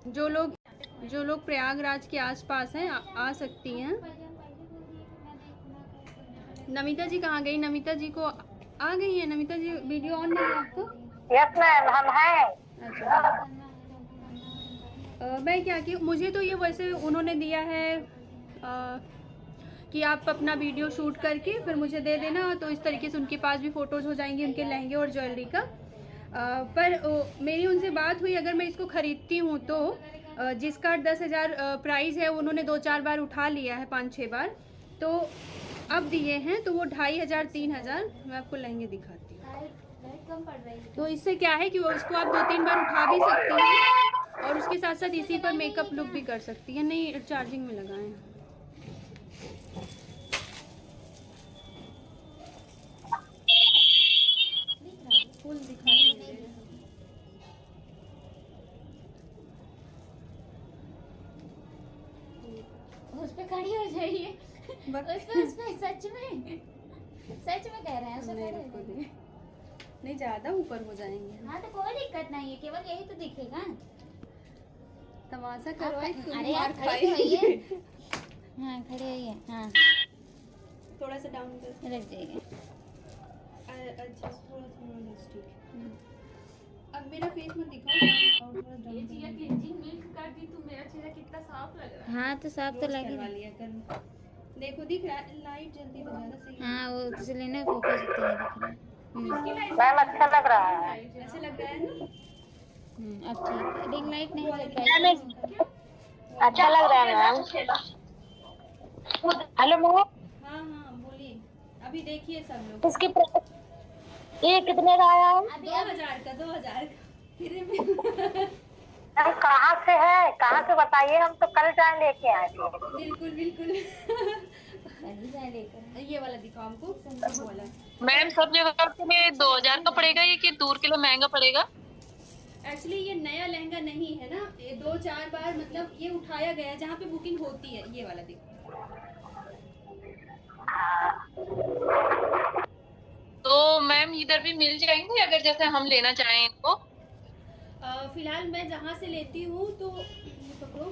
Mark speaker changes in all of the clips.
Speaker 1: जो लोग प्रयागराज के आसपास हैं आ सकती हैं। नमिता जी कहाँ गई? नमिता जी को आ गई है। नमिता जी वीडियो ऑन नहीं है आपको?
Speaker 2: यस मैम, हम हैं।
Speaker 1: अच्छा। मैं क्या कि मुझे तो ये वैसे उन्होंने दिया है कि आप अपना वीडियो शूट करके फिर मुझे दे देना, तो इस तरीके से उनके पास भी फ़ोटोज़ हो जाएंगी उनके लहंगे और ज्वेलरी का। पर मेरी उनसे बात हुई, अगर मैं इसको ख़रीदती हूँ तो जिसका 10,000 प्राइस है उन्होंने 2-4 बार उठा लिया है, 5-6 बार, तो अब दिए हैं तो वो 2,500 3,000। मैं आपको लहंगे दिखाती हूँ। तो इससे क्या है कि वो उसको आप 2-3 बार उठा भी सकती हैं और उसके साथ साथ इसी पर मेकअप लुक भी कर सकती हैं। नहीं, चार्जिंग में लगाएं। फुल दिखाई नहीं दे रहा।
Speaker 3: उस पे खड़ी हो जाइए। उस पे सच में कह रहे हैं। उस पे
Speaker 1: नहीं, ज्यादा ऊपर हो जाएंगे।
Speaker 3: हाँ तो कोई दिक्कत नहीं है, केवल यही तो दिखेगा।
Speaker 1: तमाशा करो।
Speaker 3: अरे यार खड़े होइए। हाँ खड़े होइए। हाँ
Speaker 1: थोड़ा सा डाउन कर
Speaker 3: रख जाइए।
Speaker 1: अच्छा, थोड़ा सा लिपस्टिक। अब मेरा फेस मत दिखाओ और थोड़ा डाउन।
Speaker 4: ये चीज़ क्लींजिंग मिल्क कर दी तो मेरा चेहरा कितना साफ लग रहा है।
Speaker 3: हाँ तो साफ तो लगेगा।
Speaker 1: लिया कर। देखो दिख रहा है लाइट जल्दी तो ज्यादा सही।
Speaker 3: हाँ वो इसलिए ना फोकस उतना ही दिख रहा है।
Speaker 2: मैम अच्छा लग रहा है।
Speaker 1: ऐसे लग रहा है ना?
Speaker 3: अब ठीक है। रिंग लाइट नहीं लग रहा है।
Speaker 2: अच्छा लग रहा है मैम। Hello ma'am.
Speaker 1: हाँ हाँ बोलिए। अभी देखिए सब लोग।
Speaker 2: इसकी ये कितने का आया है?
Speaker 1: 2,000 का। 2,000 का फ्री में।
Speaker 2: मैम कहाँ से है, कहाँ से बताइए, हम तो कल जाए लेके आए थे।
Speaker 1: बिल्कुल बिल्कुल।
Speaker 3: लेकर
Speaker 1: ये वाला दिखाओ हमको, वो वाला।
Speaker 5: मैम सब जगह के लिए 2,000 का पड़ेगा, ये कि दूर के लिए महंगा पड़ेगा?
Speaker 1: एक्चुअली ये नया लहंगा नहीं है ना, ये 2-4 बार मतलब ये उठाया गया है जहाँ पे बुकिंग होती है। ये वाला देखो।
Speaker 5: तो मैम इधर भी मिल जाएंगे अगर जैसे हम लेना चाहें इनको?
Speaker 1: फिलहाल मैं जहाँ से लेती हूँ तो पकड़ो।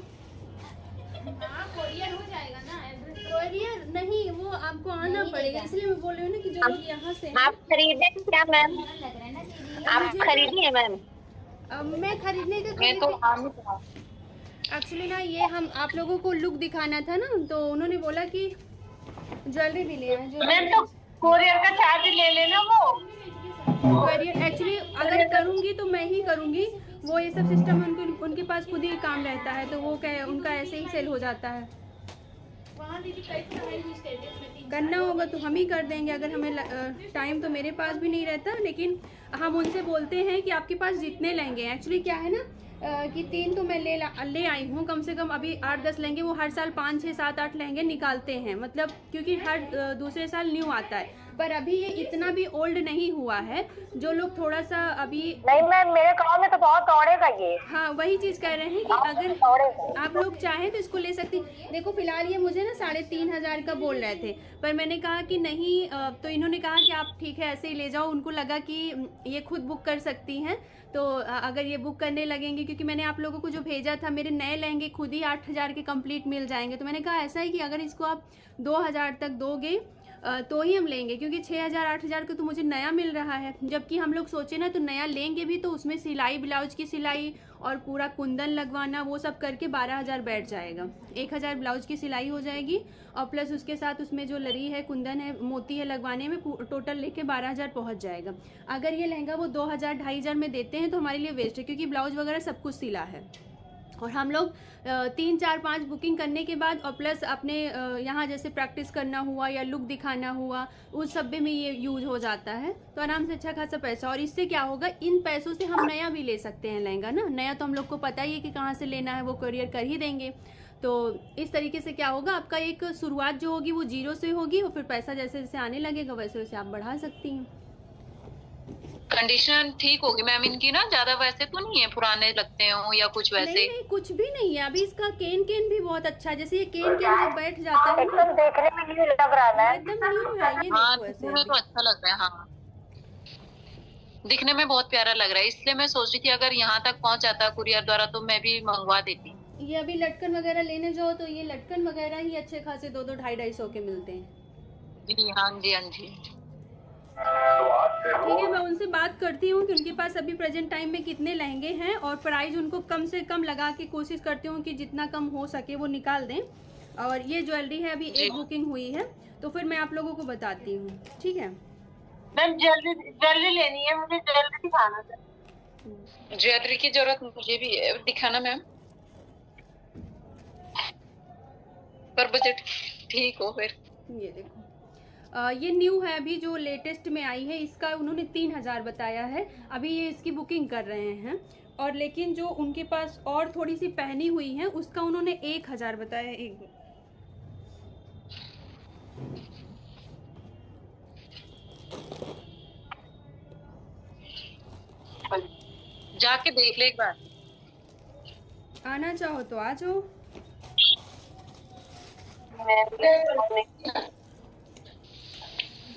Speaker 4: हाँ कोरियर हो जाएगा ना, एड्रेस
Speaker 1: कोरियर नहीं, वो आपको आना पड़ेगा, इसलिए मैं बोल रही हूँ ना कि जो लोग यहाँ से हैं।
Speaker 2: आप खरीदे क्या मैम?
Speaker 3: लग रहा है ना दीदी।
Speaker 2: आप खरीदी है मैम?
Speaker 1: मैं खरीदने का
Speaker 5: मैं तो
Speaker 1: एक्चुअली ना ये हम आप लोगों को लुक दिखाना था ना, तो उन्होंने बोला कि ज्वेलरी भी ले आए।
Speaker 2: मैम तो कोरियर का चार्ज ले लेना वो।
Speaker 1: कोरियर एक्चुअली अगर करूँगी तो मैं ही करूँगी, वो ये सब सिस्टम उनके पास खुद ही काम रहता है, तो वो क्या उनका ऐसे ही सेल हो जाता है।
Speaker 4: वहाँ दीदी कई तरह स्टेटस में
Speaker 1: करना होगा तो हम ही कर देंगे। अगर हमें टाइम तो मेरे पास भी नहीं रहता, लेकिन हम उनसे बोलते हैं कि आपके पास जितने लहंगे हैं। एक्चुअली क्या है ना कि 3 तो मैं ले आई हूँ, कम से कम अभी 8-10 लहंगे। वो हर साल 5-6-7-8 लहंगे निकालते हैं, मतलब क्योंकि हर दूसरे साल न्यू आता है। पर अभी ये इतना भी ओल्ड नहीं हुआ है। जो लोग थोड़ा सा अभी
Speaker 2: नहीं मैम, मेरे गांव में तो बहुत दौड़ेगा ये।
Speaker 1: हाँ वही चीज़ कह रहे हैं कि अगर आप लोग चाहें तो इसको ले सकती। देखो फिलहाल ये मुझे ना 3,500 का बोल रहे थे, पर मैंने कहा कि नहीं, तो इन्होंने कहा कि आप ठीक है ऐसे ही ले जाओ। उनको लगा कि ये खुद बुक कर सकती हैं, तो अगर ये बुक करने लगेंगे, क्योंकि मैंने आप लोगों को जो भेजा था मेरे नए लहंगे खुद ही 8,000 के कंप्लीट मिल जाएंगे। तो मैंने कहा ऐसा है कि अगर इसको आप 2,000 तक दोगे तो ही हम लेंगे, क्योंकि 6,000-8,000 का तो मुझे नया मिल रहा है। जबकि हम लोग सोचे ना तो नया लेंगे भी तो उसमें सिलाई, ब्लाउज की सिलाई और पूरा कुंदन लगवाना वो सब करके 12,000 बैठ जाएगा। 1,000 ब्लाउज की सिलाई हो जाएगी और प्लस उसके साथ उसमें जो लरी है, कुंदन है, मोती है लगवाने में, टोटल लेके 12,000 पहुंच जाएगा। अगर ये लहंगा वो 2,000-2,500 में देते हैं तो हमारे लिए वेस्ट है, क्योंकि ब्लाउज वगैरह सब कुछ सिला है। और हम लोग 3-4-5 बुकिंग करने के बाद और प्लस अपने यहाँ जैसे प्रैक्टिस करना हुआ या लुक दिखाना हुआ, उस सब में ये यूज हो जाता है। तो आराम से अच्छा खासा पैसा, और इससे क्या होगा, इन पैसों से हम नया भी ले सकते हैं लहंगा ना। नया तो हम लोग को पता ही है कि कहाँ से लेना है, वो कोरियर कर ही देंगे। तो इस तरीके से क्या होगा, आपका एक शुरुआत जो होगी वो 0 से होगी और फिर पैसा जैसे जैसे आने लगेगा वैसे वैसे आप बढ़ा सकती हैं।
Speaker 5: कंडीशन ठीक होगी मैम इनकी ना? ज्यादा वैसे तो नहीं है पुराने लगते हो या कुछ वैसे?
Speaker 1: नहीं नहीं, कुछ भी नहीं है। अभी इसका केन भी बहुत अच्छा है। जैसे ये केन जब बैठ जाता है
Speaker 2: एकदम देखने में न्यू लग रहा है।
Speaker 1: एकदम न्यू है। ये
Speaker 5: हाँ
Speaker 1: देखो ऐसे
Speaker 5: देखने में तो अच्छा लग रहा है। हाँ दिखने में बहुत प्यारा लग रहा है, इसलिए मैं सोच रही थी अगर यहाँ तक पहुँच जाता कुरियर द्वारा तो मैं भी मंगवा देती।
Speaker 1: ये अभी लटकन वगैरह लेने जाओ तो ये लटकन वगैरह ही अच्छे खासे 2-2, 250-250 के मिलते हैं।
Speaker 5: जी हाँ जी, हाँ जी।
Speaker 1: ठीक है, मैं उनसे बात करती हूँ कि उनके पास अभी प्रेजेंट टाइम में कितने लहंगे हैं और प्राइस उनको कम से कम लगा के कोशिश करती हूँ कि जितना कम हो सके वो निकाल दें। और ये ज्वेलरी है, अभी एक बुकिंग हुई है तो फिर मैं आप लोगों को बताती हूँ, ठीक है।
Speaker 2: मैम ज्वेलरी लेनी है, मुझे ज्वेलरी दिखाना था।
Speaker 5: ज्वेलरी की जरूरत मुझे भी है, दिखाना मैम, पर बजट ठीक हो फिर।
Speaker 1: ये देखो, ये न्यू है, अभी जो लेटेस्ट में आई है, इसका उन्होंने 3000 बताया है। अभी ये इसकी बुकिंग कर रहे हैं। और लेकिन जो उनके पास और थोड़ी सी पहनी हुई है उसका उन्होंने 1000 बताया है। एक
Speaker 5: जाके देख ले एक बार।
Speaker 1: आना चाहो तो आ जाओ।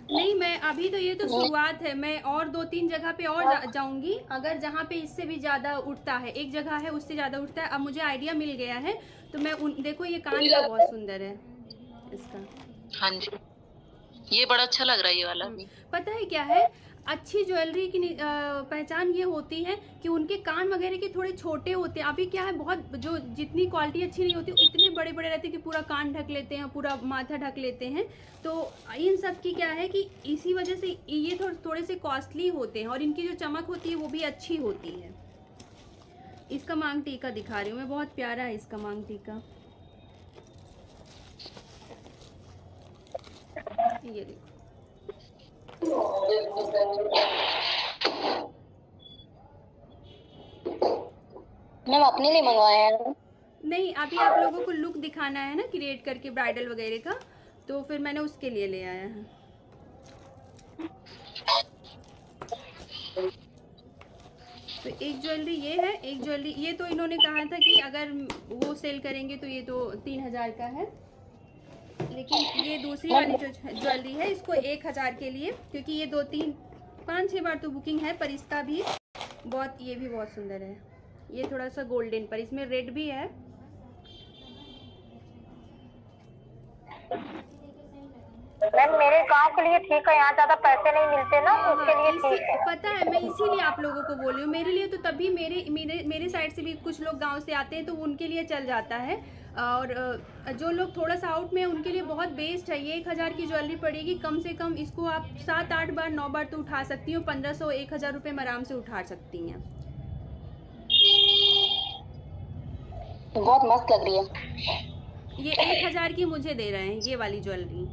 Speaker 1: नहीं, मैं अभी तो ये तो शुरुआत है, मैं और 2-3 जगह पे और जाऊंगी। अगर जहाँ पे इससे भी ज्यादा उठता है, एक जगह है उससे ज्यादा उठता है, अब मुझे आइडिया मिल गया है तो मैं देखो ये कान का बहुत सुंदर है इसका।
Speaker 5: हाँ जी, ये बड़ा अच्छा लग रहा है ये वाला भी।
Speaker 1: पता है क्या है, अच्छी ज्वेलरी की पहचान ये होती है कि उनके कान वगैरह के थोड़े छोटे होते हैं। अभी क्या है, बहुत जो जितनी क्वालिटी अच्छी नहीं होती इतने बड़े बड़े रहते हैं कि पूरा कान ढक लेते हैं, पूरा माथा ढक लेते हैं। तो इन सब की क्या है कि इसी वजह से ये थोड़े से कॉस्टली होते हैं और इनकी जो चमक होती है वो भी अच्छी होती है। इसका मांग टीका दिखा रही हूँ मैं, बहुत प्यारा है इसका मांग टीका। ये देखो,
Speaker 2: मैम अपने लिए मंगवाए हैं?
Speaker 1: नहीं, अभी आप लोगों को लुक दिखाना है ना क्रिएट करके ब्राइडल वगैरह का, तो फिर मैंने उसके लिए ले आया है। तो एक ज्वेलरी ये है, एक ज्वेलरी ये तो इन्होंने कहा था कि अगर वो सेल करेंगे तो ये तो 3000 का है। लेकिन ये दूसरी वाली जो ज्वेलरी है इसको 1000 के लिए, क्योंकि ये 2-3-5-6 बार तो बुकिंग है, पर इसका भी बहुत, ये भी बहुत सुंदर है। ये थोड़ा सा गोल्डन पर इसमें रेड भी है।
Speaker 2: मैम मेरे गांव के लिए ठीक है, यहाँ ज्यादा पैसे नहीं मिलते ना, उसके लिए ठीक है।
Speaker 1: पता है, मैं इसीलिए आप लोगों को बोल रही हूँ। मेरे लिए तो तभी मेरे साइड से भी कुछ लोग गांव से आते हैं तो उनके लिए चल जाता है। और जो लोग थोड़ा सा आउट में है उनके लिए बहुत बेस्ट है। ये 1000 की ज्वेलरी पड़ेगी कम से कम, इसको आप 7-8 बार 9 बार तो उठा सकती हो। 1500-1000 रुपये में आराम से उठा सकती हैं।
Speaker 2: बहुत मस्त लग रही है।
Speaker 1: ये 1000 की मुझे दे रहे हैं ये वाली ज्वेलरी।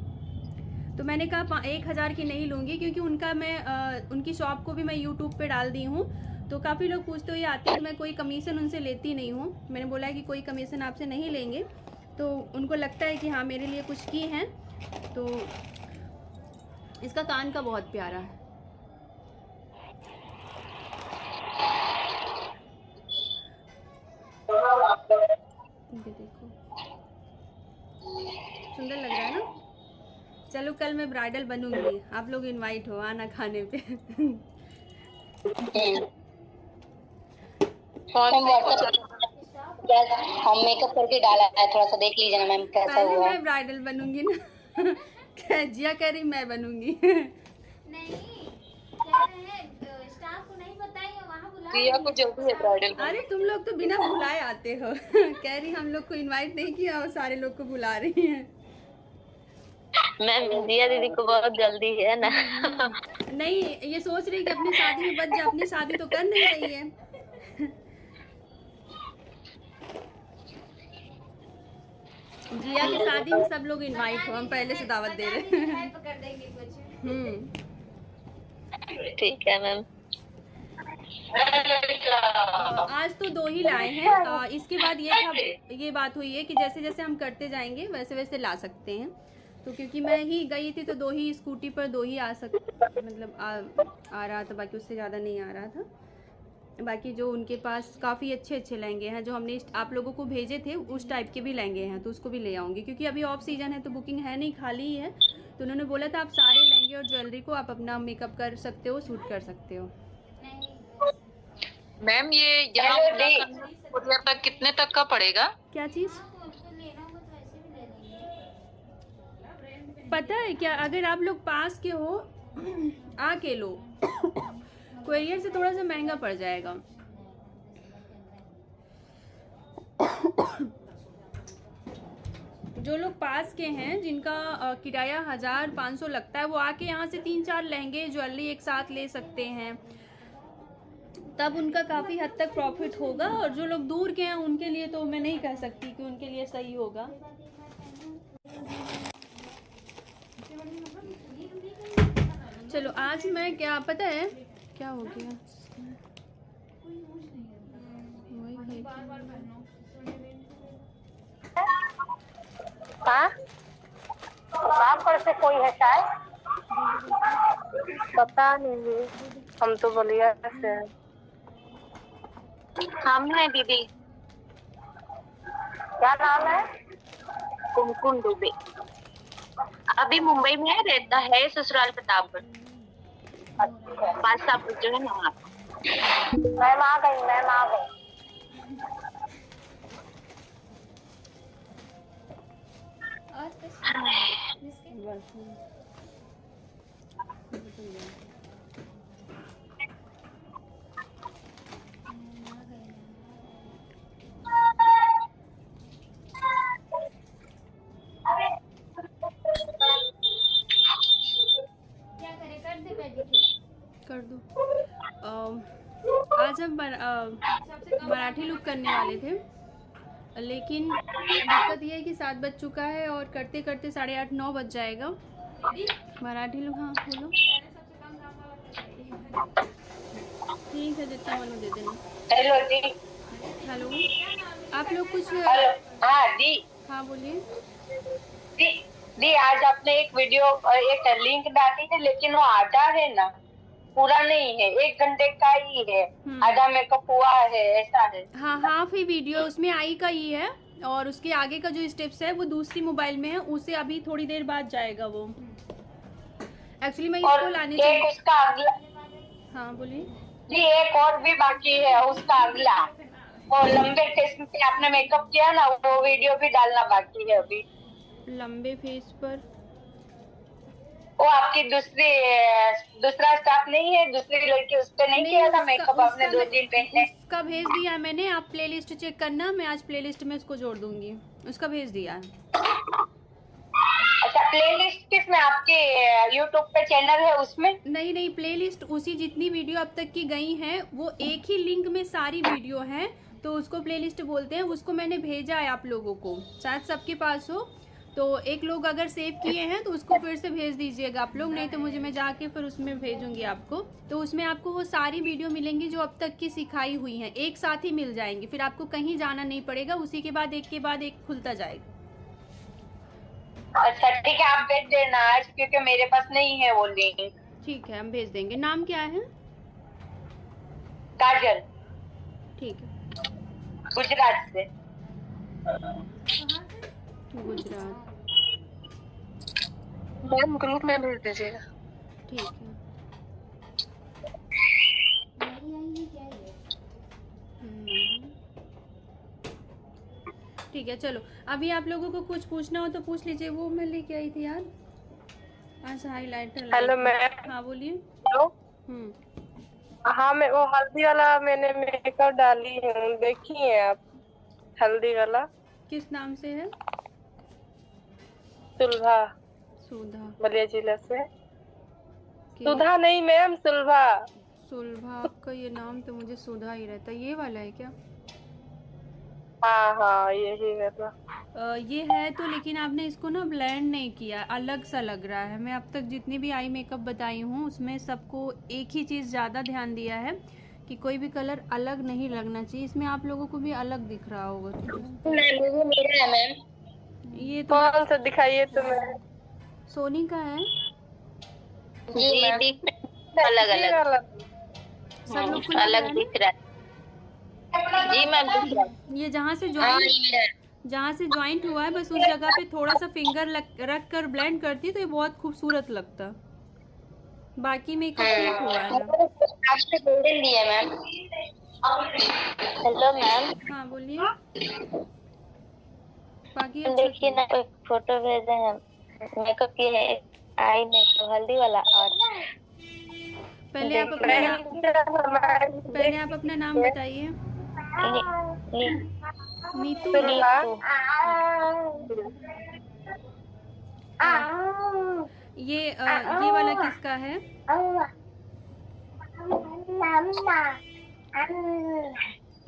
Speaker 1: तो मैंने कहा 1000 की नहीं लूँगी, क्योंकि उनका मैं उनकी शॉप को भी मैं यूट्यूब पे डाल दी हूँ। तो काफ़ी लोग पूछते हुए आते हैं, तो मैं कोई कमीशन उनसे लेती नहीं हूँ। मैंने बोला है कि कोई कमीशन आपसे नहीं लेंगे, तो उनको लगता है कि हाँ मेरे लिए कुछ की हैं। तो इसका कान का बहुत प्यारा है। ये देखो, सुंदर लग रहा है ना। चलो कल मैं ब्राइडल बनूंगी, आप लोग इनवाइट हो आना खाने पे।
Speaker 2: हम मेकअप करके डाला है, थोड़ा सा देख लीजिए ना मैम कैसा
Speaker 1: पहले
Speaker 2: हुआ है।
Speaker 1: मैं ब्राइडल बनूंगी ना। जिया कह रही मैं बनूंगी।
Speaker 3: नहीं कह रहे हैं स्टाफ को नहीं बताइए, वहाँ बुला
Speaker 5: जिया को जल्दी है ब्राइडल।
Speaker 1: अरे तुम लोग तो बिना बुलाए आते हो। कह रही हम लोग को इनवाइट नहीं किया और सारे लोग को बुला रही हैं।
Speaker 2: मैम जिया दीदी को बहुत जल्दी है ना।
Speaker 1: नहीं, ये सोच रही कि अपनी शादी में बच जा, अपनी शादी तो कर नहीं रही है। जिया की शादी में सब लोग इनवाइट हो, हम पहले से दावत दे रहे हैं।
Speaker 3: पकड़ देंगे कुछ।
Speaker 2: ठीक है मैम।
Speaker 1: आज तो 2 ही लाए हैं। इसके बाद ये बात हुई है कि जैसे जैसे हम करते जाएंगे वैसे वैसे ला सकते हैं। तो क्योंकि मैं ही गई थी तो 2 ही स्कूटी पर 2 ही आ रहा था, बाकी उससे ज़्यादा नहीं आ रहा था। बाकी जो उनके पास काफ़ी अच्छे लहंगे हैं जो हमने आप लोगों को भेजे थे, उस टाइप के भी लहंगे हैं, तो उसको भी ले आऊँगी। क्योंकि अभी ऑफ सीजन है तो बुकिंग है नहीं, खाली ही है। तो उन्होंने बोला था आप सारे लहंगे और ज्वेलरी को आप अपना मेकअप कर सकते हो, सूट कर सकते हो।
Speaker 5: मैम ये यहाँ कुरियर तक कितने तक का पड़ेगा?
Speaker 1: क्या चीज़?
Speaker 3: उसको लेना होगा तो ऐसे भी ले लेंगे।
Speaker 1: पता है क्या, अगर आप लोग पास के हो आके लो, कोरियर से थोड़ा सा महंगा पड़ जाएगा। जो लोग पास के हैं जिनका किराया 1500 लगता है, वो आके यहाँ से 3-4 लहंगे ज्वेलरी एक साथ ले सकते हैं, तब उनका काफ़ी हद तक प्रॉफिट होगा। और जो लोग दूर के हैं उनके लिए तो मैं नहीं कह सकती कि उनके लिए सही होगा। चलो आज मैं क्या पता है क्या हो गया,
Speaker 2: हाँ काम पर से कोई है शायद, पता नहीं, हम तो बलिया से हैं।
Speaker 5: हम है दीदी।
Speaker 2: क्या नाम है?
Speaker 5: कुमकुम दुबे। अभी मुंबई में रहता है, ससुराल प्रतापगढ़।
Speaker 2: अच्छा
Speaker 5: बादशाहपुर जो है ना वहाँ।
Speaker 2: मैम आ गई, मैम आ गई।
Speaker 3: और कुछ जिसके क्या करे, कर दे पेडिक्योर।
Speaker 1: कर दो। आज हम मराठी लुक करने वाले थे, लेकिन दिक्कत ये है कि 7 बज चुका है और करते करते 8:30-9 बज जाएगा। मराठी लुक, हाँ बोलो। ठीक है, जितना मनो दे देना।
Speaker 2: हेलो दी।
Speaker 1: हेलो, आप लोग कुछ
Speaker 2: हाँ दी।
Speaker 1: हाँ बोलिए।
Speaker 2: दी आज आपने एक वीडियो एक लिंक डाली है, लेकिन वो आधा है ना, पूरा नहीं है, 1 घंटे का ही है, आधा मेकअप हुआ है, ऐसा है।
Speaker 1: हाँ, हाफ ही वीडियो उसमें आई का ही है, और उसके आगे का जो स्टेप्स है वो दूसरी मोबाइल में है, उसे अभी थोड़ी देर बाद जाएगा वो। एक्चुअली मैं इसको लाने
Speaker 2: एक उसका अगला,
Speaker 1: हाँ बोलिए।
Speaker 2: जी एक और भी बाकी है उसका अगला, वो लंबे फेस पे आपने मेकअप किया ना, वो वीडियो भी डालना बाकी है अभी।
Speaker 1: लंबे फेस पर
Speaker 2: वो आपकी दूसरा स्टाफ नहीं है, दूसरी लड़की, उस पे नहीं किया था मेकअप आपने 2 दिन पहले?
Speaker 1: उसका भेज दिया मैंने, आप प्लेलिस्ट चेक करना, मैं आज प्लेलिस्ट में उसको जोड़ दूंगी, उसका भेज दिया है।
Speaker 2: अच्छा, प्लेलिस्ट किसमें, आपके यूट्यूब पे चैनल है उसमें?
Speaker 1: नहीं, प्लेलिस्ट उसी जितनी वीडियो अब तक की गई हैं वो एक ही लिंक में सारी वीडियो हैं, तो उसको प्लेलिस्ट बोलते हैं। उसको मैंने भेजा है आप लोगों को, शायद सबके पास हो, तो एक लोग अगर सेव किए हैं तो उसको फिर से भेज दीजिएगा आप लोग, नहीं तो मुझे मैं जाके फिर उसमें भेजूंगी आपको। तो उसमें आपको वो सारी वीडियो मिलेंगी जो अब तक की सिखाई हुई हैं, एक साथ ही मिल जाएंगी, फिर आपको कहीं जाना नहीं पड़ेगा, उसी के बाद एक खुलता जाएगा।
Speaker 2: अच्छा ठीक है, आप भेज देना आज, क्योंकि मेरे पास नहीं है वो लिंक।
Speaker 1: ठीक है, हम भेज देंगे। नाम क्या है?
Speaker 2: काजल,
Speaker 1: ठीक है,
Speaker 2: गुजरात से।
Speaker 1: गुजरात।
Speaker 2: मैम ग्रुप में भेज दीजिएगा।
Speaker 1: ठीक है। ठीक है, चलो अभी आप लोगों को कुछ पूछना हो तो पूछ लीजिए। वो मैं लेके आई थी यार आज, हाईलाइटर।
Speaker 2: Hello ma'am.
Speaker 1: हाँ बोलिए।
Speaker 2: हेलो। हाँ, मैं वो हल्दी वाला मैंने मेकअप डाली हूँ, देखिए आप, हल्दी वाला।
Speaker 1: किस नाम से है?
Speaker 2: सुलभा,
Speaker 1: सुधा,
Speaker 2: बलिया जिला से। सुधा नहीं मैम, सुलभा।
Speaker 1: सुलभा, आपका ये नाम तो मुझे सुधा ही रहता है। ये वाला है क्या?
Speaker 2: हाँ यही है।
Speaker 1: ये है तो, लेकिन आपने इसको ना ब्लेंड नहीं किया, अलग सा लग रहा है। मैं अब तक जितनी भी आई मेकअप बताई हूँ उसमें सबको एक ही चीज़ ज़्यादा ध्यान दिया है कि कोई भी कलर अलग नहीं लगना चाहिए। इसमें आप लोगों को भी अलग दिख रहा होगा।
Speaker 2: वो मेरा है मैम।
Speaker 1: ये तो
Speaker 2: कौन सा दिखाइए तो मैं।
Speaker 1: सोनी का है।
Speaker 5: जी अलग अलग
Speaker 1: सब लोग को
Speaker 5: अलग दिख रहा है। जी मैम दिख रहा है।
Speaker 1: ये जहाँ से ज्वाइंट हुआ है बस उस जगह पे थोड़ा सा फिंगर रख कर ब्लेंड करती तो ये बहुत खूबसूरत लगता। बाकी मेकअप ठीक हुआ है।
Speaker 2: आपसे गोल्डन दिया मैम। हेलो मैम,
Speaker 1: हाँ बोलिए। बाकी अच्छा
Speaker 2: देखिए
Speaker 1: किए।
Speaker 2: ना, एक फोटो भेजे हैं मेकअप की है, आई मेकअप हल्दी वाला। और
Speaker 1: पहले आप अपना
Speaker 2: देखिए
Speaker 1: नाम पहले आप अपना नाम बताइए। नीतू। ये वाला किसका है?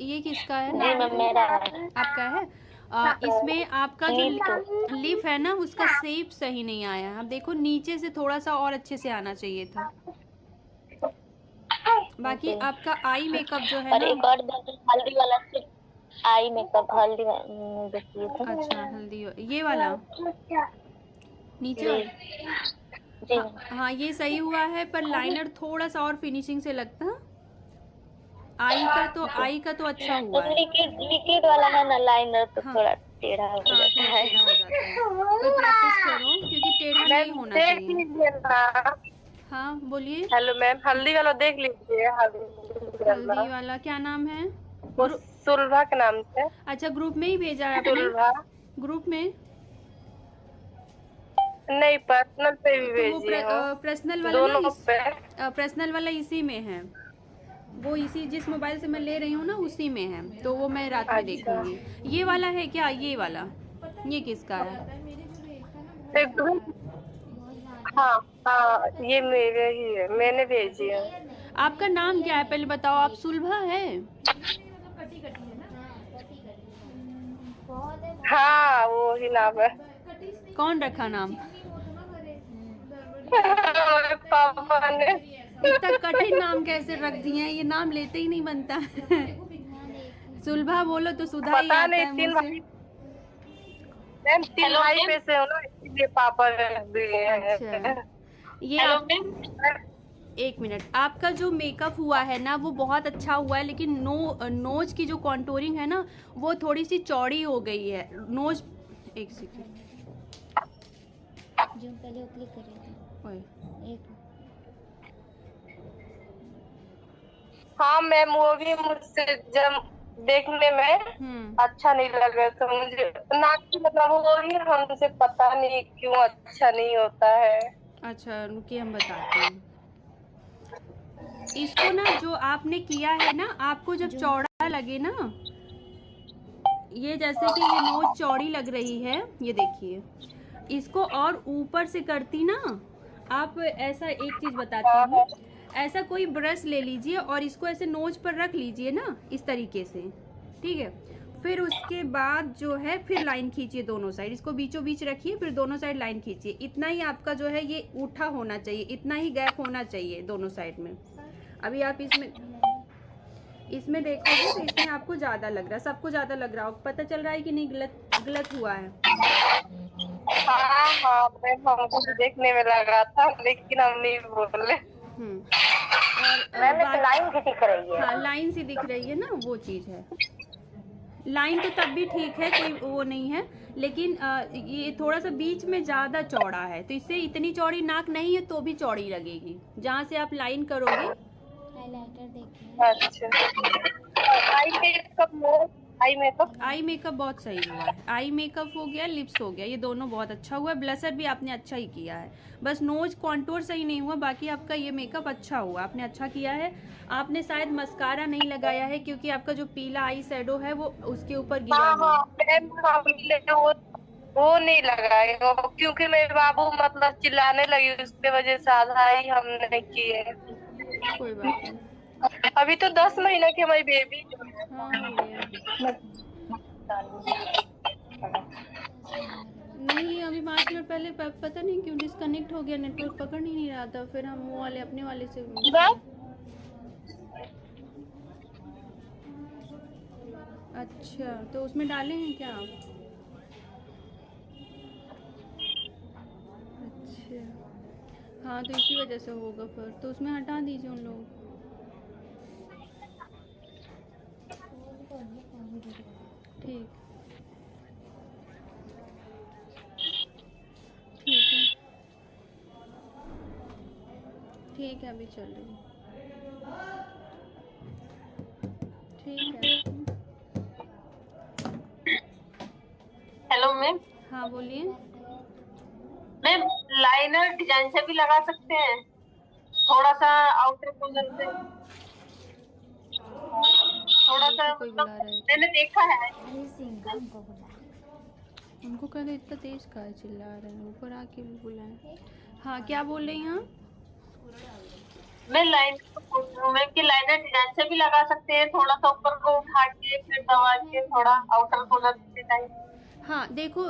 Speaker 1: ये किसका है
Speaker 2: जी
Speaker 1: नाम
Speaker 2: मैम,
Speaker 1: बताइए।
Speaker 2: मेरा है।
Speaker 1: आपका है। इसमें आपका जो
Speaker 2: नीतू।
Speaker 1: लिप है ना, उसका शेप सही नहीं आया। आप देखो नीचे से थोड़ा सा और अच्छे से आना चाहिए था। बाकी
Speaker 2: जी,
Speaker 1: आपका आई मेकअप जो है
Speaker 2: और
Speaker 1: ना।
Speaker 2: एक और हल्दी वाला सिर्फ आई मेकअप हल्दी देखिए तो।
Speaker 1: अच्छा हल्दी ये वाला नीचे
Speaker 2: जी
Speaker 1: वाला।
Speaker 2: जी।
Speaker 1: हाँ हाँ, ये सही हुआ है, पर लाइनर थोड़ा सा और फिनिशिंग से लगता। आई का तो अच्छा
Speaker 2: तो
Speaker 1: हुआ है।
Speaker 2: लिक्विड लिक्विड वाला है ना लाइनर, तो
Speaker 1: हाँ
Speaker 2: थोड़ा टेढ़ा हो
Speaker 1: हाँ,
Speaker 2: जाता
Speaker 1: थोड़ा
Speaker 2: है।
Speaker 1: टेढ़ा हो जाता है, पर प्रैक्टिस करो क्योंकि टेढ़ा नहीं
Speaker 6: मैम
Speaker 1: होना
Speaker 6: देख
Speaker 1: चाहिए।
Speaker 6: लीजिए ना।
Speaker 1: हाँ बोलिए।
Speaker 6: हेलो मैम, हल्दी वाला देख लीजिए, हल्दी वाला
Speaker 1: हल्दी वाला क्या नाम है?
Speaker 6: वो
Speaker 1: ग्रुप।
Speaker 6: सुलभा के नाम से।
Speaker 1: अच्छा ग्रुप में ही भेजा है आपने?
Speaker 6: सुलभा
Speaker 1: ग्रुप में।
Speaker 6: नहीं, पर्सनल पे भी
Speaker 1: तो वो
Speaker 6: भेजी हूँ,
Speaker 1: पर्सनल वाला ना
Speaker 6: दोनों
Speaker 1: इस
Speaker 6: पे।
Speaker 1: पर्सनल वाला इसी में है। वो इसी जिस मोबाइल से मैं ले रही हूँ ना, उसी में है, तो वो मैं रात में
Speaker 6: अच्छा,
Speaker 1: देखूंगी। ये वाला है क्या? ये वाला ये किसका है?
Speaker 6: एक हाँ हाँ, ये मेरे ही है, मैंने भेजी है।
Speaker 1: आपका नाम क्या है पहले बताओ? आप सुलभा है?
Speaker 6: हाँ, वो ही नाम है।
Speaker 1: कौन रखा नाम?
Speaker 6: हमारे पापा ने।
Speaker 1: इतना कठिन नाम कैसे रख दिए हैं? ये नाम लेते ही नहीं बनता। सुलभा बोलो तो सुधा ही
Speaker 6: पता
Speaker 1: आता
Speaker 6: नहीं,
Speaker 1: है मुंह से।
Speaker 6: मैम तीन भाई पे से हो ना, इसलिए पापा रख दिए
Speaker 1: अच्छा
Speaker 6: हैं।
Speaker 1: ये आप एक मिनट। आपका जो मेकअप हुआ है ना, वो बहुत अच्छा हुआ है, लेकिन नोज की जो कॉन्टोरिंग है ना, वो थोड़ी सी चौड़ी हो गई है नोज। एक सेकेंड।
Speaker 3: जो पहले वो क्लिक कर रही थी एक।
Speaker 6: हाँ मैम, वो भी मुझसे जब देखने में अच्छा नहीं लगा, तो मुझे नाक की मतलब वो ही हमसे पता नहीं क्यों अच्छा नहीं होता है।
Speaker 1: अच्छा रुकिए, हम बताते हैं इसको ना। जो आपने किया है ना, आपको जब चौड़ा लगे ना, ये जैसे कि ये नोज चौड़ी लग रही है, ये देखिए, इसको और ऊपर से करती ना आप। ऐसा एक चीज बताती हूँ, ऐसा कोई ब्रश ले लीजिए और इसको ऐसे नोज पर रख लीजिए ना, इस तरीके से, ठीक है। फिर उसके बाद जो है, फिर लाइन खींचिए दोनों साइड, इसको बीचों बीच रखिए, फिर दोनों साइड लाइन खींचिए। इतना ही आपका जो है ये उठा होना चाहिए, इतना ही गैप होना चाहिए दोनों साइड में। अभी आप इसमें देखोगे तो इसमें आपको ज़्यादा लग रहा है, सबको ज़्यादा लग रहा हो। पता चल रहा है कि नहीं गलत हुआ है?
Speaker 6: हाँ हाँ मैम, हमको भी देखने में लगा था, लेकिन हम नहीं बोले।
Speaker 1: और लाइन भी दिख रही है। हाँ लाइन सी दिख रही है ना, वो चीज़ है। लाइन तो तब भी ठीक है, कोई वो नहीं है, लेकिन ये थोड़ा सा बीच में ज़्यादा चौड़ा है, तो इससे इतनी चौड़ी नाक नहीं है तो भी चौड़ी लगेगी जहाँ से आप लाइन करोगे।
Speaker 3: हाइलाइटर देखिए।
Speaker 6: अच्छा, आई
Speaker 1: मेकअप बहुत सही हुआ है। आई मेकअप हो गया, लिप्स हो गया, ये दोनों बहुत अच्छा हुआ है। ब्लशर भी आपने अच्छा ही किया है, बस नोज कॉन्टूर सही नहीं हुआ। बाकी आपका ये मेकअप अच्छा हुआ, आपने अच्छा किया है। आपने शायद मस्कारा नहीं लगाया है, क्योंकि आपका जो पीला आई शेडो है वो उसके ऊपर गिरा हुआ है।
Speaker 6: वो नहीं लगाए, क्योंकि मेरे बाबू मतलब चिल्लाने लगी, उसके वजह से आधा ही हमने किए।
Speaker 1: कोई बात नहीं।
Speaker 6: अभी तो 10 महीने की हमारी बेबी।
Speaker 1: हाँ हो गया। नहीं अभी 5 मिनट पहले पता नहीं क्यों डिस्कनेक्ट हो गया, नेटवर्क पकड़ ही नहीं रहा था, फिर हम वो वाले अपने वाले से। अच्छा तो उसमें डाले हैं क्या आप? अच्छा हाँ, तो इसी वजह से होगा फिर, तो उसमें हटा दीजिए उन लोग। ठीक ठीक है, ठीक है, अभी चल रही है।
Speaker 7: Hello ma'am.
Speaker 1: हाँ बोलिए।
Speaker 7: मैम लाइनर डिजाइन से भी लगा सकते हैं, थोड़ा सा आउटर कॉर्नर से, थोड़ा सा
Speaker 1: कोई
Speaker 7: मतलब
Speaker 1: बुला रहा है।
Speaker 7: मैंने देखा है।
Speaker 3: अरे सिंह हमको बुला।
Speaker 1: उनको कहते इतना तेज का चिल्ला रहे हैं, ऊपर आके भी बुलाए। हाँ क्या बोल रही हैं आप?
Speaker 7: मैं लाइन मैम की लाइनर डिजाइन से भी लगा सकते हैं, थोड़ा सा ऊपर को उठा के फिर दबा के थोड़ा आउटर कॉर्नर से टाइप।
Speaker 1: हाँ देखो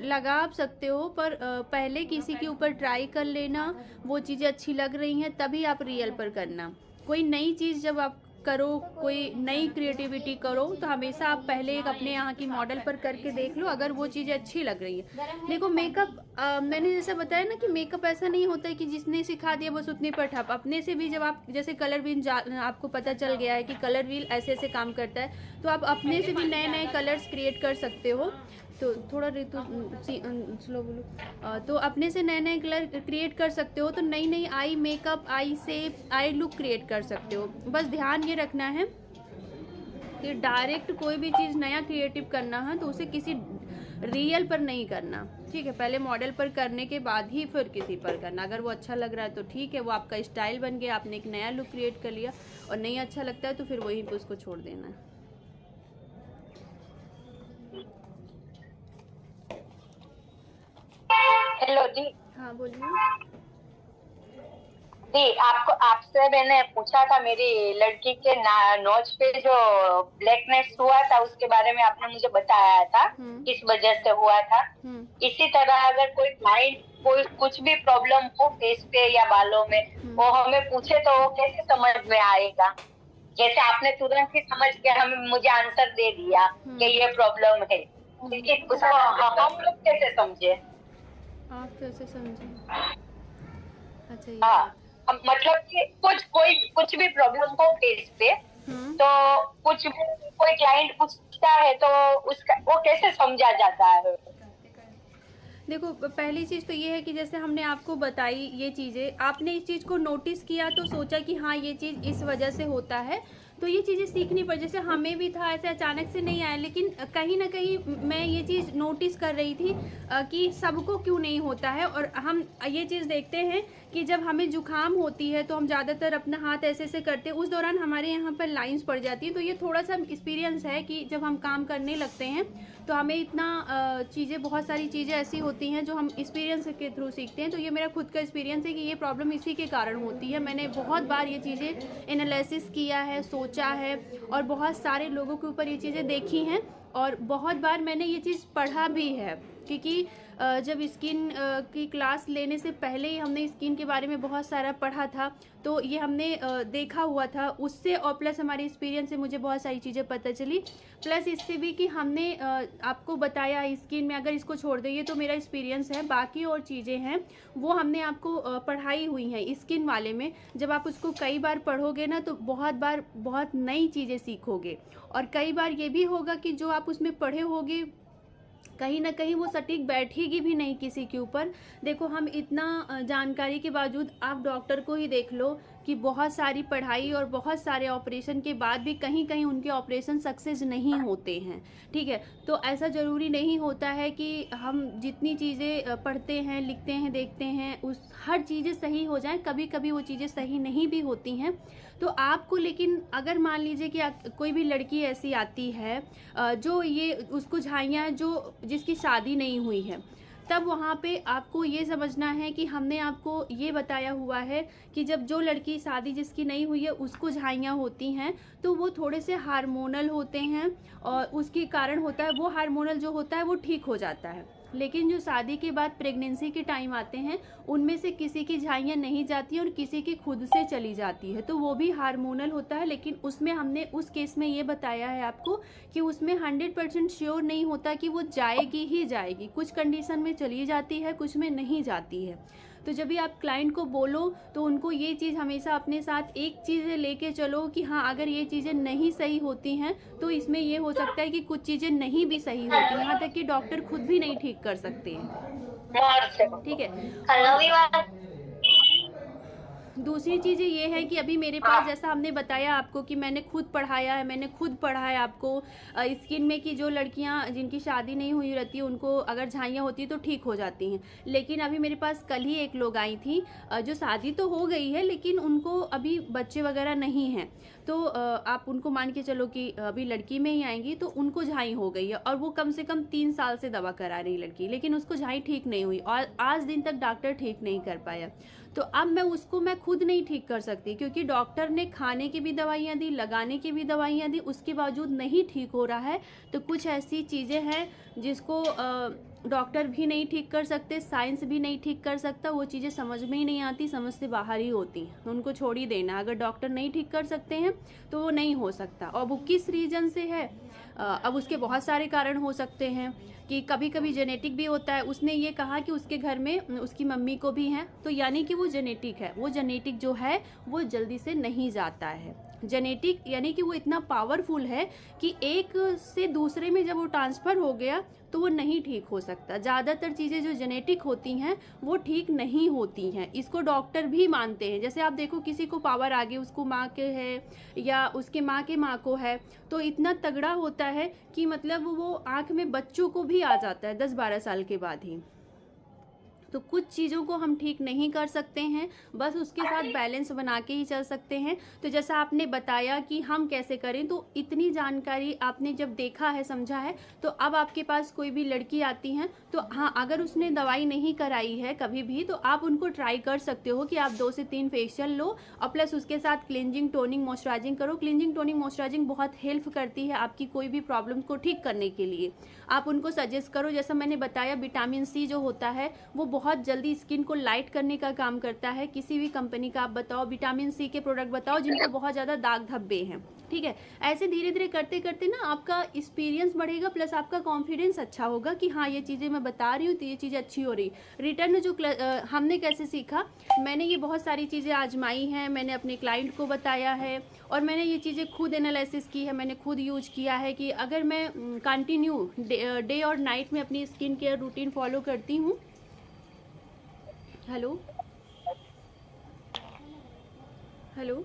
Speaker 1: लगा आप सकते हो, पर पहले किसी के ऊपर ट्राई कर लेना, वो चीज़ें अच्छी लग रही हैं तभी आप रियल पर करना। कोई नई चीज़ जब आप करो, कोई नई क्रिएटिविटी करो, तो हमेशा आप पहले एक अपने यहाँ की मॉडल पर करके देख लो, अगर वो चीज़ें अच्छी लग रही है। देखो मेकअप मैंने जैसा बताया ना कि मेकअप ऐसा नहीं होता है कि जिसने सिखा दिया बस उतने पर ठप। अपने से भी जब आप जैसे कलर व्हील आपको पता चल गया है कि कलर व्हील ऐसे ऐसे काम करता है, तो आप अपने से भी नए नए कलर्स क्रिएट कर सकते हो। तो थोड़ा ऋतु स्लो बोलो। तो अपने से नए नए कलर क्रिएट कर सकते हो, तो नई नई eye makeup, I shape, I look create कर सकते हो। बस ध्यान ये रखना है कि डायरेक्ट कोई भी चीज़ नया क्रिएटिव करना है तो उसे किसी रियल पर नहीं करना, ठीक है। पहले मॉडल पर करने के बाद ही फिर किसी पर करना। अगर वो अच्छा लग रहा है तो ठीक है, वो आपका स्टाइल बन गया, आपने एक नया लुक क्रिएट कर लिया। और नहीं अच्छा लगता है तो फिर वहीं पे उसको छोड़ देना है।
Speaker 2: हेलो जी।
Speaker 1: हाँ बोलिए।
Speaker 2: जी आपसे मैंने पूछा था, मेरी लड़की के नोज पे जो ब्लैकनेस हुआ था उसके बारे में आपने मुझे बताया था किस वजह से हुआ था। इसी तरह अगर कोई क्लाइंट कोई कुछ भी प्रॉब्लम हो फेस पे या बालों में, वो हमें पूछे तो वो कैसे समझ में आएगा? जैसे आपने तुरंत ही समझ के मुझे आंसर दे दिया कि ये प्रॉब्लम है, लेकिन उसको हम लोग कैसे समझे?
Speaker 1: आप कैसे समझे? अच्छा ये
Speaker 2: हाँ, मतलब कि कुछ भी प्रॉब्लम हो फेस पे, तो कोई क्लाइंट पूछता है तो उसका वो कैसे समझा जाता है?
Speaker 1: देखो पहली चीज़ तो ये है कि जैसे हमने आपको बताई ये चीज़ें, आपने इस चीज़ को नोटिस किया तो सोचा कि हाँ ये चीज़ इस वजह से होता है, तो ये चीज़ें सीखनी पड़। जैसे हमें भी था, ऐसे अचानक से नहीं आया, लेकिन कहीं ना कहीं मैं ये चीज़ नोटिस कर रही थी कि सबको क्यों नहीं होता है। और हम ये चीज़ देखते हैं कि जब हमें जुकाम होती है तो हम ज़्यादातर अपना हाथ ऐसे ऐसे करते हैं, उस दौरान हमारे यहाँ पर लाइंस पड़ जाती हैं। तो ये थोड़ा सा एक्सपीरियंस है कि जब हम काम करने लगते हैं तो हमें इतना चीज़ें, बहुत सारी चीज़ें ऐसी होती हैं जो हम एक्सपीरियंस के थ्रू सीखते हैं। तो ये मेरा खुद का एक्सपीरियंस है कि ये प्रॉब्लम इसी के कारण होती है। मैंने बहुत बार ये चीज़ें एनालिसिस किया है, सोचा है, और बहुत सारे लोगों के ऊपर ये चीज़ें देखी हैं, और बहुत बार मैंने ये चीज़ पढ़ा भी है। क्योंकि जब स्किन की क्लास लेने से पहले ही हमने स्किन के बारे में बहुत सारा पढ़ा था, तो ये हमने देखा हुआ था उससे, और प्लस हमारे एक्सपीरियंस से मुझे बहुत सारी चीज़ें पता चली। प्लस इससे भी कि हमने आपको बताया स्किन में अगर इसको छोड़ देंगे, तो मेरा एक्सपीरियंस है। बाकी और चीज़ें हैं वो हमने आपको पढ़ाई हुई हैं स्किन वाले में। जब आप उसको कई बार पढ़ोगे ना तो बहुत नई चीज़ें सीखोगे। और कई बार ये भी होगा कि जो आप उसमें पढ़े होगे कहीं ना कहीं वो सटीक बैठेगी भी नहीं किसी के ऊपर। देखो हम इतना जानकारी के बावजूद, आप डॉक्टर को ही देख लो कि बहुत सारी पढ़ाई और बहुत सारे ऑपरेशन के बाद भी कहीं कहीं उनके ऑपरेशन सक्सेस नहीं होते हैं, ठीक है। तो ऐसा ज़रूरी नहीं होता है कि हम जितनी चीज़ें पढ़ते हैं, लिखते हैं, देखते हैं, उस हर चीज़ें सही हो जाएं। कभी कभी वो चीज़ें सही नहीं भी होती हैं। तो आपको, लेकिन अगर मान लीजिए कि कोई भी लड़की ऐसी आती है जो ये उसको झाइयाँ जिसकी शादी नहीं हुई है, तब वहाँ पे आपको ये समझना है कि हमने आपको ये बताया हुआ है कि जब जो लड़की शादी जिसकी नहीं हुई है उसको झाइयाँ होती हैं, तो वो थोड़े से हार्मोनल होते हैं, और उसके कारण होता है वो हार्मोनल जो होता है वो ठीक हो जाता है। लेकिन जो शादी के बाद प्रेगनेंसी के टाइम आते हैं, उनमें से किसी की झाइयाँ नहीं जाती और किसी की खुद से चली जाती है, तो वो भी हार्मोनल होता है। लेकिन उसमें हमने उस केस में ये बताया है आपको कि उसमें 100% श्योर नहीं होता कि वो जाएगी ही जाएगी। कुछ कंडीशन में चली जाती है, कुछ में नहीं जाती है। तो जब भी आप क्लाइंट को बोलो तो उनको ये चीज़ हमेशा अपने साथ एक चीज़ लेके चलो कि हाँ अगर ये चीज़ें नहीं सही होती हैं तो इसमें ये हो सकता है कि कुछ चीज़ें नहीं भी सही होती, यहाँ तक कि डॉक्टर खुद भी नहीं ठीक कर सकते हैं, ठीक है। दूसरी चीज़ ये है कि अभी मेरे पास, जैसा हमने बताया आपको कि मैंने खुद पढ़ाया है, मैंने खुद पढ़ा है आपको स्किन में कि जो लड़कियां जिनकी शादी नहीं हुई रहती है उनको अगर झाइयाँ होती है तो ठीक हो जाती हैं। लेकिन अभी मेरे पास कल ही एक लोग आई थी जो शादी तो हो गई है लेकिन उनको अभी बच्चे वगैरह नहीं हैं, तो आप उनको मान के चलो कि अभी लड़की में ही आएंगी, तो उनको झाई हो गई है और वो कम से कम 3 साल से दवा करा रही लड़की, लेकिन उसको झाई ठीक नहीं हुई और आज दिन तक डॉक्टर ठीक नहीं कर पाया। तो अब मैं खुद नहीं ठीक कर सकती क्योंकि डॉक्टर ने खाने की भी दवाइयाँ दी, लगाने की भी दवाइयाँ दी, उसके बावजूद नहीं ठीक हो रहा है। तो कुछ ऐसी चीज़ें हैं जिसको डॉक्टर भी नहीं ठीक कर सकते, साइंस भी नहीं ठीक कर सकता, वो चीज़ें समझ में ही नहीं आती, समझ से बाहर ही होती हैं, उनको छोड़ ही देना। अगर डॉक्टर नहीं ठीक कर सकते हैं तो वो नहीं हो सकता। और वो किस रीज़न से है, अब उसके बहुत सारे कारण हो सकते हैं कि कभी कभी जेनेटिक भी होता है। उसने ये कहा कि उसके घर में उसकी मम्मी को भी है, तो यानी कि वो जेनेटिक है। वो जेनेटिक जो है वो जल्दी से नहीं जाता है। जेनेटिक यानी कि वो इतना पावरफुल है कि एक से दूसरे में जब वो ट्रांसफ़र हो गया तो वो नहीं ठीक हो सकता। ज़्यादातर चीज़ें जो जेनेटिक होती हैं वो ठीक नहीं होती हैं, इसको डॉक्टर भी मानते हैं। जैसे आप देखो किसी को पावर आ गई, उसको माँ के है या उसके माँ के माँ को है, तो इतना तगड़ा होता है कि मतलब वो आँख में बच्चों को भी आ जाता है 10-12 साल के बाद ही। तो कुछ चीज़ों को हम ठीक नहीं कर सकते हैं, बस उसके साथ बैलेंस बना के ही चल सकते हैं। तो जैसा आपने बताया कि हम कैसे करें, तो इतनी जानकारी आपने जब देखा है, समझा है, तो अब आपके पास कोई भी लड़की आती हैं तो हाँ, अगर उसने दवाई नहीं कराई है कभी भी तो आप उनको ट्राई कर सकते हो कि आप 2 से 3 फेशियल लो और प्लस उसके साथ क्लिनजिंग, टोनिंग, मॉइस्चराइजिंग करो। क्लिनजिंग, टोनिंग, मॉइस्चराइजिंग बहुत हेल्प करती है आपकी कोई भी प्रॉब्लम को ठीक करने के लिए। आप उनको सजेस्ट करो। जैसा मैंने बताया, विटामिन सी जो होता है वो बहुत जल्दी स्किन को लाइट करने का काम करता है। किसी भी कंपनी का आप बताओ, विटामिन सी के प्रोडक्ट बताओ जिनको बहुत ज़्यादा दाग धब्बे हैं, ठीक है। ऐसे धीरे धीरे करते करते ना आपका एक्सपीरियंस बढ़ेगा, प्लस आपका कॉन्फिडेंस अच्छा होगा कि हाँ ये चीज़ें मैं बता रही हूँ तो ये चीज़ें अच्छी हो रही। रिटर्न जो हमने कैसे सीखा, मैंने ये बहुत सारी चीज़ें आजमाई हैं, मैंने अपने क्लाइंट को बताया है और मैंने ये चीज़ें खुद एनालिसिस की है, मैंने खुद यूज किया है कि अगर मैं कंटिन्यू डे और नाइट में अपनी स्किन केयर रूटीन फॉलो करती हूँ। हेलो हेलो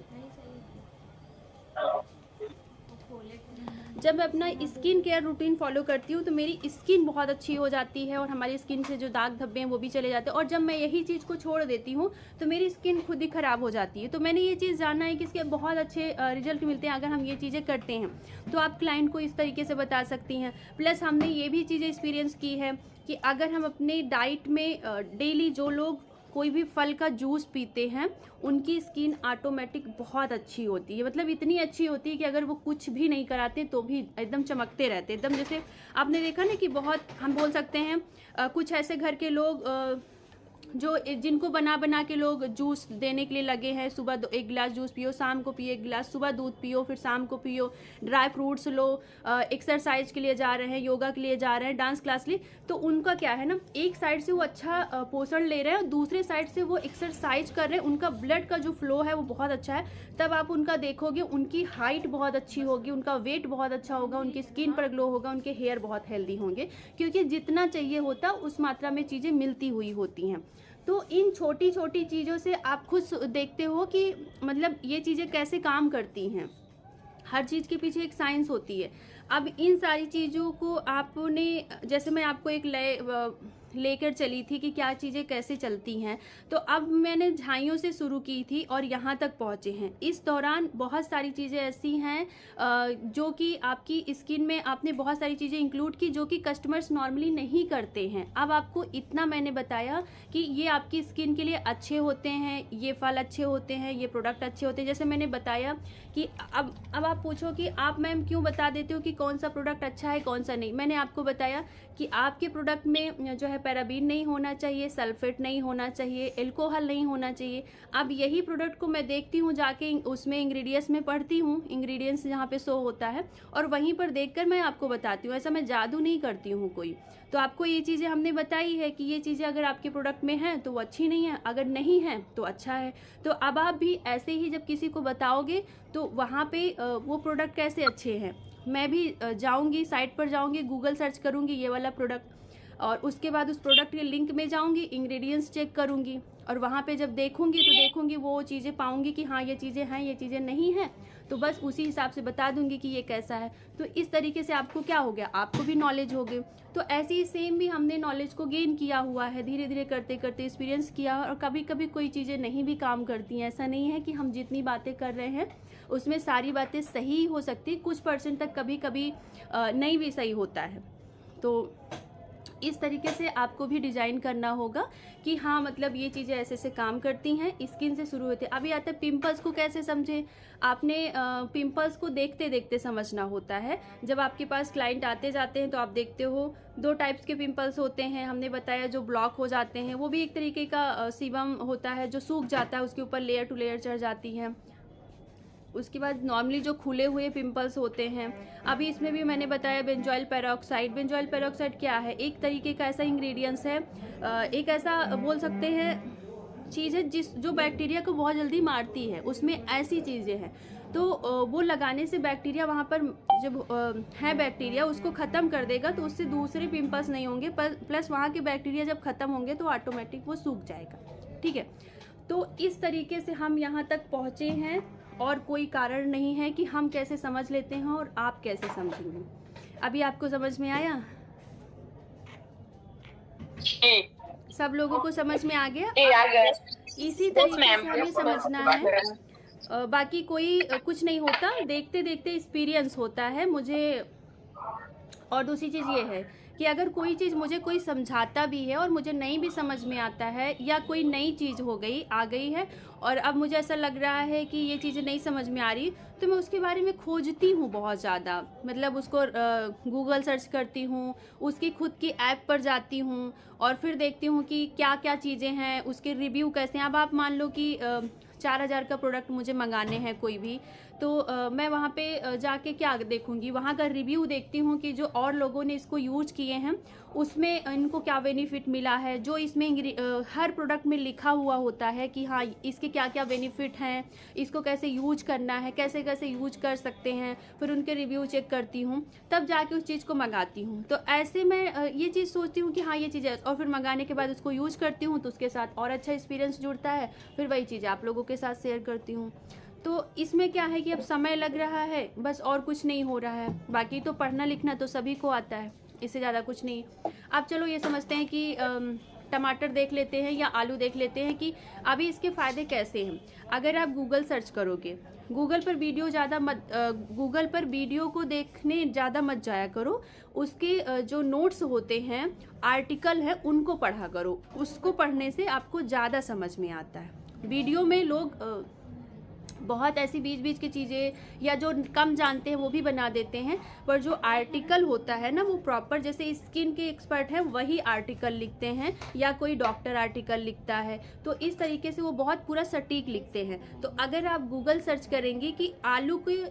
Speaker 1: जब मैं अपना स्किन केयर रूटीन फॉलो करती हूँ तो मेरी स्किन बहुत अच्छी हो जाती है और हमारी स्किन से जो दाग धब्बे हैं वो भी चले जाते हैं। और जब मैं यही चीज़ को छोड़ देती हूँ तो मेरी स्किन खुद ही ख़राब हो जाती है। तो मैंने ये चीज़ जानना है कि इसके बहुत अच्छे रिजल्ट मिलते हैं अगर हम ये चीज़ें करते हैं। तो आप क्लाइंट को इस तरीके से बता सकती हैं। प्लस हमने ये भी चीज़ें एक्सपीरियंस की है कि अगर हम अपने डाइट में डेली जो लोग कोई भी फल का जूस पीते हैं उनकी स्किन ऑटोमेटिक बहुत अच्छी होती है। मतलब इतनी अच्छी होती है कि अगर वो कुछ भी नहीं कराते तो भी एकदम चमकते रहते, एकदम जैसे आपने देखा ना कि बहुत हम बोल सकते हैं कुछ ऐसे घर के लोग जो जिनको बना बना के लोग जूस देने के लिए लगे हैं। सुबह 1 गिलास जूस पियो, शाम को पियो 1 गिलास, सुबह दूध पियो, फिर शाम को पियो, ड्राई फ्रूट्स लो, एक्सरसाइज के लिए जा रहे हैं, योगा के लिए जा रहे हैं, डांस क्लास के लिए। तो उनका क्या है ना, एक साइड से वो अच्छा पोषण ले रहे हैं और दूसरे साइड से वो एक्सरसाइज कर रहे हैं, उनका ब्लड का जो फ्लो है वो बहुत अच्छा है। तब आप उनका देखोगे उनकी हाइट बहुत अच्छी होगी, उनका वेट बहुत अच्छा होगा, उनकी स्किन पर ग्लो होगा, उनके हेयर बहुत हेल्दी होंगे, क्योंकि जितना चाहिए होता उस मात्रा में चीज़ें मिलती हुई होती हैं। तो इन छोटी छोटी चीज़ों से आप खुद देखते हो कि मतलब ये चीज़ें कैसे काम करती हैं। हर चीज़ के पीछे एक साइंस होती है। अब इन सारी चीज़ों को आपने, जैसे मैं आपको एक लेकर चली थी कि क्या चीज़ें कैसे चलती हैं, तो अब मैंने झाइयों से शुरू की थी और यहाँ तक पहुँचे हैं। इस दौरान बहुत सारी चीज़ें ऐसी हैं जो कि आपकी स्किन में आपने बहुत सारी चीज़ें इंक्लूड की जो कि कस्टमर्स नॉर्मली नहीं करते हैं। अब आपको इतना मैंने बताया कि ये आपकी स्किन के लिए अच्छे होते हैं, ये फल अच्छे होते हैं, ये प्रोडक्ट अच्छे होते हैं। जैसे मैंने बताया कि अब आप पूछो कि आप मैम क्यों बता देते हो कि कौन सा प्रोडक्ट अच्छा है कौन सा नहीं। मैंने आपको बताया कि आपके प्रोडक्ट में जो है पैराबीन नहीं होना चाहिए, सल्फेट नहीं होना चाहिए, एल्कोहल नहीं होना चाहिए। अब यही प्रोडक्ट को मैं देखती हूँ जाके उसमें इंग्रेडिएंट्स में पढ़ती हूँ, इंग्रेडिएंट्स जहाँ पे शो होता है और वहीं पर देखकर मैं आपको बताती हूँ। ऐसा मैं जादू नहीं करती हूँ कोई। तो आपको ये चीज़ें हमने बताई है कि ये चीज़ें अगर आपके प्रोडक्ट में हैं तो वो अच्छी नहीं है, अगर नहीं है तो अच्छा है। तो अब आप भी ऐसे ही जब किसी को बताओगे तो वहाँ पे वो प्रोडक्ट कैसे अच्छे हैं, मैं भी जाऊँगी साइट पर जाऊँगी, गूगल सर्च करूँगी ये वाला प्रोडक्ट। और उसके बाद उस प्रोडक्ट के लिंक में जाऊंगी, इंग्रेडिएंट्स चेक करूंगी और वहाँ पे जब देखूंगी तो देखूंगी वो चीज़ें पाऊंगी कि हाँ ये चीज़ें हैं, ये चीज़ें नहीं हैं, तो बस उसी हिसाब से बता दूंगी कि ये कैसा है। तो इस तरीके से आपको क्या हो गया, आपको भी नॉलेज हो गई। तो ऐसे ही सेम भी हमने नॉलेज को गेन किया हुआ है, धीरे धीरे करते करते एक्सपीरियंस किया। और कभी कभी कोई चीज़ें नहीं भी काम करती हैं, ऐसा नहीं है कि हम जितनी बातें कर रहे हैं उसमें सारी बातें सही हो सकती, कुछ % तक कभी कभी नहीं भी सही होता है। तो इस तरीके से आपको भी डिज़ाइन करना होगा कि हाँ मतलब ये चीज़ें ऐसे से काम करती हैं। स्किन से शुरू होते, अभी आता है पिंपल्स को कैसे समझे। आपने पिंपल्स को देखते देखते समझना होता है। जब आपके पास क्लाइंट आते जाते हैं तो आप देखते हो 2 टाइप्स के पिंपल्स होते हैं। हमने बताया जो ब्लॉक हो जाते हैं वो भी एक तरीके का सीबम होता है जो सूख जाता है, उसके ऊपर लेयर टू लेयर चढ़ जाती है। उसके बाद नॉर्मली जो खुले हुए पिंपल्स होते हैं, अभी इसमें भी मैंने बताया बेंजॉइल पेरोक्साइड। बेंजॉइल पेरोक्साइड क्या है, एक तरीके का ऐसा इंग्रेडिएंट्स है, एक ऐसा बोल सकते हैं चीज़ है जो बैक्टीरिया को बहुत जल्दी मारती है, उसमें ऐसी चीज़ें हैं। तो वो लगाने से बैक्टीरिया वहाँ पर जब है बैक्टीरिया उसको ख़त्म कर देगा, तो उससे दूसरे पिंपल्स नहीं होंगे, प्लस वहाँ के बैक्टीरिया जब ख़त्म होंगे तो ऑटोमेटिक वो सूख जाएगा। ठीक है, तो इस तरीके से हम यहाँ तक पहुँचे हैं और कोई कारण नहीं है कि हम कैसे समझ लेते हैं और आप कैसे समझेंगे। अभी आपको समझ में आया? सब लोगों को समझ में आ गया? इसी तरीके से हमें समझना है। बाकी कोई कुछ नहीं होता, देखते देखते एक्सपीरियंस होता है मुझे। और दूसरी चीज़ ये है कि अगर कोई चीज़ मुझे कोई समझाता भी है और मुझे नहीं भी समझ में आता है, या कोई नई चीज़ आ गई है और अब मुझे ऐसा लग रहा है कि ये चीज़ें नहीं समझ में आ रही, तो मैं उसके बारे में खोजती हूँ बहुत ज़्यादा। मतलब उसको गूगल सर्च करती हूँ, उसकी खुद की ऐप पर जाती हूँ और फिर देखती हूँ कि क्या क्या चीज़ें हैं, उसके रिव्यू कैसे हैं। अब आप मान लो कि 4000 का प्रोडक्ट मुझे मंगाने हैं कोई भी, तो मैं वहाँ पे जाके क्या देखूँगी, वहाँ का रिव्यू देखती हूँ कि जो और लोगों ने इसको यूज किए हैं उसमें इनको क्या बेनिफिट मिला है। जो इसमें हर प्रोडक्ट में लिखा हुआ होता है कि हाँ इसके क्या क्या बेनिफिट हैं, इसको कैसे यूज करना है, कैसे कैसे यूज कर सकते हैं, फिर उनके रिव्यू चेक करती हूँ, तब जाके उस चीज़ को मंगाती हूँ। तो ऐसे मैं ये चीज़ सोचती हूँ कि हाँ ये चीज़ है, और फिर मंगाने के बाद उसको यूज करती हूँ तो उसके साथ और अच्छा एक्सपीरियंस जुड़ता है, फिर वही चीज़ आप लोगों के साथ शेयर करती हूँ। तो इसमें क्या है कि अब समय लग रहा है बस, और कुछ नहीं हो रहा है। बाकी तो पढ़ना लिखना तो सभी को आता है, इससे ज़्यादा कुछ नहीं। अब चलो ये समझते हैं कि टमाटर देख लेते हैं या आलू देख लेते हैं कि अभी इसके फ़ायदे कैसे हैं। अगर आप गूगल सर्च करोगे, गूगल पर वीडियो को देखने ज़्यादा मत जाया करो, उसके जो नोट्स होते हैं, आर्टिकल है, उनको पढ़ा करो। उसको पढ़ने से आपको ज़्यादा समझ में आता है। वीडियो में लोग बहुत ऐसी बीच बीच की चीज़ें या जो कम जानते हैं वो भी बना देते हैं, पर जो आर्टिकल होता है ना वो प्रॉपर, जैसे स्किन के एक्सपर्ट हैं वही आर्टिकल लिखते हैं या कोई डॉक्टर आर्टिकल लिखता है, तो इस तरीके से वो बहुत पूरा सटीक लिखते हैं। तो अगर आप गूगल सर्च करेंगे कि आलू का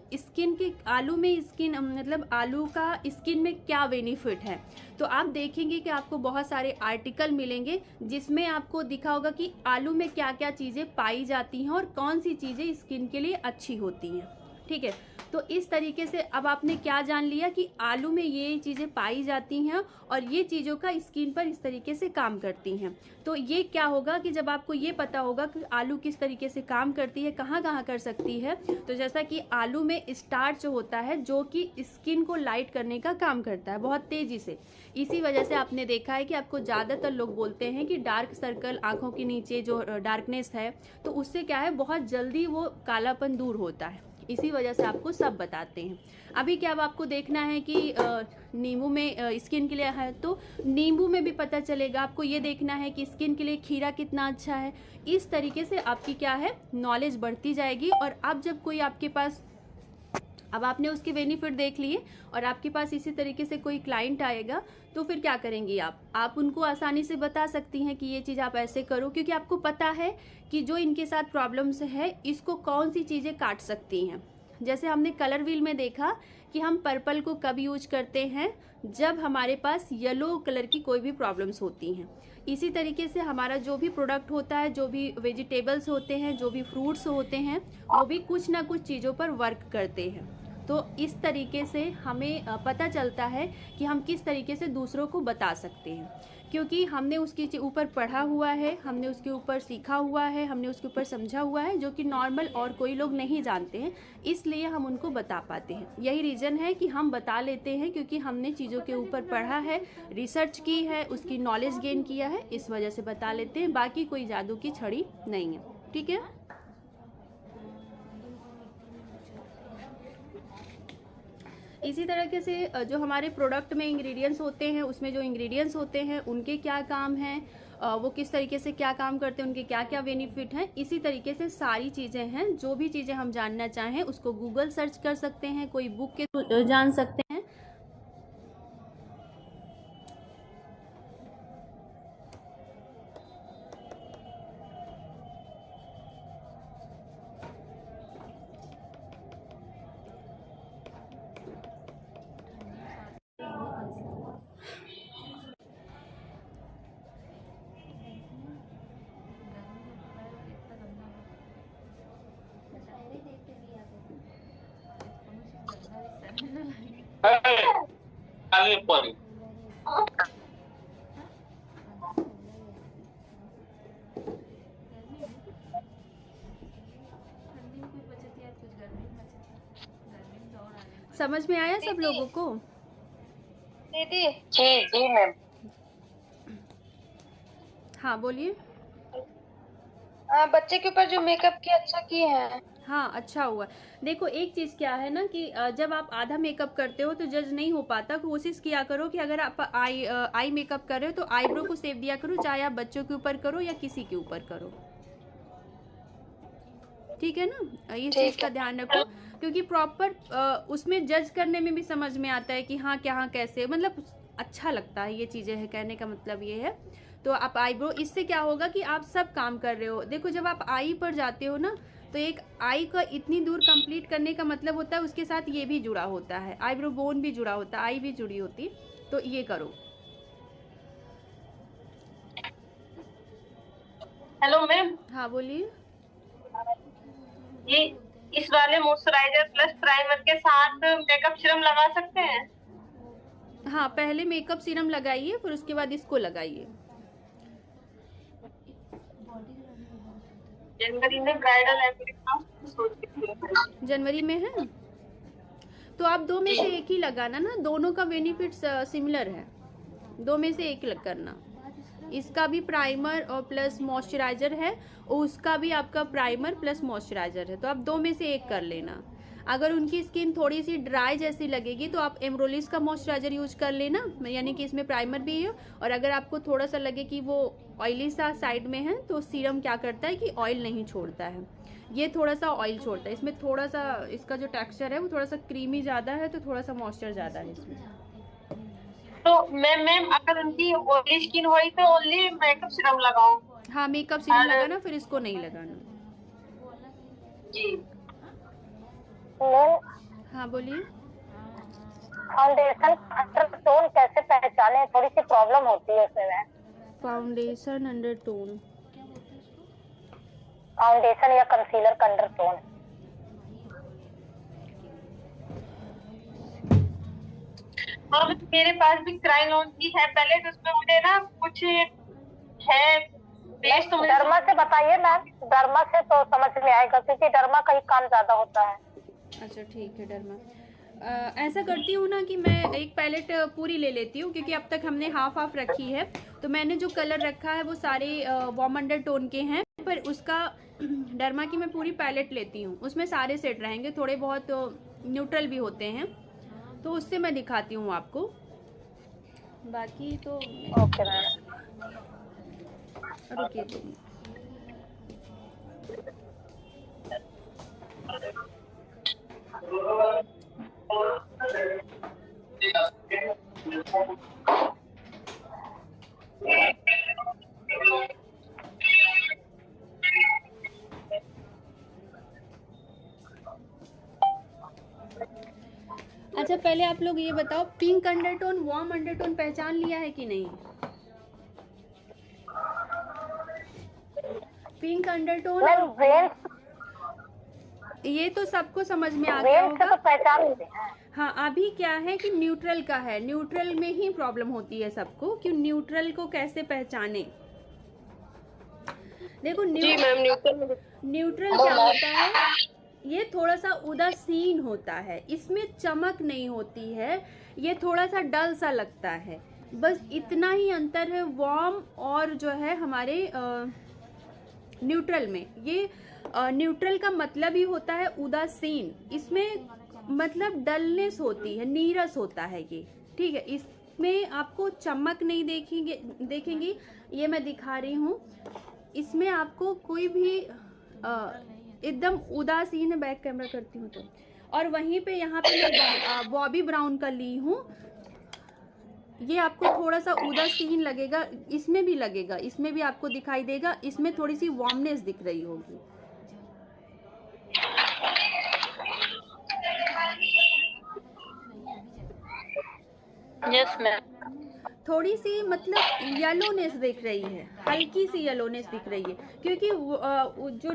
Speaker 1: स्किन में क्या बेनिफिट है, तो आप देखेंगे कि आपको बहुत सारे आर्टिकल मिलेंगे जिसमें आपको दिखा होगा कि आलू में क्या क्या चीज़ें पाई जाती हैं और कौन सी चीज़ें स्किन के लिए अच्छी होती हैं। ठीक है, तो इस तरीके से अब आपने क्या जान लिया कि आलू में ये चीज़ें पाई जाती हैं और ये चीज़ों का स्किन पर इस तरीके से काम करती हैं। तो ये क्या होगा कि जब आपको ये पता होगा कि आलू किस तरीके से काम करती है, कहाँ कहाँ कर सकती है, तो जैसा कि आलू में स्टार्च होता है जो कि स्किन को लाइट करने का काम करता है बहुत तेज़ी से। इसी वजह से आपने देखा है कि आपको ज़्यादातर लोग बोलते हैं कि डार्क सर्कल, आँखों के नीचे जो डार्कनेस है, तो उससे क्या है बहुत जल्दी वो कालापन दूर होता है। इसी वजह से आपको सब बताते हैं। अभी क्या अब आपको देखना है कि नींबू में स्किन के लिए है, तो नींबू में भी पता चलेगा। आपको ये देखना है कि स्किन के लिए खीरा कितना अच्छा है। इस तरीके से आपकी क्या है नॉलेज बढ़ती जाएगी। और अब जब कोई आपके पास, अब आपने उसके बेनिफिट देख लिए और आपके पास इसी तरीके से कोई क्लाइंट आएगा, तो फिर क्या करेंगी आप उनको आसानी से बता सकती हैं कि ये चीज़ आप ऐसे करो, क्योंकि आपको पता है कि जो इनके साथ प्रॉब्लम्स है इसको कौन सी चीज़ें काट सकती हैं। जैसे हमने कलर व्हील में देखा कि हम पर्पल को कब यूज करते हैं, जब हमारे पास येलो कलर की कोई भी प्रॉब्लम्स होती हैं। इसी तरीके से हमारा जो भी प्रोडक्ट होता है, जो भी वेजिटेबल्स होते हैं, जो भी फ्रूट्स होते हैं, वो भी कुछ ना कुछ चीज़ों पर वर्क करते हैं। तो इस तरीके से हमें पता चलता है कि हम किस तरीके से दूसरों को बता सकते हैं, क्योंकि हमने उसके ऊपर पढ़ा हुआ है, हमने उसके ऊपर सीखा हुआ है, हमने उसके ऊपर समझा हुआ है, जो कि नॉर्मल और कोई लोग नहीं जानते हैं, इसलिए हम उनको बता पाते हैं। यही रीज़न है कि हम बता लेते हैं, क्योंकि हमने चीज़ों के ऊपर पढ़ा है, रिसर्च की है, उसकी नॉलेज गेन किया है, इस वजह से बता लेते हैं। बाकी कोई जादू की छड़ी नहीं है, ठीक है। इसी तरीके से जो हमारे प्रोडक्ट में इंग्रेडिएंट्स होते हैं, उसमें जो इंग्रेडिएंट्स होते हैं उनके क्या काम हैं, वो किस तरीके से क्या काम करते हैं, उनके क्या क्या बेनिफिट हैं, इसी तरीके से सारी चीज़ें हैं। जो भी चीज़ें हम जानना चाहें उसको गूगल सर्च कर सकते हैं, कोई बुक के थ्रू जान सकते हैं। समझ में आया सब लोगों को?
Speaker 6: दीदी
Speaker 2: जी जी मैम।
Speaker 1: हाँ बोलिए।
Speaker 6: बच्चे के ऊपर जो मेकअप किया अच्छा किए हैं।
Speaker 1: हाँ अच्छा हुआ। देखो एक चीज़ क्या है ना कि जब आप आधा मेकअप करते हो तो जज नहीं हो पाता। कोशिश किया करो कि अगर आप आई मेकअप कर रहे हो तो आईब्रो को सेव दिया करो, चाहे आप बच्चों के ऊपर करो या किसी के ऊपर करो, ठीक है ना। इस चीज़ का ध्यान रखो, क्योंकि प्रॉपर उसमें जज करने में भी समझ में आता है कि हाँ क्या कैसे, मतलब अच्छा लगता है। ये चीज़ें है, कहने का मतलब ये है। तो आप आईब्रो, इससे क्या होगा कि आप सब काम कर रहे हो। देखो जब आप आई पर जाते हो ना, तो एक आई का इतनी दूर कंप्लीट करने का मतलब होता है उसके साथ ये भी जुड़ा होता है, आईब्रो बोन भी जुड़ा होता है, आई भी जुड़ी होती। तो ये करो।
Speaker 7: Hello ma'am.
Speaker 1: हाँ बोलिए।
Speaker 7: ये इस वाले मॉइस्चराइजर प्लस प्राइमर के साथ मेकअप सीरम लगा सकते हैं?
Speaker 1: हाँ पहले मेकअप सीरम लगाइए, फिर उसके बाद इसको लगाइए।
Speaker 7: जनवरी में ब्राइडल
Speaker 1: जनवरी में है तो आप दो में से एक ही लगाना ना, दोनों का बेनिफिट सिमिलर है, दो में से एक करना। इसका भी प्राइमर और प्लस मॉइस्चराइजर है, और उसका भी आपका प्राइमर प्लस मॉइस्चराइजर है, तो आप दो में से एक कर लेना। अगर उनकी स्किन थोड़ी सी ड्राई जैसी लगेगी तो आप एम्ब्रोलिस का मॉइस्चराइजर यूज कर लेना, यानी कि इसमें प्राइमर भी है। और अगर आपको थोड़ा सा लगे कि वो ऑयली सा साइड में है तो सीरम क्या करता है कि ऑयल नहीं छोड़ता है, ये थोड़ा सा ऑयल छोड़ता है। इसमें थोड़ा सा इसका जो टेक्सचर है वो थोड़ा सा क्रीमी ज़्यादा है, तो थोड़ा सा मॉइस्चर ज़्यादा है इसमें।
Speaker 7: तो मैम अगर उनकी ऑयली स्किन हुई तो ओनली मेकअप सीरम लगाऊं?
Speaker 1: हाँ मेकअप सीरम लगाना, फिर इसको नहीं लगाना
Speaker 7: जी।
Speaker 1: हाँ बोलिए।
Speaker 2: फाउंडेशन अंडरटोन कैसे पहचाने, थोड़ी सी प्रॉब्लम होती है उसमें।
Speaker 1: फाउंडेशन अंडरटोन,
Speaker 2: फाउंडेशन या कंसीलर का अंडरटोन।
Speaker 7: हाँ मेरे पास भी क्रायोन की है पहले, तो उसमें मुझे ना कुछ है बेस। तो
Speaker 2: डर्मा से बताइए मैम, डर्मा से तो समझ में आएगा, क्योंकि डर्मा का ही काम ज्यादा होता है।
Speaker 1: अच्छा ठीक है डर्मा। ऐसा करती हूँ ना कि मैं एक पैलेट पूरी ले लेती हूँ, क्योंकि अब तक हमने हाफ हाफ रखी है। तो मैंने जो कलर रखा है वो सारे वार्म अंडर टोन के हैं, पर उसका डर्मा की मैं पूरी पैलेट लेती हूँ, उसमें सारे सेट रहेंगे, थोड़े बहुत न्यूट्रल भी होते हैं, तो उससे मैं दिखाती हूँ आपको। बाकी तो
Speaker 2: ओके मैम।
Speaker 1: रुकिए तुम। अच्छा पहले आप लोग ये बताओ, पिंक अंडरटोन वार्म अंडरटोन पहचान लिया है कि नहीं? पिंक अंडरटोन ये तो सबको समझ में आ गया होगा।
Speaker 2: तो पहचान लेते हैं।
Speaker 1: हाँ, अभी क्या है कि न्यूट्रल का है, न्यूट्रल में ही प्रॉब्लम होती है सबको कि न्यूट्रल को कैसे पहचाने। देखो न्यूट्रल क्या होता है, ये थोड़ा सा उदासीन होता है, इसमें चमक नहीं होती है, ये थोड़ा सा डल सा लगता है, बस इतना ही अंतर है वार्म और जो है हमारे न्यूट्रल में। ये न्यूट्रल का मतलब ही होता है उदासीन, इसमें मतलब डलनेस होती है, नीरस होता है ये, ठीक है। इसमें आपको चमक नहीं देखेंगी, ये मैं दिखा रही हूँ, इसमें आपको कोई भी एकदम उदासीन है। बैक कैमरा करती हूँ तो, और वहीं पे यहाँ पे मैं बॉबी ब्राउन का ली हूँ, ये आपको थोड़ा सा उदासीन लगेगा, इसमें भी लगेगा, इसमें भी आपको दिखाई देगा, इसमें थोड़ी सी वार्मनेस दिख रही होगी।
Speaker 7: Yes ma'am.
Speaker 1: थोड़ी सी मतलब येलोनेस दिख रही है, हल्की सी येलोनेस दिख रही है, क्योंकि जो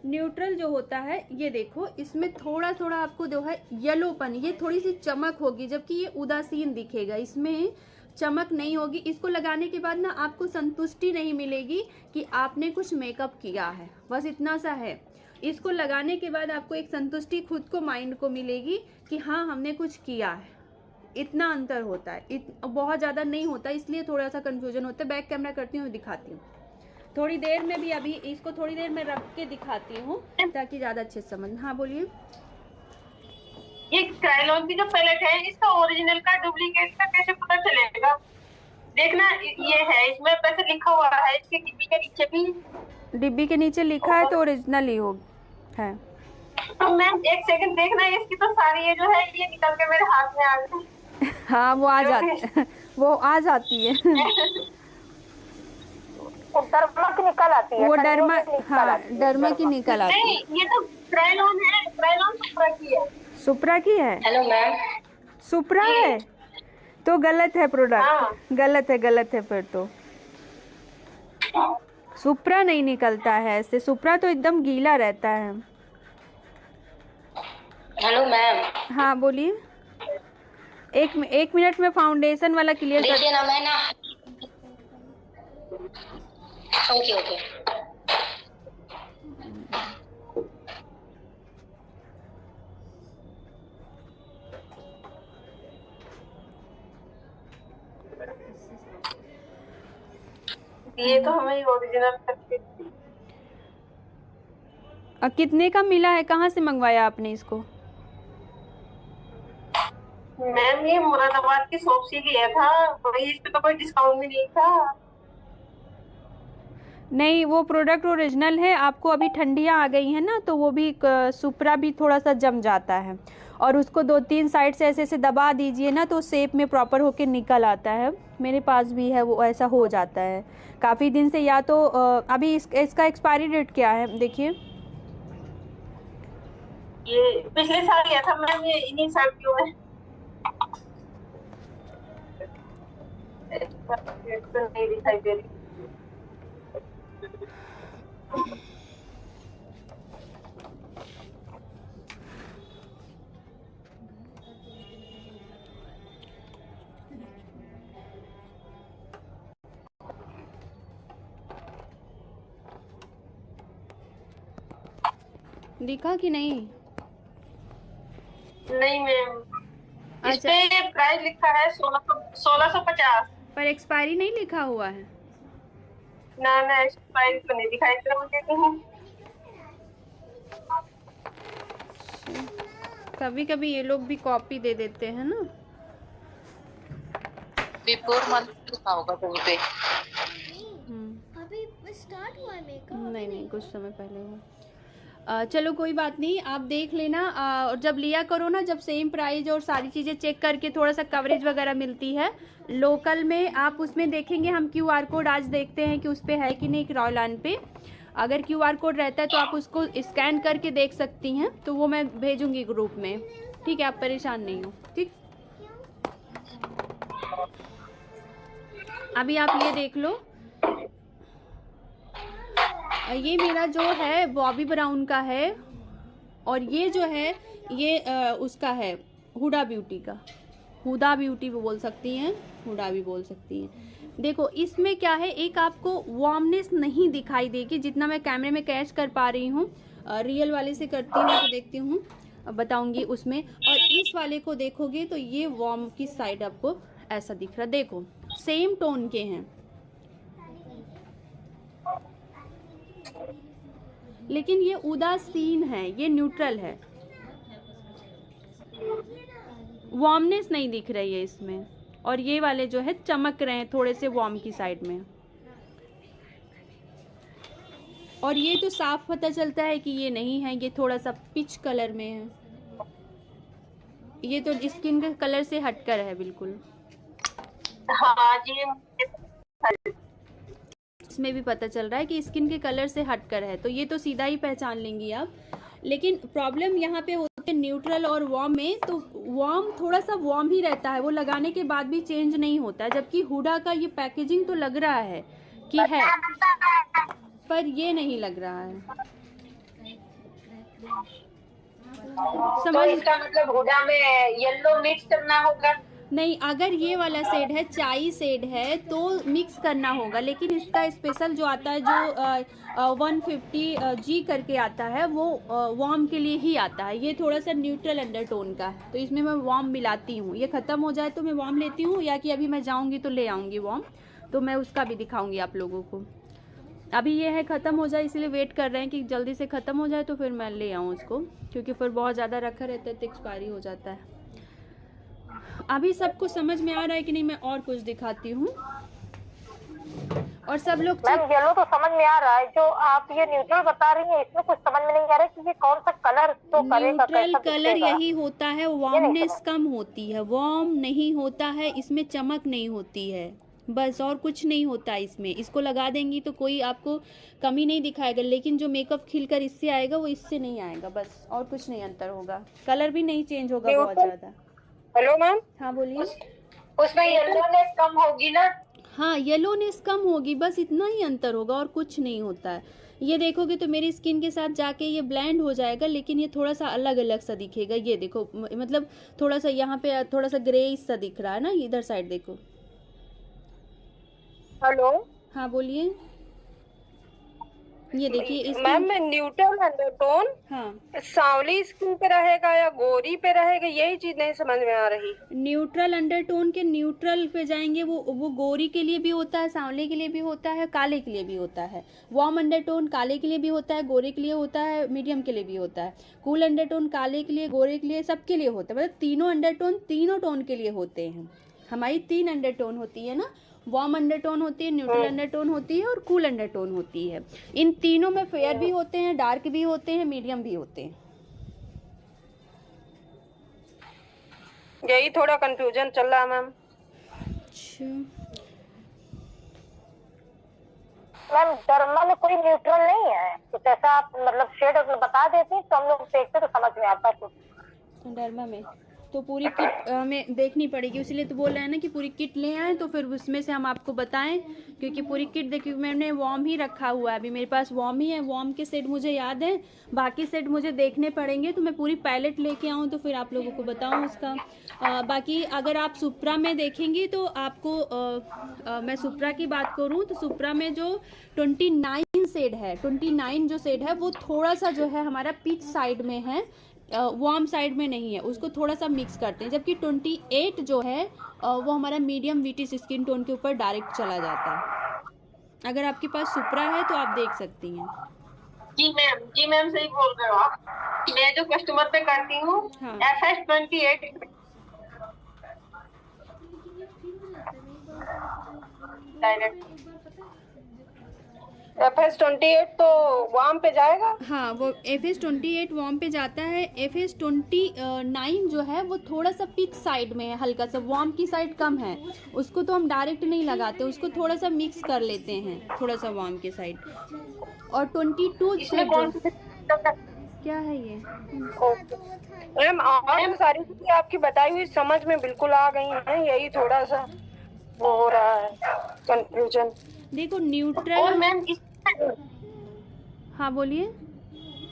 Speaker 1: न्यूट्रल जो होता है, ये देखो इसमें थोड़ा थोड़ा आपको जो है येलोपन, ये थोड़ी सी चमक होगी, जबकि ये उदासीन दिखेगा, इसमें चमक नहीं होगी। इसको लगाने के बाद ना आपको संतुष्टि नहीं मिलेगी कि आपने कुछ मेकअप किया है, बस इतना सा है। इसको लगाने के बाद आपको एक संतुष्टि खुद को, माइंड को मिलेगी कि हाँ हमने कुछ किया है, इतना अंतर होता है, बहुत ज़्यादा नहीं होता, इसलिए थोड़ा सा कंफ्यूजन होता है। बैक कैमरा करती हूँ, दिखाती हूँ थोड़ी देर में भी, अभी इसको थोड़ी देर में रख के दिखाती हूँ ताकि ज़्यादा अच्छे से समझ। हाँ बोलिए।
Speaker 7: ये क्रायोलॉन की जो पैलेट है, इसका ओरिजिनल का डुप्लीकेट का कैसे पता चलेगा? देखना ये है, इसमें पैसे लिखा हुआ है, इसके डिब्बी के नीचे भी,
Speaker 1: डिब्बी के नीचे लिखा है तो ओरिजिनल ही हो है।
Speaker 7: तो मैम एक सेकंड देखना, इसकी तो सारी ये जो है ये निकल के मेरे हाथ में आ गई।
Speaker 1: हाँ वो आ जाती वो आ जाती है
Speaker 2: डर्मा की निकल आती है,
Speaker 1: वो डर्मा, हाँ डर्मा की निकल आती है।
Speaker 7: नहीं, ये तो क्रायोलॉन है, क्रायोलॉन सुप्रा की है।
Speaker 1: सुप्रा की है?
Speaker 2: Hello ma'am.
Speaker 1: सुप्रा है तो गलत है प्रोडक्ट।
Speaker 7: हाँ।
Speaker 1: गलत है फिर तो। सुप्रा नहीं निकलता है ऐसे, सुप्रा तो एकदम गीला रहता है।
Speaker 2: Hello ma'am.
Speaker 1: हाँ बोलिए। एक मिनट में फाउंडेशन वाला क्लियर कर।
Speaker 2: देखिए ना, मैं ना, ओके
Speaker 7: ये तो हमें ओरिजिनल करके।
Speaker 1: कितने का मिला है, कहाँ से मंगवाया आपने इसको?
Speaker 7: मैम ये मुरादाबाद की शॉप से लिया था, इस पे तो कोई डिस्काउंट भी नहीं था।
Speaker 1: नहीं, वो प्रोडक्ट ओरिजिनल है। आपको अभी ठंडियाँ आ गई हैं ना, तो वो भी सुप्रा भी थोड़ा सा जम जाता है, और उसको 2-3 साइड से ऐसे दबा दीजिए ना, तो शेप में प्रॉपर होके निकल आता है। मेरे पास भी है, वो ऐसा हो जाता है काफ़ी दिन से। या तो अभी इसका एक्सपायरी डेट क्या है देखिए।
Speaker 7: ये पिछले साल लिया था मैम, ये इन्हीं सर्दियों में। नहीं दिखाई दे रही।
Speaker 1: दिखा कि नहीं?
Speaker 7: नहीं मैम, इस
Speaker 1: अच्छा।
Speaker 7: पे प्राइस लिखा है 1650,
Speaker 1: पर एक्सपायरी नहीं लिखा हुआ है।
Speaker 7: ना एक्सपायरी तो नहीं दिखाई दे रहा मुझे कहीं।
Speaker 1: कभी कभी ये लोग भी कॉपी दे देते हैं ना।
Speaker 5: बिफोर मंथ लिखा होगा कहीं पे।
Speaker 3: अभी स्टार्ट हुआ है मेकअप?
Speaker 1: नहीं, कुछ समय पहले हुआ। चलो कोई बात नहीं, आप देख लेना। और जब लिया करो ना, जब सेम प्राइस और सारी चीज़ें चेक करके थोड़ा सा कवरेज वगैरह मिलती है लोकल में, आप उसमें देखेंगे। हम QR कोड आज देखते हैं कि उस पर है कि नहीं क्रायोलॉन पे। अगर QR कोड रहता है तो आप उसको स्कैन करके देख सकती हैं, तो वो मैं भेजूंगी ग्रुप में, ठीक है? आप परेशान नहीं हो, ठीक? अभी आप ये देख लो, ये मेरा जो है बॉबी ब्राउन का है, और ये जो है ये उसका है हुडा ब्यूटी का, हुडा ब्यूटी भी बोल सकती हैं, हुडा भी बोल सकती हैं। देखो इसमें क्या है, एक आपको वार्मनेस नहीं दिखाई देगी जितना मैं कैमरे में कैच कर पा रही हूँ। रियल वाले से करती हूँ तो देखती हूँ, बताऊंगी उसमें। और इस वाले को देखोगे तो ये वार्म की साइड आपको ऐसा दिख रहा, देखो सेम टोन के हैं, लेकिन ये उदासीन है, ये न्यूट्रल है, वार्मनेस नहीं दिख रही है इसमें। और ये वाले जो है चमक रहे हैं थोड़े से वार्म की साइड में। और ये तो साफ पता चलता है कि ये नहीं है, ये थोड़ा सा पिच कलर में है, ये तो स्किन के कलर से हटकर है बिल्कुल।
Speaker 7: हाँ जी,
Speaker 1: इसमें भी पता चल रहा है कि स्किन के कलर से हटकर है, तो ये तो सीधा ही पहचान लेंगी आप। लेकिन प्रॉब्लम यहाँ पे होती है न्यूट्रल और वार्म में, तो वार्म थोड़ा सा वार्म ही रहता है, वो लगाने के बाद भी चेंज नहीं होता है। जबकि हुडा का ये पैकेजिंग तो लग रहा है कि है, पर ये नहीं लग रहा है।
Speaker 2: तो इसका मतलब हुडा में येलो मिक्स करना होगा?
Speaker 1: नहीं, अगर ये वाला शेड है, चाई शेड है, तो मिक्स करना होगा। लेकिन इसका स्पेशल जो आता है, जो 150G करके आता है, वो वार्म के लिए ही आता है। ये थोड़ा सा न्यूट्रल अंडरटोन का है, तो इसमें मैं वार्म मिलाती हूँ। ये ख़त्म हो जाए तो मैं वार्म लेती हूँ, या कि अभी मैं जाऊँगी तो ले आऊँगी वार्म, तो मैं उसका भी दिखाऊँगी आप लोगों को। अभी ये है ख़त्म हो जाए, इसलिए वेट कर रहे हैं कि जल्दी से ख़त्म हो जाए तो फिर मैं ले आऊँ उसको, क्योंकि फिर बहुत ज़्यादा रखा रहता है तो एक्सपायरी हो जाता है। अभी सबको समझ में आ रहा है कि नहीं? मैं और कुछ दिखाती हूँ। और सब लोग
Speaker 8: येलो तो समझ में आ रहा है, जो आप ये न्यूट्रल बता रही हैं इसमें कुछ समझ में नहीं आ रहा है कि ये कौन सा कलर तो करेगा।
Speaker 1: न्यूट्रल कलर यही होता है, वार्मनेस कम होती है, वार्म नहीं होता है इसमें, चमक नहीं होती है, बस और कुछ नहीं होता इसमें। इसको लगा देंगी तो कोई आपको कमी नहीं दिखाएगा, लेकिन जो मेकअप खिलकर इससे आएगा वो इससे नहीं आएगा, बस और कुछ नहीं अंतर होगा। कलर भी नहीं चेंज होगा बहुत ज़्यादा।
Speaker 6: Hello ma'am.
Speaker 1: हाँ बोलिए।
Speaker 2: उसमें येलोनेस कम होगी ना?
Speaker 1: हाँ, येलोनेस कम होगी, बस इतना ही अंतर होगा और कुछ नहीं होता है। ये देखोगे तो मेरी स्किन के साथ जाके ये ब्लेंड हो जाएगा, लेकिन ये थोड़ा सा अलग अलग सा दिखेगा। ये देखो, मतलब थोड़ा सा यहाँ पे थोड़ा सा ग्रे सा दिख रहा है ना, इधर साइड देखो।
Speaker 6: हेलो।
Speaker 1: हाँ बोलिए। ये देखिए
Speaker 6: मैम, न्यूट्रल अंडरटोन
Speaker 1: हाँ
Speaker 6: सांवली स्किन पे रहेगा या गोरी पे रहेगा, यही चीज नहीं समझ में आ रही।
Speaker 1: न्यूट्रल अंडरटोन के न्यूट्रल पे जाएंगे, वो गोरी के लिए भी होता है, सांवले के लिए भी होता है, काले के लिए भी होता है। वार्म अंडरटोन काले के लिए भी होता है, गोरे के लिए होता है, मीडियम के लिए भी होता है। कूल अंडरटोन काले के लिए, गोरे के लिए, सबके लिए होता है। मतलब तीनों अंडरटोन तीनों टोन के लिए होते हैं। हमारी 3 अंडरटोन होती है ना, वार्म अंडरटोन होती है, न्यूट्रल अंडरटोन होती है और कूल अंडरटोन होती है। इन तीनों में फेयर भी होते हैं, डार्क भी होते हैं, मीडियम भी होते हैं।
Speaker 6: यही थोड़ा कंफ्यूजन चल रहा है मैम।
Speaker 1: अच्छा
Speaker 8: मैम, डर्मा में कोई न्यूट्रल नहीं है कुछ ऐसा, आप मतलब शेड बता देती तो हम लोग देखते तो समझ में आता कुछ।
Speaker 1: डर्मा में तो पूरी किट हमें देखनी पड़ेगी, इसलिए तो बोल रहे हैं ना कि पूरी किट ले आएँ तो फिर उसमें से हम आपको बताएं, क्योंकि पूरी किट देखिए मैंने वार्म ही रखा हुआ है, अभी मेरे पास वार्म ही है। वार्म के सेट मुझे याद है, बाकी सेट मुझे देखने पड़ेंगे, तो मैं पूरी पैलेट लेके आऊँ तो फिर आप लोगों को बताऊँ उसका। बाकी अगर आप सुप्रा में देखेंगी तो आपको मैं सुप्रा की बात करूँ तो सुप्रा में जो 29 शेड है, 29 जो शेड है वो थोड़ा सा जो है हमारा पिच साइड में है, वार्म साइड में नहीं है, उसको थोड़ा सा मिक्स करते हैं। जबकि 28 जो है वो हमारा मीडियम वीटी स्किन टोन के ऊपर डायरेक्ट चला जाता है। अगर आपके पास सुप्रा है तो आप देख सकती हैं।
Speaker 7: जी मैम सही बोल रहे हो आप। मैं जो कस्टमर पे करती हूँ
Speaker 1: हाँ।
Speaker 7: FS28 direct.
Speaker 6: FS28 तो वार्म पे जाएगा?
Speaker 1: हाँ, वो FS28 वार्म पे जाता है। FS29 जो है वो थोड़ा सा पिच साइड में है, हल्का सा वार्म की साइड कम है, उसको तो हम डायरेक्ट नहीं लगाते, उसको थोड़ा सा मिक्स कर लेते हैं, थोड़ा सा वार्म के साइड। और 22 से क्या है ये
Speaker 6: मैम, और सारी चीजें आपकी बताई हुई समझ में बिल्कुल आ गई हैं, यही थोड़ा सा वो हो रहा है कंफ्यूजन।
Speaker 1: देखो न्यूट्रल।
Speaker 7: और मैम
Speaker 1: हाँ बोलिए।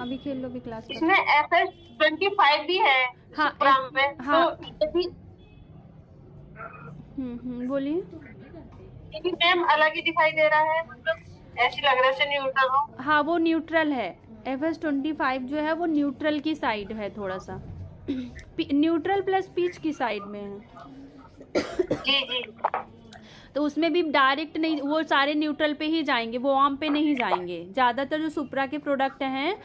Speaker 1: अभी खेल लो भी क्लास।
Speaker 7: इसमें FS25 भी है।
Speaker 1: हाँ
Speaker 7: सुप्राम में
Speaker 1: हाँ।
Speaker 7: तो ये भी
Speaker 1: बोलिए।
Speaker 7: ये भी मैम अलग ही दिखाई दे रहा है, मतलब ऐसी लग रहा है जैसे न्यूट्रल हो।
Speaker 1: हाँ वो न्यूट्रल है। FS25 जो है वो न्यूट्रल की साइड है, थोड़ा सा न्यूट्रल प्लस पीच की साइड में है।
Speaker 7: जी जी।
Speaker 1: तो उसमें भी डायरेक्ट नहीं, वो सारे न्यूट्रल पे ही जाएंगे, वो वार्म पे नहीं जाएंगे। ज़्यादातर जो सुप्रा के प्रोडक्ट हैं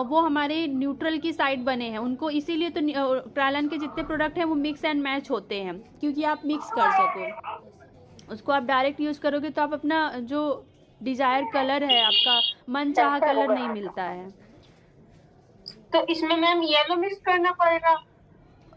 Speaker 1: वो हमारे न्यूट्रल की साइड बने हैं उनको, इसीलिए तो ट्रायलन के जितने प्रोडक्ट हैं वो मिक्स एंड मैच होते हैं, क्योंकि आप मिक्स कर सको उसको। आप डायरेक्ट यूज़ करोगे तो आप अपना जो डिजायर कलर है, आपका मन चाहा कलर नहीं मिलता है।
Speaker 7: तो इसमें मैम येलो मिक्स करना पड़ेगा?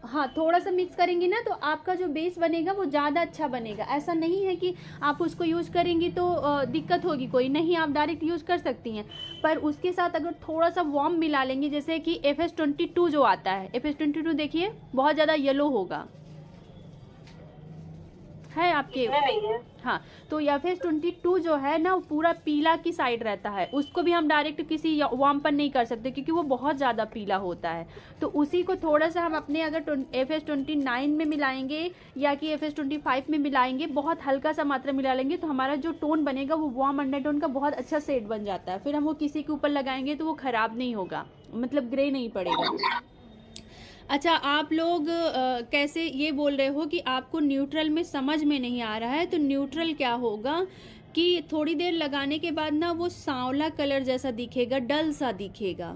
Speaker 1: हाँ थोड़ा सा मिक्स करेंगी ना तो आपका जो बेस बनेगा वो ज़्यादा अच्छा बनेगा। ऐसा नहीं है कि आप उसको यूज़ करेंगी तो दिक्कत होगी कोई, नहीं, आप डायरेक्ट यूज़ कर सकती हैं। पर उसके साथ अगर थोड़ा सा वार्म मिला लेंगे, जैसे कि FS22 जो आता है, FS22 देखिए बहुत ज़्यादा येलो होगा, है आपके?
Speaker 7: नहीं है।
Speaker 1: हाँ तो FS22 जो है ना वो पूरा पीला की साइड रहता है, उसको भी हम डायरेक्ट किसी वार्म पर नहीं कर सकते क्योंकि वो बहुत ज़्यादा पीला होता है। तो उसी को थोड़ा सा हम अपने अगर FS29 में मिलाएंगे या कि FS25 में मिलाएंगे, बहुत हल्का सा मात्रा मिला लेंगे, तो हमारा जो टोन बनेगा वो वार्म अंडरटोन का बहुत अच्छा शेड बन जाता है। फिर हम वो किसी के ऊपर लगाएंगे तो वो ख़राब नहीं होगा, मतलब ग्रे नहीं पड़ेगा। अच्छा, आप लोग कैसे ये बोल रहे हो कि आपको न्यूट्रल में समझ में नहीं आ रहा है, तो न्यूट्रल क्या होगा कि थोड़ी देर लगाने के बाद ना वो सांवला कलर जैसा दिखेगा, डल सा दिखेगा।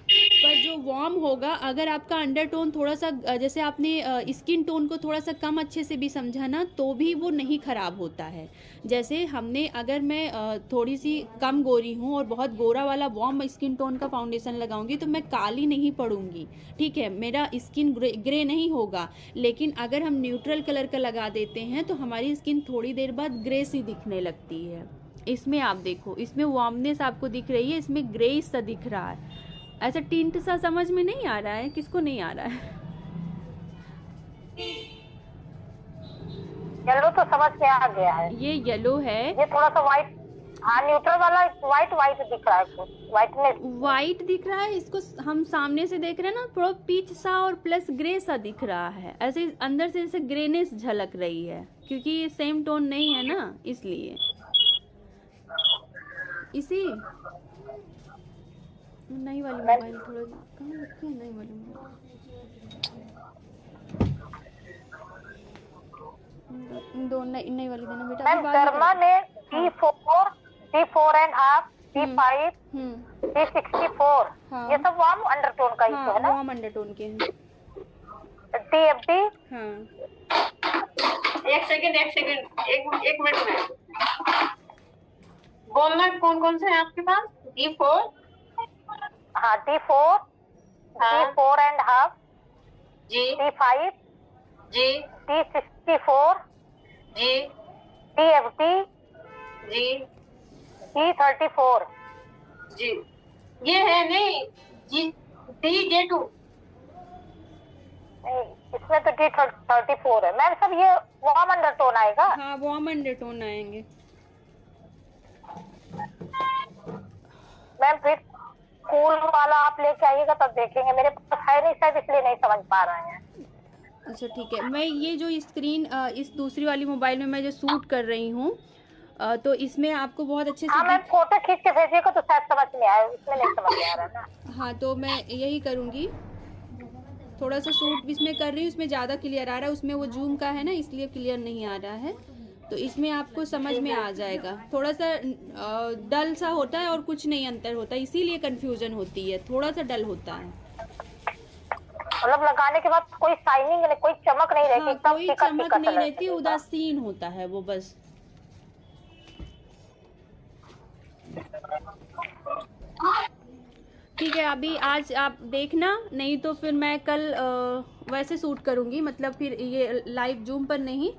Speaker 1: पर जो वार्म होगा, अगर आपका अंडरटोन थोड़ा सा, जैसे आपने स्किन टोन को थोड़ा सा कम अच्छे से भी समझा ना, तो भी वो नहीं ख़राब होता है। जैसे हमने, अगर मैं थोड़ी सी कम गोरी हूँ और बहुत गोरा वाला वार्म स्किन टोन का फाउंडेशन लगाऊंगी तो मैं काली नहीं पड़ूंगी, ठीक है, मेरा स्किन ग्रे नहीं होगा। लेकिन अगर हम न्यूट्रल कलर का लगा देते हैं तो हमारी स्किन थोड़ी देर बाद ग्रे सी दिखने लगती है। इसमें आप देखो, इसमें वार्मनेस आपको दिख रही है, इसमें ग्रे सा दिख रहा है। ऐसा टिंट सा समझ में नहीं आ रहा है? किसको नहीं आ रहा है?
Speaker 8: येलो तो समझ में आ गया है।
Speaker 1: ये येलो है,
Speaker 8: ये थोड़ा सा व्हाइट, हाँ न्यूट्रल वाला व्हाइट दिख रहा है, व्हाइटनेस
Speaker 1: व्हाइट दिख रहा है। इसको हम सामने से देख रहे हैं ना, थोड़ा पीच सा और प्लस ग्रे सा दिख रहा है, ऐसे अंदर से जैसे ग्रेनेस झलक रही है, क्योंकि ये सेम टोन नहीं है ना, इसलिए। इसी नई वाली मोबाइल थोड़ा कहाँ रखी है? नई वाली मोबाइल दो, नई वाली देना बेटा।
Speaker 8: मैम शर्मा ने D4.5, D5, D64, ये सब वार्म अंडरटोन का ही तो है ना?
Speaker 1: वार्म अंडरटोन के हैं।
Speaker 8: DFD,
Speaker 1: हाँ
Speaker 7: एक मिनट में बोलना कौन कौन से हैं आपके पास? D4,
Speaker 8: हाँ D4, D4.5,
Speaker 7: जी
Speaker 8: D5,
Speaker 7: जी
Speaker 8: D64,
Speaker 7: जी
Speaker 8: DFD,
Speaker 7: जी
Speaker 8: D34।
Speaker 7: जी ये है नहीं जी, DJ2
Speaker 8: इसमें तो D34 है मैम। सब ये वार्म अंडरटोन आएगा?
Speaker 1: हाँ वार्म अंडरटोन आएंगे
Speaker 8: मैम। फिर कूल वाला आप लेके आइएगा तब देखेंगे, मेरे पास है नहीं शायद, इसलिए नहीं समझ पा रहे हैं।
Speaker 1: अच्छा ठीक है, मैं ये जो स्क्रीन इस दूसरी वाली मोबाइल में मैं जो शूट कर रही हूँ, तो इसमें आपको बहुत अच्छे से
Speaker 8: हाँ मैम, फोटो खींच के भेजिएगा तो शायद समझ में आए, इसमें नहीं समझ में आ रहा ना।
Speaker 1: हाँ तो मैं यही करूँगी, थोड़ा सा शूट इसमें कर रही हूँ, इसमें ज़्यादा क्लियर आ रहा है, उसमें वो जूम का है ना, इसलिए क्लियर नहीं आ रहा है। तो इसमें आपको समझ में आ जाएगा। थोड़ा सा डल सा होता है और कुछ नहीं अंतर होता है, इसीलिए कंफ्यूजन होती है, थोड़ा सा डल होता है।
Speaker 8: मतलब लगाने के बाद कोई शाइनिंग नहीं, कोई चमक नहीं रहती।
Speaker 1: हाँ, कोई चमक नहीं रहती, उदासीन होता है वो बस। ठीक है, अभी आज आप देखना, नहीं तो फिर मैं कल वैसे शूट करूँगी, मतलब फिर ये लाइव जूम पर नहीं,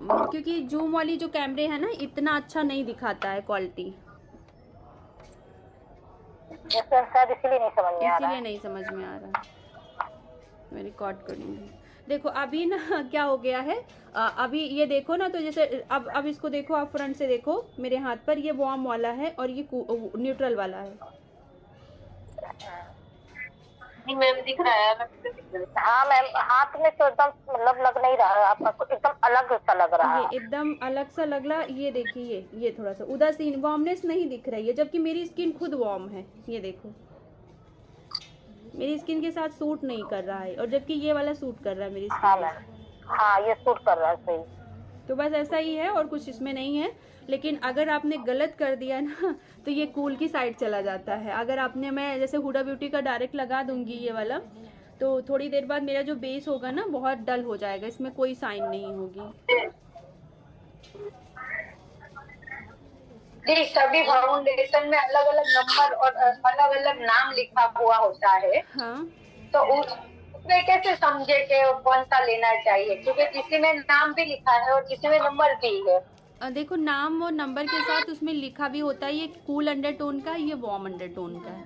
Speaker 1: क्योंकि जूम वाली जो कैमरे है ना इतना अच्छा नहीं दिखाता है क्वालिटी,
Speaker 8: शायद इसीलिए नहीं समझ में आ रहा है।
Speaker 1: इसीलिए नहीं समझ में आ रहा। मैं रिकॉर्ड करूँगी। देखो अभी ना क्या हो गया है, अभी ये देखो ना, तो जैसे अब इसको देखो, आप फ्रंट से देखो मेरे हाथ पर, ये वार्म वाला है और ये न्यूट्रल वाला है।
Speaker 7: मैम दिख रहा है, अलग से दिख रहा है।
Speaker 8: हाँ मैम, हाथ में तो एकदम मतलब लग नहीं रहा है आपका, एकदम अलग सा लग रहा है।
Speaker 1: ये एकदम अलग सा लग रहा, ये देखिए ये थोड़ा सा उदासीन, वार्मनेस नहीं दिख रही है, जबकि मेरी स्किन खुद वार्म है। ये देखो मेरी स्किन के साथ सूट नहीं कर रहा है, और जबकि ये वाला सूट कर रहा है मेरी
Speaker 8: हाँ
Speaker 1: स्किन।
Speaker 8: मैम, हाँ ये सूट कर रहा है सही।
Speaker 1: तो बस ऐसा ही है और कुछ इसमें नहीं है। लेकिन अगर आपने गलत कर दिया ना तो ये कूल की साइड चला जाता है। अगर आपने, मैं जैसे हुडा ब्यूटी का डायरेक्ट लगा दूंगी ये वाला, तो थोड़ी देर बाद मेरा जो बेस होगा ना बहुत डल हो जाएगा, इसमें कोई साइन नहीं होगी।
Speaker 2: जी, सभी फाउंडेशन में अलग अलग नंबर और अलग अलग नाम लिखा हुआ होता है।
Speaker 1: हाँ,
Speaker 2: तो उसमें कैसे समझे कि कौन सा लेना चाहिए, क्योंकि किसी में नाम भी लिखा है और किसी में नंबर भी है।
Speaker 1: देखो नाम और नंबर के साथ उसमें लिखा भी होता है, ये कूल अंडरटोन का है, ये वार्म अंडरटोन का है।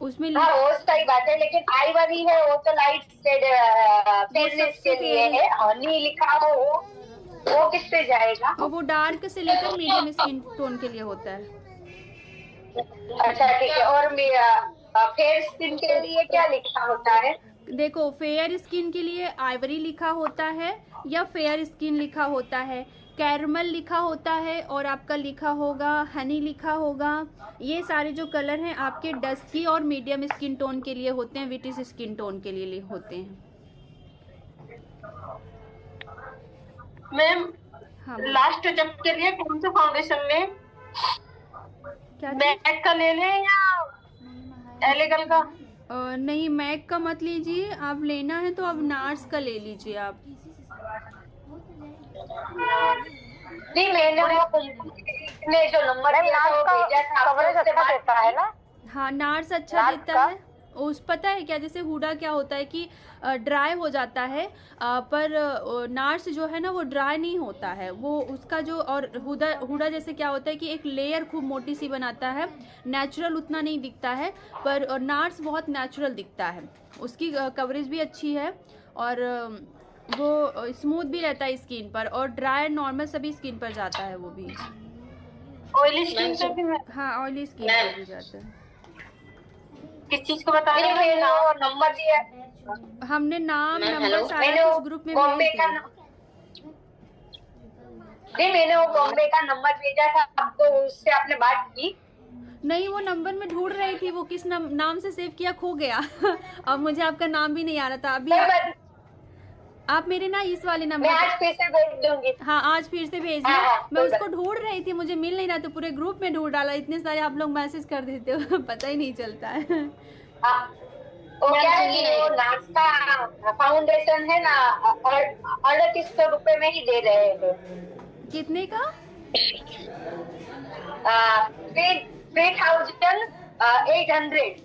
Speaker 1: उसमें
Speaker 2: हाँ वो सही बात है, लेकिन आइवरी है वो तो लाइट शेड फेयरनेस के लिए है, हनी लिखा हो वो किस पे जाएगा?
Speaker 1: और वो डार्क से लेकर मीडियम स्किन टोन के लिए होता है।
Speaker 2: अच्छा ठीक है। और फेयर स्किन के लिए क्या लिखा होता है?
Speaker 1: देखो फेयर स्किन के लिए आइवरी लिखा होता है या फेयर स्किन लिखा होता है, कैरमल लिखा होता है, और आपका लिखा होगा हनी लिखा होगा। ये सारे जो कलर हैं आपके डस्की और मीडियम स्किन टोन के लिए होते हैं, विटिश स्किन टोन के लिए होते हैं।
Speaker 7: मैम
Speaker 1: हाँ
Speaker 7: लास्ट टचअप के लिए कौन सा फाउंडेशन लें?
Speaker 1: क्या
Speaker 7: मैक का ले लें या एलेगल का?
Speaker 1: नहीं मैक का मत लीजिए, आप लेना है तो अब नार्स का ले लीजिए आप।
Speaker 2: जी मैंने वो ने जो नंबर दिया था वो भेजा था,
Speaker 8: कवरेज अच्छा देता है ना?
Speaker 1: हाँ नार्स अच्छा देता है। उस पता है क्या, जैसे हुडा क्या होता है कि ड्राई हो जाता है, पर नार्स जो है ना वो ड्राई नहीं होता है, वो उसका जो, और हुडा जैसे क्या होता है कि एक लेयर खूब मोटी सी बनाता है, नेचुरल उतना नहीं दिखता है, पर नार्स बहुत नेचुरल दिखता है, उसकी कवरेज भी अच्छी है और वो स्मूथ भी रहता है स्किन पर, और ड्राई नॉर्मल सभी स्किन पर जाता है वो भी।
Speaker 7: ऑयली स्किन पे भी?
Speaker 1: हाँ ऑयली स्किन पर भी जाता है।
Speaker 7: किस चीज को बता रहे हैं?
Speaker 2: वो नंबर दिया,
Speaker 1: हमने नाम नंबर सारा कुछ ग्रुप में
Speaker 2: बॉम्बे
Speaker 1: भेज
Speaker 2: का
Speaker 1: दिया।
Speaker 2: जी मैंने वो बॉम्बे का नंबर भेजा था आपको, उससे आपने बात की?
Speaker 1: नहीं वो नंबर मैं ढूंढ रही थी, वो किस नाम से सेव किया खो गया अब मुझे आपका नाम भी नहीं आ रहा था अभी। आप मेरे ना इस वाले नंबर,
Speaker 2: मैं आज फिर से भेज दूंगी।
Speaker 1: हाँ आज फिर से भेज दिया। मैं उसको ढूंढ रही थी, मुझे मिल नहीं रहा, तो पूरे ग्रुप में ढूंढ डाला, इतने सारे आप लोग मैसेज कर देते हो पता ही नहीं चलता है।
Speaker 2: वो क्या है कि वो नार्स का फाउंडेशन है ना 3800 रुपए में ही दे रहे थे।
Speaker 1: कितने का?
Speaker 2: 3800।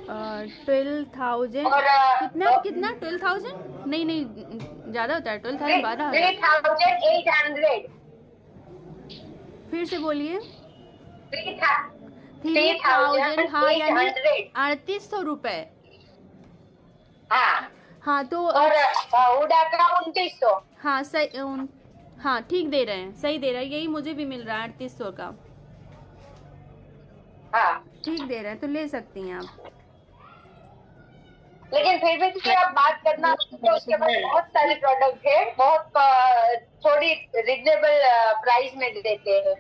Speaker 1: 12,000
Speaker 2: और
Speaker 1: कितना 12,000? नहीं ज्यादा होता है 12,000, 12,000।
Speaker 2: 3800।
Speaker 1: फिर से बोलिए।
Speaker 2: 3,000।
Speaker 1: हाँ यानी 3800 रुपए।
Speaker 2: हाँ
Speaker 1: हाँ तो
Speaker 2: और हुडा का 2900।
Speaker 1: हाँ सही, हाँ ठीक दे रहे हैं, सही दे रहे हैं, यही मुझे भी मिल रहा है 3800 का।
Speaker 2: हाँ
Speaker 1: ठीक दे रहे हैं, तो ले सकती हैं आप।
Speaker 2: लेकिन फिर भी किसी आप बात करना, तो उसके पास बहुत सारे प्रोडक्ट है, बहुत थोड़ी रिजनेबल प्राइस में देते हैं।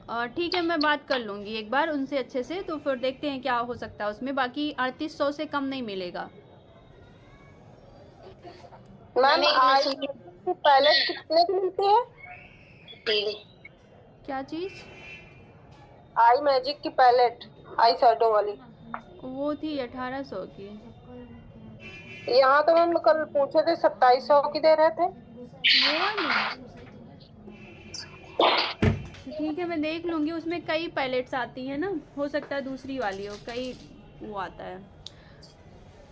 Speaker 1: और ठीक है मैं बात कर लूंगी एक बार उनसे अच्छे से, तो फिर देखते हैं क्या हो सकता है उसमें, बाकी 3800 से कम नहीं मिलेगा।
Speaker 6: मैम पैलेट कितने के मिलते हैं?
Speaker 1: क्या चीज?
Speaker 6: आई मैजिक की पैलेट, आई शैडो वाली,
Speaker 1: वो थी 1800 की।
Speaker 6: यहाँ तो मैम कल पूछे थे 2700 की दे रहे थे।
Speaker 1: ठीक है मैं देख लूंगी, उसमें कई पैलेट्स आती है ना, हो सकता है दूसरी वाली हो, कई वो आता है,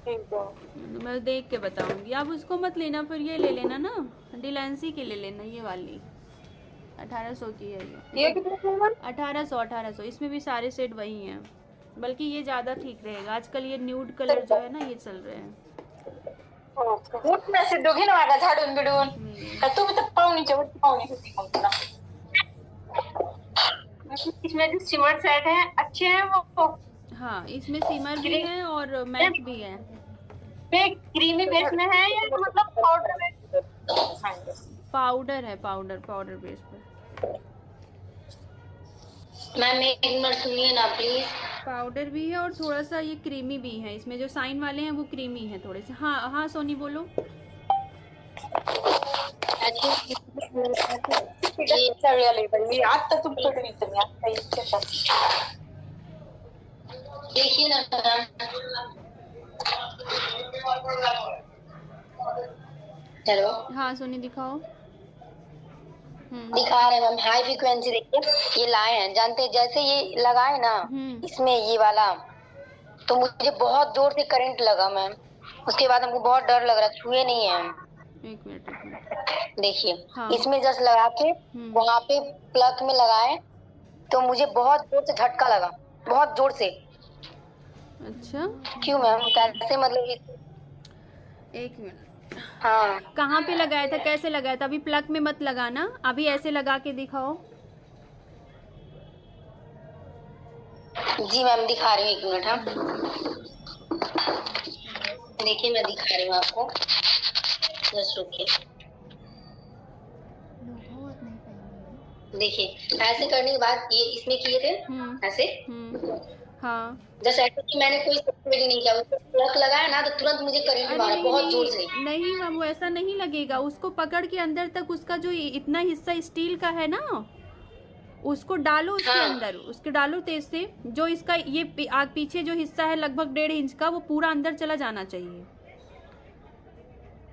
Speaker 1: मैं देख के बताऊंगी। आप उसको मत लेना, फिर ये ले लेना ना, डिलेंसी की ले लेना, ये वाली 1800 की है
Speaker 6: ये कितने?
Speaker 1: 1800। इसमें भी सारे सेट वही हैं, बल्कि ये ज़्यादा ठीक रहेगा, आजकल ये न्यूड कलर जो है ना ये चल रहे हैं।
Speaker 7: उठ ना सिद्धू घे ना माझा झाडून बिडून का तुम्ही तर पाहुणीच्या वरती पाहुणी होती मग तुला इसमें जो सिमर सेट है अच्छे हैं वो
Speaker 1: हाँ इसमें सिमर भी है और मैट भी है।
Speaker 7: क्रीमी बेस में है या मतलब पाउडर बेस?
Speaker 1: पाउडर है, पाउडर बेस पर।
Speaker 8: मैम एक मिनट सुनिए ना प्लीज।
Speaker 1: पाउडर भी है और थोड़ा सा ये क्रीमी भी है, इसमें जो साइन वाले हैं वो क्रीमी है थोड़े से। हाँ हाँ सोनी बोलो।
Speaker 7: आता तुमच्याकडे विचार आता इच्छा
Speaker 8: देखिए ना मैम, हेलो
Speaker 1: हाँ सोनी दिखाओ।
Speaker 8: दिखा रहे हैं मैम, हाई फ्रीक्वेंसी देखिए ये लाए हैं, जानते हैं जैसे ये लगाए ना इसमें ये वाला, तो मुझे बहुत जोर से करंट लगा मैम, उसके बाद हमको बहुत डर लग रहा, छुए नहीं है।
Speaker 1: एक मिनट
Speaker 8: देखिए
Speaker 1: हाँ।
Speaker 8: इसमें जस्ट लगा के वहाँ पे प्लग में लगाए तो मुझे बहुत जोर से झटका लगा, बहुत जोर से।
Speaker 1: अच्छा
Speaker 8: क्यों मैम, कैसे मतलब?
Speaker 1: एक मिनट।
Speaker 8: हाँ
Speaker 1: कहाँ पे लगाया था, कैसे लगाया था? अभी प्लग में मत लगाना, अभी ऐसे लगा के दिखाओ।
Speaker 8: जी मैम दिखा रही हूँ, एक मिनट। हाँ देखिए मैं दिखा रही हूँ आपको, जस्ट रुकिए। देखिए ऐसे करने के बाद ये इसमें किए थे ऐसे,
Speaker 1: हाँ
Speaker 8: जैसे ऐसे कि मैंने कोई सेटिंग नहीं किया, उसको प्लग लगाया ना तो तुरंत मुझे करंट मारा बहुत जोर से।
Speaker 1: नहीं मैम वो ऐसा नहीं लगेगा, उसको पकड़ के अंदर तक उसका जो इतना हिस्सा स्टील का है ना उसको डालो उसके अंदर, उसके डालो तेज से। जो इसका ये पीछे जो हिस्सा है लगभग 1.5 इंच का, वो पूरा अंदर चला जाना चाहिए।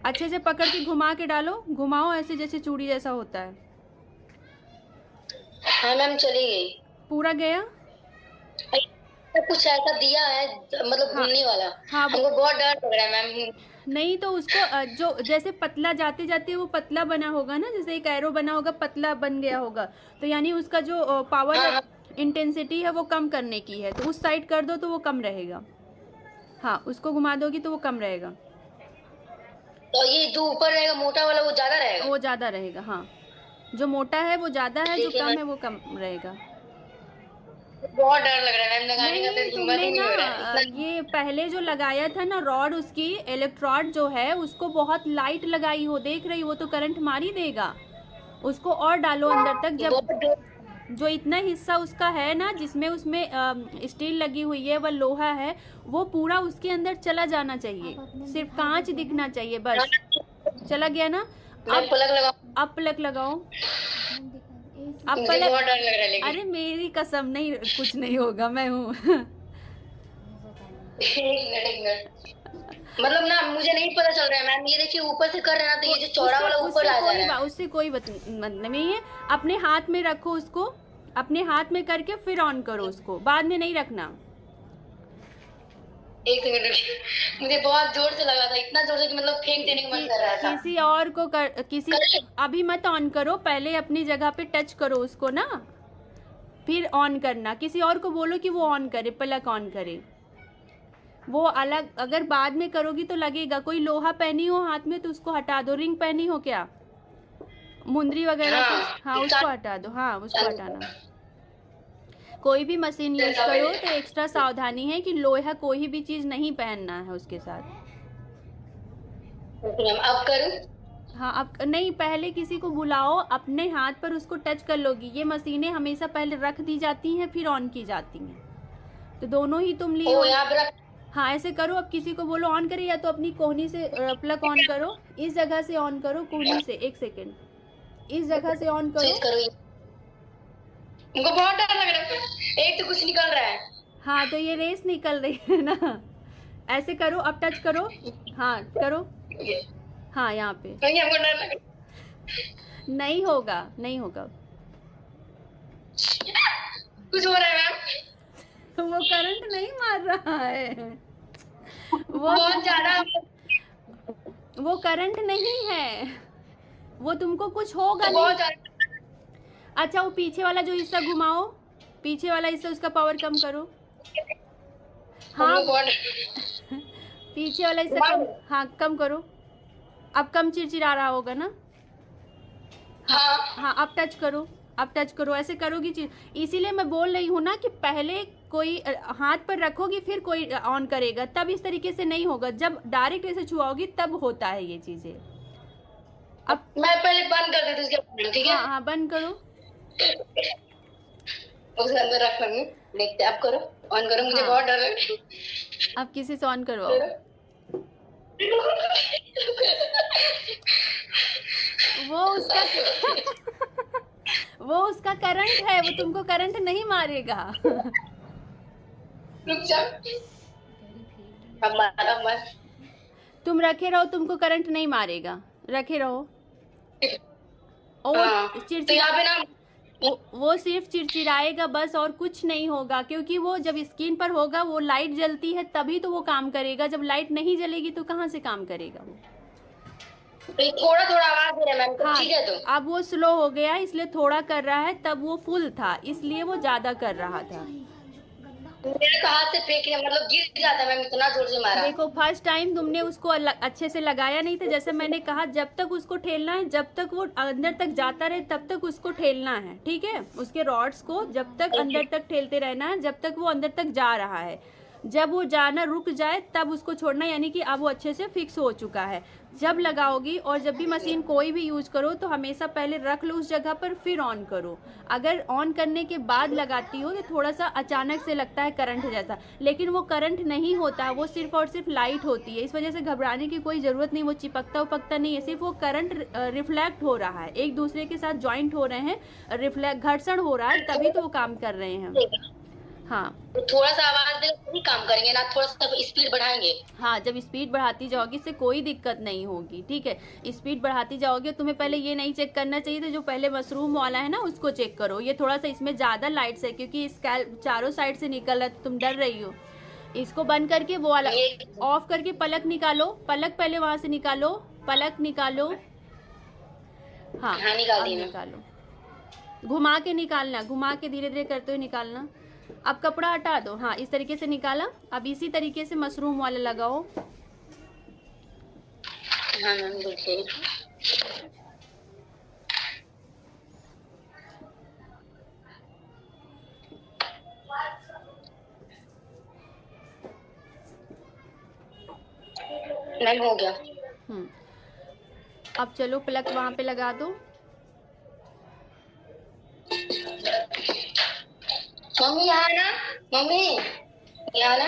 Speaker 1: अच्छे से पकड़ के घुमा के डालो, घुमाओ ऐसे जैसे चूड़ी जैसा होता है।
Speaker 8: हाँ मैम चली गई।
Speaker 1: पूरा गया?
Speaker 8: तो कुछ ऐसा दिया है मतलब घूमने वाला।
Speaker 1: हाँ
Speaker 8: हमको बहुत डर लग रहा है मैम।
Speaker 1: नहीं तो उसको जो जैसे पतला जाते जाते वो पतला बना होगा ना, जैसे एक एरो बना होगा पतला बन गया होगा, तो यानी उसका जो पावर इंटेंसिटी है वो कम करने की है, तो उस साइड कर दो तो वो कम रहेगा। हाँ उसको घुमा दोगी तो वो कम रहेगा।
Speaker 8: तो ये जो ऊपर रहेगा मोटा वाला वो ज्यादा रहेगा?
Speaker 1: वो ज्यादा रहेगा। हाँ जो मोटा है वो ज्यादा है, जो कम है वो कम रहेगा।
Speaker 8: बहुत डर लग रहा है मैम, लगाने का तो हिम्मत ही नहीं हो रहा है।
Speaker 1: ये पहले जो लगाया था ना रॉड, उसकी इलेक्ट्रोड जो है उसको बहुत लाइट लगाई हो, देख रही वो तो करंट मार ही देगा। उसको और डालो अंदर तक, जब जो इतना हिस्सा उसका है ना जिसमें उसमें स्टील लगी हुई है, वह लोहा है, वो पूरा उसके अंदर चला जाना चाहिए, सिर्फ कांच दिखना चाहिए बस। चला गया ना? अब
Speaker 8: प्लग लगाओ,
Speaker 1: अब प्लग लगाओ, अब
Speaker 8: मुझे बहुत डर लग रहा है लेकिन।
Speaker 1: अरे मेरी कसम नहीं, कुछ नहीं होगा, मैं हूँ।
Speaker 8: एक मिनट मतलब ना मुझे नहीं पता चल रहा है मैम, ये देखिए ऊपर से कर रहे हैं ना, तो ये जो चौड़ा वाला ऊपर आ जा रहा है।
Speaker 1: उससे कोई मतलब नहीं है, अपने हाथ में रखो उसको, अपने हाथ में करके फिर ऑन करो उसको, बाद में नहीं रखना।
Speaker 8: एक सेकंड, मुझे बहुत जोर से लगा था, इतना जोर से कि मतलब फेंक देने का मन कर रहा था।
Speaker 1: किसी और को अभी मत ऑन करो, पहले अपनी जगह पे टच करो उसको ना, फिर ऑन करना। किसी और को बोलो कि वो ऑन करे, प्लग ऑन करे। वो अलग अगर बाद में करोगी तो लगेगा। कोई लोहा पहनी हो हाथ में तो उसको हटा दो। रिंग पहनी हो क्या, मुंदरी वगैरह? हाँ उसको हटा दो। हाँ उसको हटाना। कोई भी मशीन यूज करो तो एक्स्ट्रा सावधानी है कि लोहा कोई भी चीज नहीं पहनना है उसके साथ।
Speaker 8: अब करूं?
Speaker 1: हाँ अब नहीं, पहले किसी को बुलाओ, अपने हाथ पर उसको टच कर लोगी। ये मशीनें हमेशा पहले रख दी जाती हैं फिर ऑन की जाती हैं, तो दोनों ही तुम लिए। हाँ ऐसे करो। अब किसी को बोलो ऑन करे, या तो अपनी कोहनी से प्लग ऑन करो, इस जगह से ऑन करो, कोहनी से। एक सेकेंड, इस जगह से ऑन करो।
Speaker 8: मुझको बहुत डर लग रहा है, एक तो कुछ निकल रहा है।
Speaker 1: हाँ तो ये रेस निकल रही है ना। ऐसे करो, अब टच करो। हाँ करो। हाँ यहाँ पे
Speaker 8: नहीं, हमको डर लग रहा।
Speaker 1: नहीं होगा, नहीं होगा।
Speaker 8: कुछ हो रहा है मैम।
Speaker 1: वो करंट नहीं मार रहा है, वो
Speaker 8: बहुत ज्यादा।
Speaker 1: वो करंट नहीं है, वो तुमको कुछ होगा
Speaker 8: तो
Speaker 1: नहीं। अच्छा वो पीछे वाला जो हिस्सा घुमाओ, पीछे वाला हिस्सा, उसका पावर कम करो। हाँ पीछे वाला हिस्सा कम, हाँ कम करो। अब कम चिरचिरा रहा होगा ना?
Speaker 8: हाँ
Speaker 1: हाँ अब टच करो, अब टच करो, ऐसे करोगी। इसीलिए मैं बोल रही हूँ ना कि पहले कोई हाथ पर रखोगी फिर कोई ऑन करेगा, तब इस तरीके से नहीं होगा। जब डायरेक्ट ऐसे छुआओगी तब होता है ये चीजें।
Speaker 8: अब मैं पहले बंद कर देती हूँ, ठीक है?
Speaker 1: हाँ हाँ बंद करो,
Speaker 8: उसके अंदर रख कर देखते। अब करो, ऑन करो, मुझे बहुत डर लग रहा है।
Speaker 1: अब किसी से ऑन करवाओ। वो उसका वो उसका करंट है, वो तुमको करंट नहीं मारेगा।
Speaker 8: रुक जा, अब मारा मत।
Speaker 1: तुम रखे रहो, तुमको करंट नहीं मारेगा, रखे रहो। और
Speaker 8: तो यहाँ पे ना
Speaker 1: वो सिर्फ चिड़चिड़ाएगा बस, और कुछ नहीं होगा। क्योंकि वो जब स्क्रीन पर होगा वो लाइट जलती है तभी तो वो काम करेगा, जब लाइट नहीं जलेगी तो कहाँ से काम करेगा वो।
Speaker 8: थोड़ा थोड़ा आवाज दे रहा है मैम, ठीक है? तो
Speaker 1: अब वो स्लो हो गया इसलिए थोड़ा कर रहा है, तब वो फुल था इसलिए वो ज्यादा कर रहा था।
Speaker 8: मेरे तो हाथ से फेंकने मतलब गिर जाता, मैं इतना जोर से मारा।
Speaker 1: देखो फर्स्ट टाइम तुमने उसको अच्छे से लगाया नहीं था। जैसे मैंने कहा जब तक उसको ठेलना है, जब तक वो अंदर तक जाता रहे तब तक उसको ठेलना है, ठीक है? उसके रॉड्स को जब तक अंदर तक ठेलते रहना है, जब तक वो अंदर तक जा रहा है। जब वो जाना रुक जाए तब उसको छोड़ना, यानी कि अब वो अच्छे से फिक्स हो चुका है। जब लगाओगी और जब भी मशीन कोई भी यूज करो तो हमेशा पहले रख लो उस जगह पर, फिर ऑन करो। अगर ऑन करने के बाद लगाती हो तो थोड़ा सा अचानक से लगता है करंट जैसा, लेकिन वो करंट नहीं होता, वो सिर्फ और सिर्फ लाइट होती है। इस वजह से घबराने की कोई ज़रूरत नहीं, वो चिपकता उपकता नहीं है, सिर्फ वो करंट रिफ्लेक्ट हो रहा है, एक दूसरे के साथ ज्वाइंट हो रहे हैं, रिफ्लेक्ट घर्षण हो रहा है, तभी तो वो काम कर रहे हैं। हाँ
Speaker 8: तो थोड़ा सा आवाज देकर तभी काम करेंगे ना, थोड़ा सा स्पीड बढ़ाएंगे।
Speaker 1: हाँ जब स्पीड बढ़ाती जाओगी इससे कोई दिक्कत नहीं होगी, ठीक है? स्पीड बढ़ाती जाओगे। तुम्हें पहले ये नहीं चेक करना चाहिए था, जो पहले मशरूम वाला है ना उसको चेक करो। ये थोड़ा सा इसमें ज़्यादा लाइट्स है क्योंकि स्कैल्प चारों साइड से निकल रहा है तो तुम डर रही हो। इसको बंद करके वो वाला ऑफ करके पलक निकालो, पलक पहले वहाँ से निकालो, पलक निकालो। हाँ निकालो, घुमा के निकालना, घुमा के धीरे धीरे करते हुए निकालना। अब कपड़ा हटा दो, हाँ इस तरीके से निकाला। अब इसी तरीके से मशरूम वाले लगाओ।
Speaker 8: हाँ मैम बिल्कुल। मैम हो गया।
Speaker 1: अब चलो प्लग वहां पे लगा दो।
Speaker 8: मम्मी यहाँ ना, मम्मी यहाँ ना।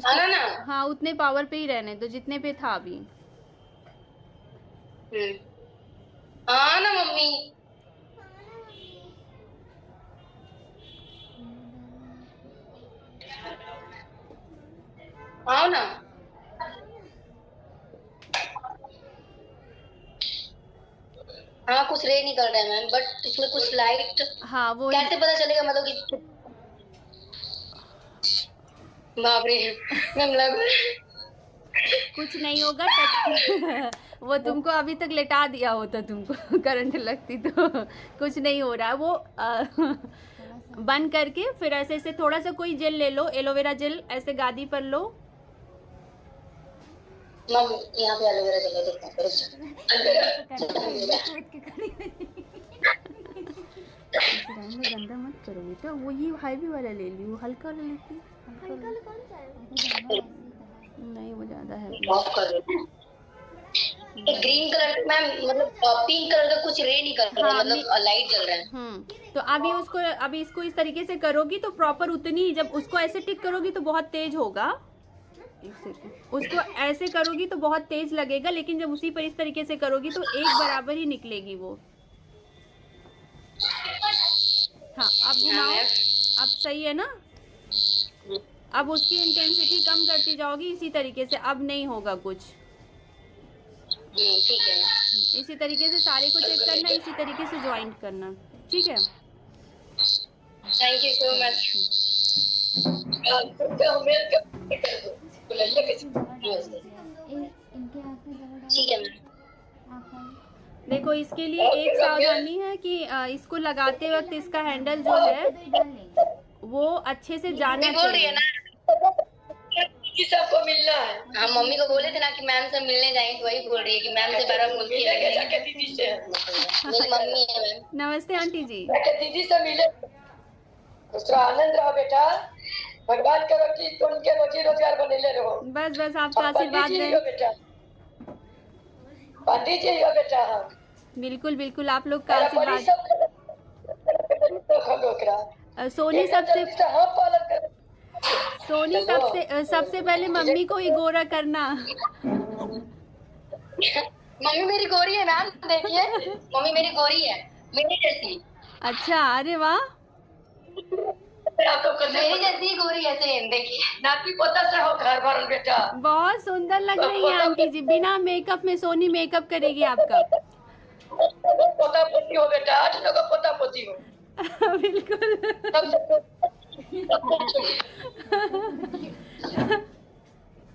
Speaker 8: आना ना।
Speaker 1: हाँ उतने पावर पे ही रहने दो जितने पे था अभी।
Speaker 8: हाँ ना मम्मी। आओ ना। हाँ कुछ रे निकल रहा है मैम, बट इसमें कुछ लाइट।
Speaker 1: हाँ वो
Speaker 8: कैसे पता चलेगा, मतलब कि बाप रे मैम लग
Speaker 1: कुछ नहीं होगा। टच वो तुमको अभी तक लेटा दिया होता, तुमको करंट लगती तो कुछ नहीं हो रहा है। वो बंद करके फिर ऐसे ऐसे थोड़ा सा कोई जेल ले लो, एलोवेरा जेल, ऐसे गादी पर लो।
Speaker 8: मम यहाँ पे एलोवेरा जेल
Speaker 1: गंदा मत करो बेटा, वो ये हैवी वाला ले ली, वो हल्का वाला लेती।
Speaker 3: हल्का वाला कौन सा है?
Speaker 1: नहीं वो ज्यादा है।
Speaker 8: ऑफ कर दो। ग्रीन कलर मैम, मतलब पिंक कलर का कुछ रे निकल रहा है, मतलब लाइट जल रहा है।
Speaker 1: तो अभी इसको इस तरीके से करोगी तो प्रॉपर उतनी, जब उसको ऐसे टिक करोगी तो बहुत तेज होगा। उसको ऐसे करोगी तो बहुत तेज लगेगा, लेकिन जब उसी पर इस तरीके से करोगी तो एक बराबर ही निकलेगी वो। हाँ अब घुमाओ, अब सही है ना? अब उसकी इंटेंसिटी कम करती जाओगी इसी तरीके से, अब नहीं होगा कुछ।
Speaker 8: ठीक है।
Speaker 1: इसी तरीके से सारे को चेक करना, इसी तरीके से ज्वाइंट करना, ठीक है?
Speaker 8: Thank you so much. ठीक है मैम।
Speaker 1: देखो इसके लिए एक सावधानी है कि इसको लगाते वक्त इसका हैंडल जो है वो अच्छे से जाना चाहिए।
Speaker 8: सबको मिलना है। हम मम्मी को बोले थे ना कि मैम से मिलने जाएंगे, तो वही बोल रही है कि मैम से बार बोल के दीदी से। मेरी मम्मी है मैम।
Speaker 1: नमस्ते आंटी जी।
Speaker 8: दीदी से मिले, उसका आनंद रहो बेटा, भगवान करो कि उनके रोजी रोजगार बनेले रहो।
Speaker 1: बस बस आपका आशीर्वाद रहे
Speaker 8: बेटा, पंडित जी हो बेटा।
Speaker 1: बिल्कुल बिल्कुल आप लोग का आशीर्वाद। सोनी सबसे पहले मम्मी को ही गोरा करना।
Speaker 8: मम्मी मेरी गोरी है मैम, देखिए मम्मी मेरी गोरी है, मेरी जैसी।
Speaker 1: अच्छा, अरे वाह,
Speaker 8: मेरी जैसी गोरी है, सेम देखिए। नाती पोता से हो घर भर बेटा।
Speaker 1: बहुत सुंदर लग रही है आंटी जी। बिना मेकअप में सोनी मेकअप करेगी आपका।
Speaker 8: पोता पोती हो बेटा, 8 लोग पोता पोती हो।
Speaker 1: बिल्कुल।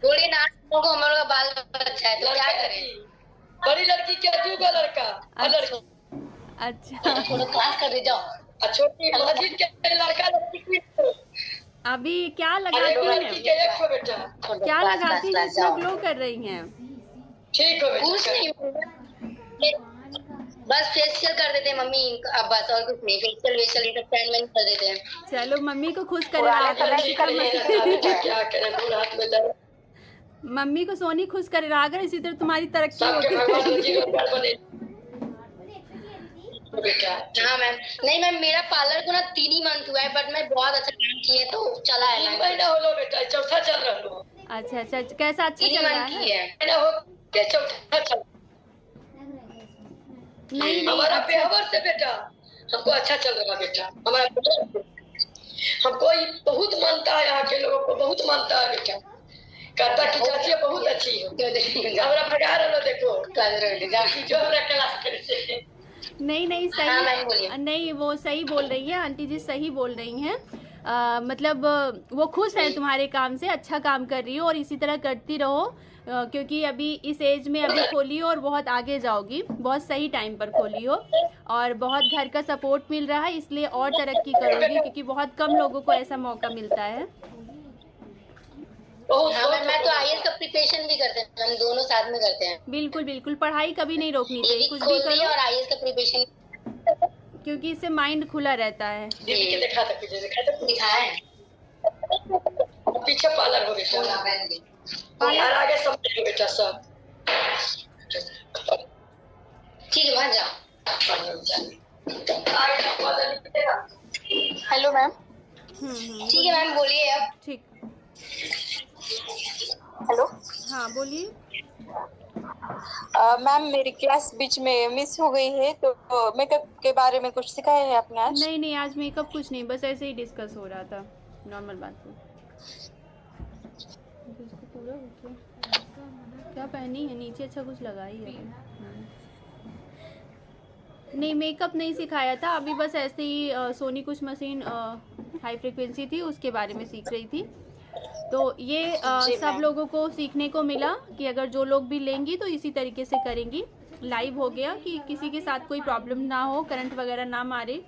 Speaker 8: गोरी नाच को हमारा बाल बच्चा है तो क्या करें। बड़ी लड़की क्या दूगा लड़का।
Speaker 1: अच्छा
Speaker 8: थोड़ा क्लास कर दे जाओ। छोटी मस्जिद के लड़का लड़की
Speaker 1: अभी क्या लगाती हैं? क्या लगाती हैं जितना ग्लो कर रही हैं?
Speaker 8: ठीक हो कुछ नहीं, बस फेशियल कर देते हैं मम्मी, अब बस और कुछ नहीं। फेशियल वेशियल ये सब टाइम में कर देते हैं।
Speaker 1: चलो मम्मी को खुश करेगा।
Speaker 8: क्या करें, पूरा हाथ में दर्द।
Speaker 1: मम्मी को सोनी खुश करेगा अगर इसी तरह तुम्हारी तरक्की होगी।
Speaker 8: हाँ मैम, नहीं मैम मेरा पार्लर को ना 3 ही मंथ हुआ है, बट मैं बहुत अच्छा काम किए तो चला है। 3 महीना हो लो बेटा, चौथा चल रहा है।
Speaker 1: अच्छा अच्छा, कैसा अच्छा चल रहा
Speaker 8: है? चौथा चल
Speaker 1: नहीं
Speaker 8: हमारा पेवर से बेटा हमको अच्छा चल रहा बेटा। हमारा हमको बहुत मानता है, यहाँ के लोगों को बहुत मानता है बेटा। कहता कि चाची बहुत अच्छी हो। हमारा भगा रहा देखो जो हमारा क्लास करते।
Speaker 1: नहीं सही नहीं, वो सही बोल रही है आंटी जी, सही बोल रही हैं। मतलब वो खुश हैं तुम्हारे काम से, अच्छा काम कर रही हो और इसी तरह करती रहो, क्योंकि अभी इस एज में अभी खोली हो और बहुत आगे जाओगी। बहुत सही टाइम पर खोली हो और बहुत घर का सपोर्ट मिल रहा है, इसलिए और तरक्की करोगी, क्योंकि बहुत कम लोगों को ऐसा मौका मिलता है।
Speaker 8: हाँ, मैं तो IAS का प्रिपरेशन भी करते हैं, हम दोनों साथ में करते हैं।
Speaker 1: बिल्कुल बिल्कुल, पढ़ाई कभी नहीं रोकनी चाहिए, कुछ भी करो
Speaker 8: और IAS का प्रिपरेशन,
Speaker 1: क्योंकि इससे माइंड खुला रहता है।
Speaker 8: पीछे पार्लर हो गया, आगे सब बेटा सब ठीक है। वहाँ जाओ। Hello ma'am. ठीक है मैम, बोलिए अब।
Speaker 1: ठीक,
Speaker 6: हेलो
Speaker 1: हाँ बोलिए।
Speaker 6: मैम मेरी क्लास बीच में मिस हो गई है, तो मेकअप के बारे में कुछ सिखाया है आपने आज?
Speaker 1: नहीं आज मेकअप कुछ नहीं, बस ऐसे ही डिस्कस हो रहा था, नॉर्मल बात है। पूरा क्या पहनी है नीचे, अच्छा कुछ लगाई है? नहीं मेकअप नहीं सिखाया था अभी, बस ऐसे ही सोनी कुछ मशीन हाई फ्रिक्वेंसी थी उसके बारे में सीख रही थी। तो ये सब लोगों को सीखने को मिला कि अगर जो लोग भी लेंगी तो इसी तरीके से करेंगी। लाइव हो गया कि किसी के साथ कोई प्रॉब्लम ना हो, करंट वगैरह ना मारे।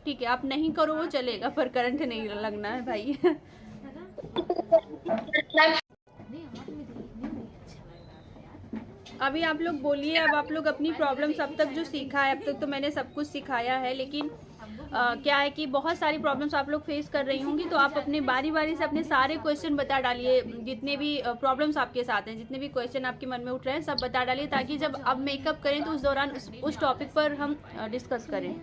Speaker 1: ठीक है, आप नहीं करो वो चलेगा, पर करंट नहीं लगना है भाई। अभी आप लोग बोलिए, अब आप लोग अपनी प्रॉब्लम्स, अब तक जो सीखा है, अब तक तो मैंने सब कुछ सिखाया है, लेकिन क्या है कि बहुत सारी प्रॉब्लम्स आप लोग फेस कर रही होंगी, तो आप अपने बारी बारी से अपने सारे क्वेश्चन बता डालिए। जितने भी प्रॉब्लम्स आपके साथ हैं, जितने भी क्वेश्चन आपके मन में उठ रहे हैं, सब बता डालिए, ताकि जब अब मेकअप करें तो उस दौरान उस टॉपिक पर हम डिस्कस करें।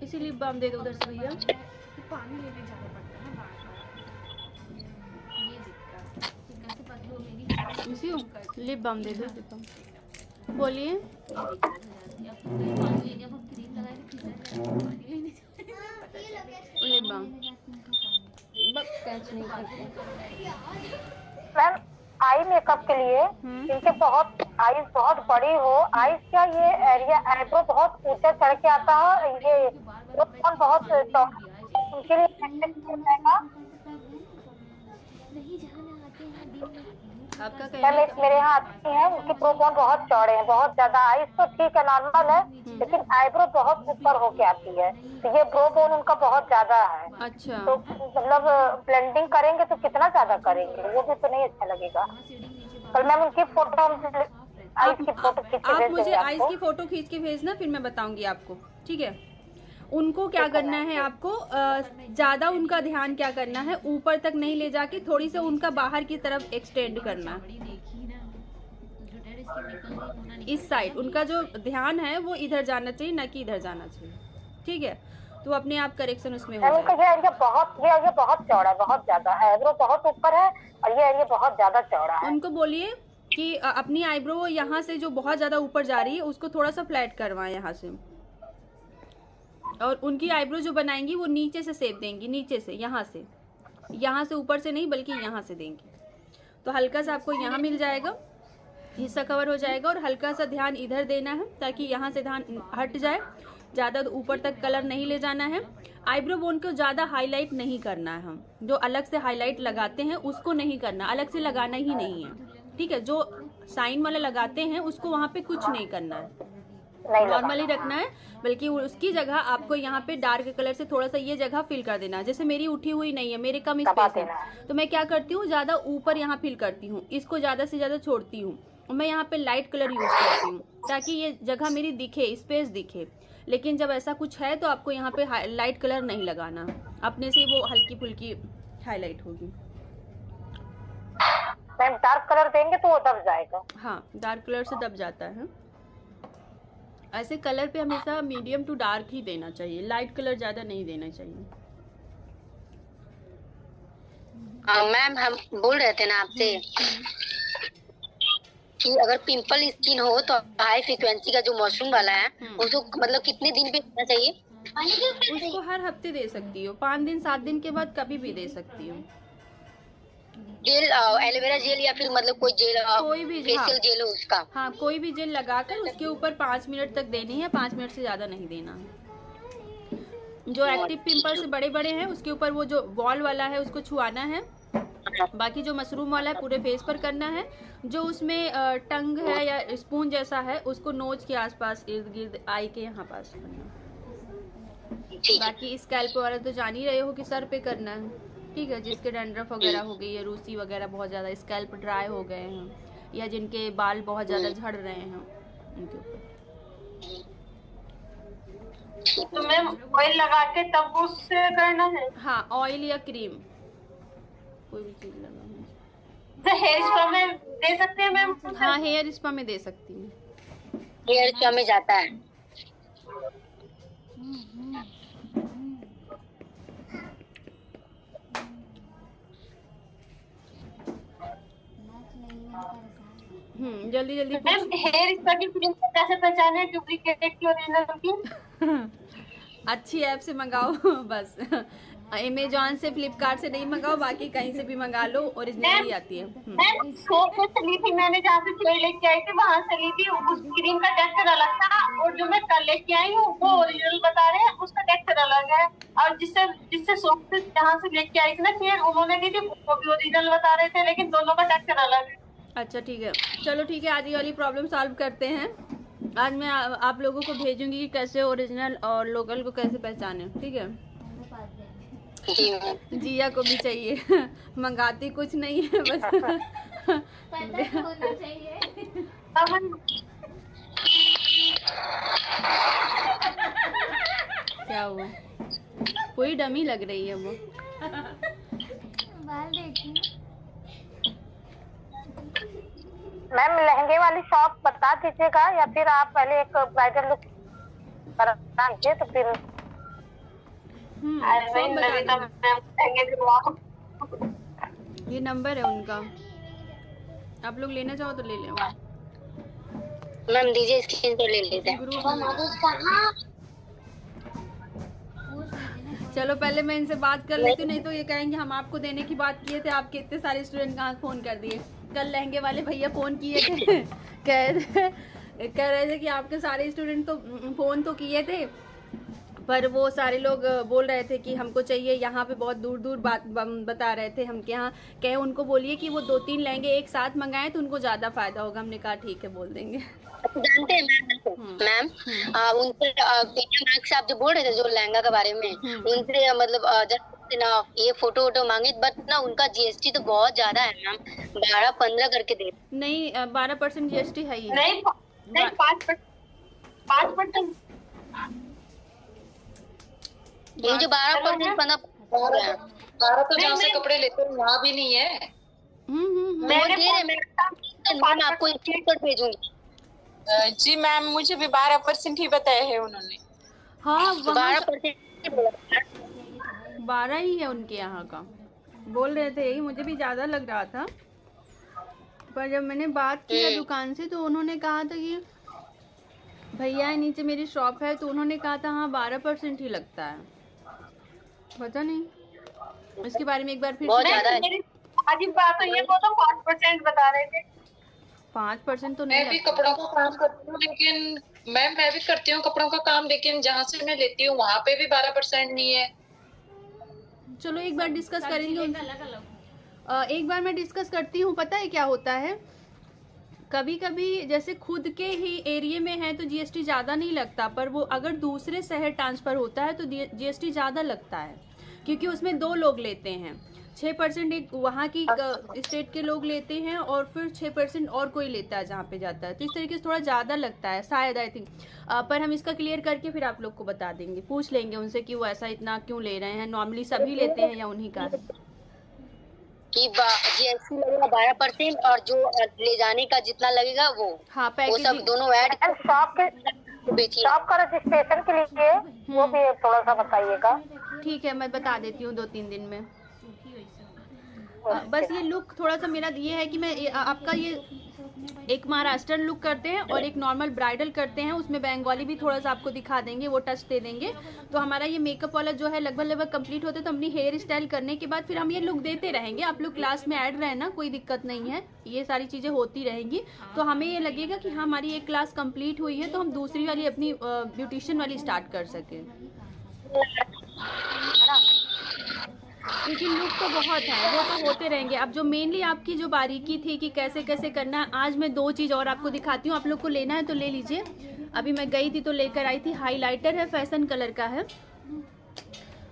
Speaker 1: इसीलिए बाम दे दो उधर से भैया,
Speaker 4: पानी लेने जाना पड़ता है बाहर।
Speaker 1: इसी लिप बाम दे दो, लिप बाम बोलिए। लिप बाम कैच नहीं करते
Speaker 9: मैम। आई मेकअप के लिए इनके बहुत आईज बहुत बड़ी हो, आईज क्या ये एरिया आईब्रो बहुत ऊंचा चढ़ के आता है, ये बहुत उनके लिए
Speaker 1: आपका
Speaker 9: मैम एक मेरे यहाँ आती है, उनके प्रो बोन बहुत चौड़े हैं, बहुत ज्यादा। आईज तो ठीक है, नॉर्मल है, लेकिन आईब्रो बहुत ऊपर होके आती है, तो ये प्रो बोन उनका बहुत ज्यादा है।
Speaker 1: अच्छा,
Speaker 9: तो मतलब ब्लेंडिंग करेंगे तो कितना ज्यादा करेंगे, वो भी तो नहीं अच्छा लगेगा। कल मैम उनकी फोटो, आईज की फोटो खींच के
Speaker 1: आप मुझे
Speaker 9: भेजेंगे
Speaker 1: आईज की फोटो खींच के भेजना, फिर मैं बताऊंगी आपको, ठीक है। उनको क्या करना है, आपको ज्यादा उनका ध्यान क्या करना है, ऊपर तक नहीं ले जाके थोड़ी सा उनका बाहर की तरफ एक्सटेंड करना है। इस साइड उनका जो ध्यान है वो इधर जाना चाहिए, ना कि इधर जाना चाहिए, ठीक है। तो अपने आप करेक्शन उसमें हो
Speaker 9: उनका ये एरिया बहुत चौड़ा है, बहुत ज्यादा। आईब्रो बहुत ऊपर है और ये एरिया बहुत ज्यादा चौड़ा है।
Speaker 1: उनको बोलिए कि अपनी आईब्रो यहाँ से जो बहुत ज्यादा ऊपर जा रही है उसको थोड़ा सा फ्लैट करवाएं यहाँ से, और उनकी आईब्रो जो बनाएंगी वो नीचे से शेप देंगी, नीचे से, यहाँ से ऊपर से नहीं बल्कि यहाँ से देंगी। तो हल्का सा आपको यहाँ मिल जाएगा, हिस्सा कवर हो जाएगा, और हल्का सा ध्यान इधर देना है ताकि यहाँ से ध्यान हट जाए। ज़्यादा ऊपर तक कलर नहीं ले जाना है। आईब्रो बोन को ज़्यादा हाईलाइट नहीं करना है, हम जो अलग से हाईलाइट लगाते हैं उसको नहीं करना, अलग से लगाना ही नहीं है, ठीक है। जो साइन वाला लगाते हैं उसको वहाँ पे कुछ नहीं करना है, नॉर्मली रखना है। बल्कि उसकी जगह आपको यहाँ पे डार्क कलर से थोड़ा सा ये जगह फिल कर देना है। जैसे मेरी उठी हुई नहीं है, मेरे कम स्पेस है, तो मैं क्या करती हूँ, ज़्यादा ऊपर यहाँ फिल करती हूँ, इसको ज़्यादा से ज़्यादा छोड़ती हूँ, और मैं यहाँ पे लाइट कलर यूज़ करती हूँ ताकि ये जगह मेरी दिखे, स्पेस दिखे। लेकिन जब ऐसा कुछ है तो आपको यहाँ पे लाइट कलर नहीं लगाना, अपने से वो हल्की फुल्की हाईलाइट होगी।
Speaker 9: मैम डार्क कलर देंगे तो वो दब जाएगा।
Speaker 1: हाँ, डार्क कलर से दब जाता है। ऐसे कलर पे हमेशा मीडियम टू डार्क ही देना चाहिए, लाइट कलर ज्यादा नहीं देना चाहिए।
Speaker 8: मैम हम बोल रहे थे ना आपसे कि अगर पिंपल स्किन हो तो हाई फ्रीक्वेंसी का जो मशरूम वाला है उसको मतलब कितने दिन पे देना चाहिए?
Speaker 1: उसको हर हफ्ते दे सकती हो, 5 दिन 7 दिन के बाद कभी भी दे सकती हो।
Speaker 8: जेल, एलोवेरा जेल या फिर मतलब कोई जेल,
Speaker 1: कोई भी
Speaker 8: फेशियल जेल हो उसका?
Speaker 1: हाँ, कोई भी जेल लगाकर उसके ऊपर 5 मिनट तक देनी है, 5 मिनट से ज्यादा नहीं देना है। जो एक्टिव पिंपल से बड़े बड़े हैं उसके ऊपर वो जो वॉल वाला है उसको छुआना है, बाकी जो मशरूम वाला है पूरे फेस पर करना है। जो उसमें टंग है या स्पून जैसा है उसको नोज के आसपास, इर्द गिर्द, आई के यहाँ पास करना। बाकी स्कैल्प वाला तो जान ही रहे हो कि सर पे करना है, ठीक है। जिसके डैंड्रफ वगैरह हो गई है, रूसी वगैरह बहुत ज़्यादा, स्कैल्प ड्राई हो गए हैं, या जिनके बाल बहुत ज़्यादा झड़ रहे हैं उनके ऊपर।
Speaker 7: तो मैम ऑयल लगा के तब उससे करना है?
Speaker 1: हाँ, ऑयल या क्रीम कोई भी चीज लगाना।
Speaker 7: तो हेयर स्पा में दे सकते हैं मैम?
Speaker 1: हाँ, हेयर स्पा में दे सकती हूँ।
Speaker 8: हेयर स्पा में जाता है।
Speaker 1: जल्दी जल्दी
Speaker 7: मैम हेयर स्पा की क्रीम को कैसे पहचाने डुप्लीकेट की ओरिजिनल की?
Speaker 1: अच्छी ऐप से मंगाओ बस। अमेजॉन से, फ्लिपकार्ट से नहीं मंगाओ, बाकी कहीं से भी मंगा लो, ओरिजिनल ही आती है।
Speaker 7: मैम शॉप से ली थी मैंने, जहाँ से चुई लेके आई थी वहाँ से ली थी। उस क्रीम का टेक्सचर अलग था, और जो मैं कल लेके आई हूँ वो ओरिजिनल बता रहे हैं, उसका टेक्सचर अलग है। और जिससे शॉप से जहाँ से लेके आई थी ना फिर उन्होंने दी थी, वो भी ओरिजिनल बता रहे थे, लेकिन दोनों का टेक्सचर अलग है।
Speaker 1: अच्छा ठीक है, चलो ठीक है, आज ये वाली प्रॉब्लम सॉल्व करते हैं। आज मैं आप लोगों को भेजूंगी कि कैसे ओरिजिनल और लोकल को कैसे पहचाने, ठीक है। जिया को भी चाहिए मंगाती कुछ नहीं है बस
Speaker 3: पता होना चाहिए।
Speaker 1: क्या हुआ, कोई डमी लग रही है वो।
Speaker 3: बाल देखिए
Speaker 9: मैम, लहंगे वाली शॉप बता दीजिएगा, या फिर आप पहले एक ब्राइडल लुक कराएंगे तो फिर।
Speaker 1: ये नंबर है उनका, आप लोग लेना चाहो तो ले लें।
Speaker 8: मैम दीजिए, स्क्रीन पर ले लेते हैं।
Speaker 1: चलो पहले मैं इनसे बात कर लेती हूँ, नहीं तो ये कहेंगे हम आपको देने की बात किए थे, आपके इतने सारे स्टूडेंट कहाँ फोन कर दिए। कल लहंगे वाले भैया फोन किए थे कह रहे थे कि आपके सारे स्टूडेंट तो फोन तो किए थे, पर वो सारे लोग बोल रहे थे कि हमको चाहिए, यहाँ पे बहुत दूर दूर बात बता रहे थे। हम क्या कहे, उनको बोलिए कि वो 2-3 लहंगे एक साथ मंगाएं तो उनको ज़्यादा फायदा होगा। हमने कहा ठीक है, बोल देंगे।
Speaker 8: जानते हैं मैम, उनसे मैम से आप जो बोल रहे थे जो लहंगा के बारे में, उनसे मतलब ना ये फोटो वोटो मांगे, बट ना उनका जीएसटी तो बहुत ज्यादा है मैम, 12-15 करके दे।
Speaker 1: नहीं 12% जीएसटी है ही
Speaker 7: नहीं 5%।
Speaker 8: मुझे 12%
Speaker 5: 12 तो जहाँ से कपड़े लेते हैं वहाँ भी नहीं है।
Speaker 8: मैं आपको स्क्रीनशॉट भेजूंगी।
Speaker 10: जी मैम, मुझे भी 12% ही बताया है उन्होंने।
Speaker 1: हाँ
Speaker 8: 12%
Speaker 1: 12 ही है उनके यहाँ का, बोल रहे थे यही। मुझे भी ज़्यादा लग रहा था, पर जब मैंने बात किया दुकान से तो उन्होंने कहा था कि भैया नीचे मेरी शॉप है, तो उन्होंने कहा था हाँ 12% ही लगता है। पता नहीं, इसके बारे में एक बार फिर
Speaker 7: अजीब बात है ये, वो तो 5% बता रहे थे।
Speaker 1: 5% तो नहीं।
Speaker 5: मैं भी कपड़ों का काम करती हूँ, लेकिन मैं भी करती हूँ कपड़ों का काम, लेकिन जहाँ से मैं लेती हूँ वहाँ पे भी 12% नहीं है।
Speaker 1: चलो एक बार डिस्कस करेंगे, एक बार मैं डिस्कस करती हूँ। पता है क्या होता है, कभी कभी जैसे खुद के ही एरिया में है तो जीएसटी ज़्यादा नहीं लगता, पर वो अगर दूसरे शहर ट्रांसफ़र होता है तो जीएसटी ज़्यादा लगता है, क्योंकि उसमें 2 लोग लेते हैं। 6% एक वहाँ की स्टेट के लोग लेते हैं और फिर 6% और कोई लेता है जहाँ पे जाता है, तो इस तरीके से थोड़ा ज़्यादा लगता है शायद, आई थिंक। पर हम इसका क्लियर करके फिर आप लोग को बता देंगे, पूछ लेंगे उनसे कि वो ऐसा इतना क्यों ले रहे हैं, नॉर्मली सभी लेते हैं या उन्हीं का है
Speaker 8: कि जीएसटी लगेगा 12% और जो ले जाने का जितना लगेगा वो,
Speaker 1: हाँ
Speaker 8: वो सब दोनों ऐड।
Speaker 9: शॉप का रजिस्ट्रेशन के लिए वो भी थोड़ा सा बताइएगा।
Speaker 1: ठीक है, मैं बता देती हूँ 2-3 दिन में। बस ये लुक थोड़ा सा मेरा ये है कि मैं आपका ये एक महाराष्ट्रन लुक करते हैं और एक नॉर्मल ब्राइडल करते हैं, उसमें बंगाली भी थोड़ा सा आपको दिखा देंगे, वो टच दे देंगे। तो हमारा ये मेकअप वाला जो है लगभग कंप्लीट होता है, तो अपनी हेयर स्टाइल करने के बाद फिर हम ये लुक देते रहेंगे। आप लोग क्लास में ऐड रहे ना, कोई दिक्कत नहीं है, ये सारी चीज़ें होती रहेंगी। तो हमें ये लगेगा कि हमारी एक क्लास कंप्लीट हुई है तो हम दूसरी वाली अपनी ब्यूटिशियन वाली स्टार्ट कर सकें, क्योंकि लुक तो बहुत है, वो तो होते रहेंगे। अब जो मेनली आपकी जो बारीकी थी कि कैसे कैसे करना है, आज मैं 2 चीज़ और आपको दिखाती हूँ। आप लोग को लेना है तो ले लीजिए। अभी मैं गई थी तो लेकर आई थी, हाइलाइटर है, फैशन कलर का है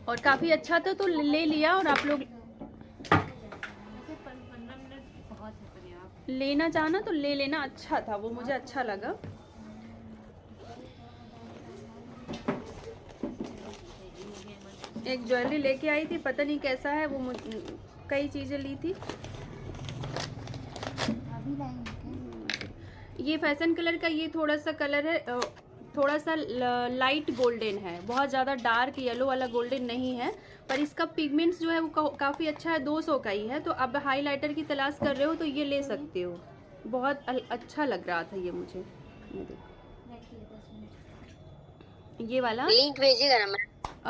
Speaker 1: और काफ़ी अच्छा था तो ले लिया। और आप लोग लेना चाहना तो ले लेना, अच्छा था वो, मुझे अच्छा लगा। एक ज्वेलरी लेके आई थी, पता नहीं कैसा है वो, कई चीज़ें ली थी। ये फैशन कलर का, ये थोड़ा सा कलर है, थोड़ा सा लाइट गोल्डन है, बहुत ज़्यादा डार्क येलो वाला गोल्डन नहीं है, पर इसका पिगमेंट्स जो है वो काफ़ी अच्छा है, 200 का ही है। तो अब हाइलाइटर की तलाश कर रहे हो तो ये ले सकते हो, बहुत अच्छा लग रहा था ये मुझे। ये देखो ये वाला,
Speaker 8: लिंक भेजिएगा ना मैम।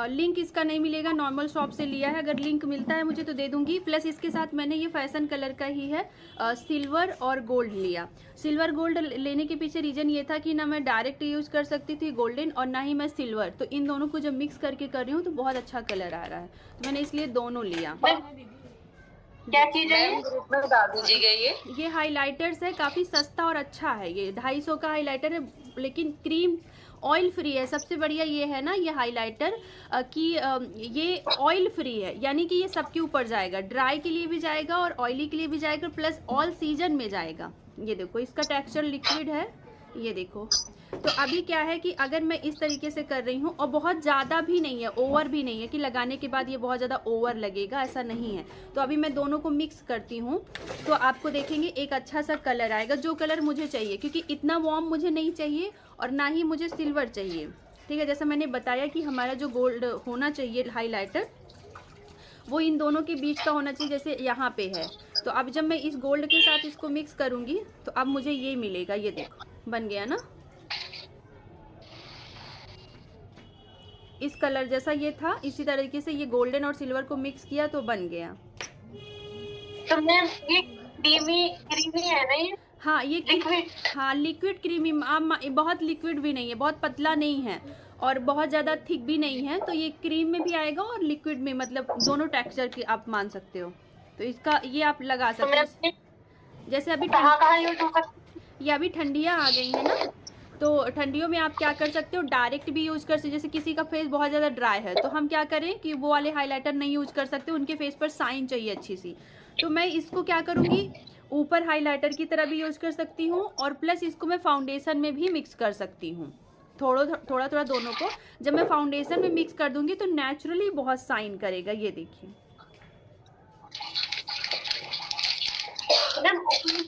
Speaker 1: लिंक इसका नहीं मिलेगा, नॉर्मल शॉप से लिया है, अगर लिंक मिलता है मुझे तो दे दूंगी। प्लस इसके साथ मैंने ये फैशन कलर का ही है, सिल्वर और गोल्ड लिया। सिल्वर गोल्ड लेने के पीछे रीज़न ये था कि ना मैं डायरेक्ट यूज़ कर सकती थी गोल्डन और ना ही मैं सिल्वर, तो इन दोनों को जब मिक्स करके कर रही हूँ तो बहुत अच्छा कलर आ रहा है, तो मैंने इसलिए दोनों लिया।
Speaker 7: क्या चीज़ है
Speaker 5: बता दीजिएगा। ये
Speaker 1: हाइलाइटर्स है, काफ़ी सस्ता और अच्छा है, ये 250 का हाइलाइटर है, लेकिन क्रीम ऑयल फ्री है। सबसे बढ़िया ये है ना ये हाइलाइटर कि ये ऑयल फ्री है, यानी कि ये सबके ऊपर जाएगा, ड्राई के लिए भी जाएगा और ऑयली के लिए भी जाएगा, प्लस ऑल सीजन में जाएगा। ये देखो इसका टेक्सचर लिक्विड है, ये देखो। तो अभी क्या है कि अगर मैं इस तरीके से कर रही हूँ और बहुत ज़्यादा भी नहीं है, ओवर भी नहीं है कि लगाने के बाद ये बहुत ज़्यादा ओवर लगेगा, ऐसा नहीं है। तो अभी मैं दोनों को मिक्स करती हूँ तो आपको देखेंगे एक अच्छा सा कलर आएगा, जो कलर मुझे चाहिए, क्योंकि इतना वार्म मुझे नहीं चाहिए और ना ही मुझे सिल्वर चाहिए। ठीक है, जैसा मैंने बताया कि हमारा जो गोल्ड होना चाहिए हाइलाइटर, वो इन दोनों के बीच का होना चाहिए, जैसे यहाँ पे है। तो अब जब मैं इस गोल्ड के साथ इसको मिक्स करूँगी तो अब मुझे ये मिलेगा, ये देखो बन गया ना, इस कलर जैसा ये था, इसी तरीके से ये गोल्डन और सिल्वर को मिक्स किया तो बन गया।
Speaker 7: तो मैम ये क्रीमी है ना ये?
Speaker 1: हाँ ये लिक्विड, हाँ लिक्विड क्रीमी, बहुत लिक्विड भी नहीं है, बहुत पतला नहीं है, और बहुत ज़्यादा थिक भी नहीं है, तो ये क्रीम में भी आएगा और लिक्विड में, मतलब दोनों टेक्सचर की आप मान सकते हो। तो इसका ये आप लगा सकते हो। जैसे अभी ये अभी ठंडियाँ आ गई है ना, तो ठंडियों में आप क्या कर सकते हो, डायरेक्ट भी यूज़ कर सकते। जैसे किसी का फेस बहुत ज़्यादा ड्राई है तो हम क्या करें कि वो वाले हाइलाइटर नहीं यूज़ कर सकते, उनके फेस पर साइन चाहिए अच्छी सी। तो मैं इसको क्या करूँगी, ऊपर हाइलाइटर की तरह भी यूज़ कर सकती हूँ और प्लस इसको मैं फाउंडेशन में भी मिक्स कर सकती हूँ, थोड़ा थोड़ा दोनों को। जब मैं फाउंडेशन में मिक्स कर दूँगी तो नेचुरली बहुत साइन करेगा। ये देखिए,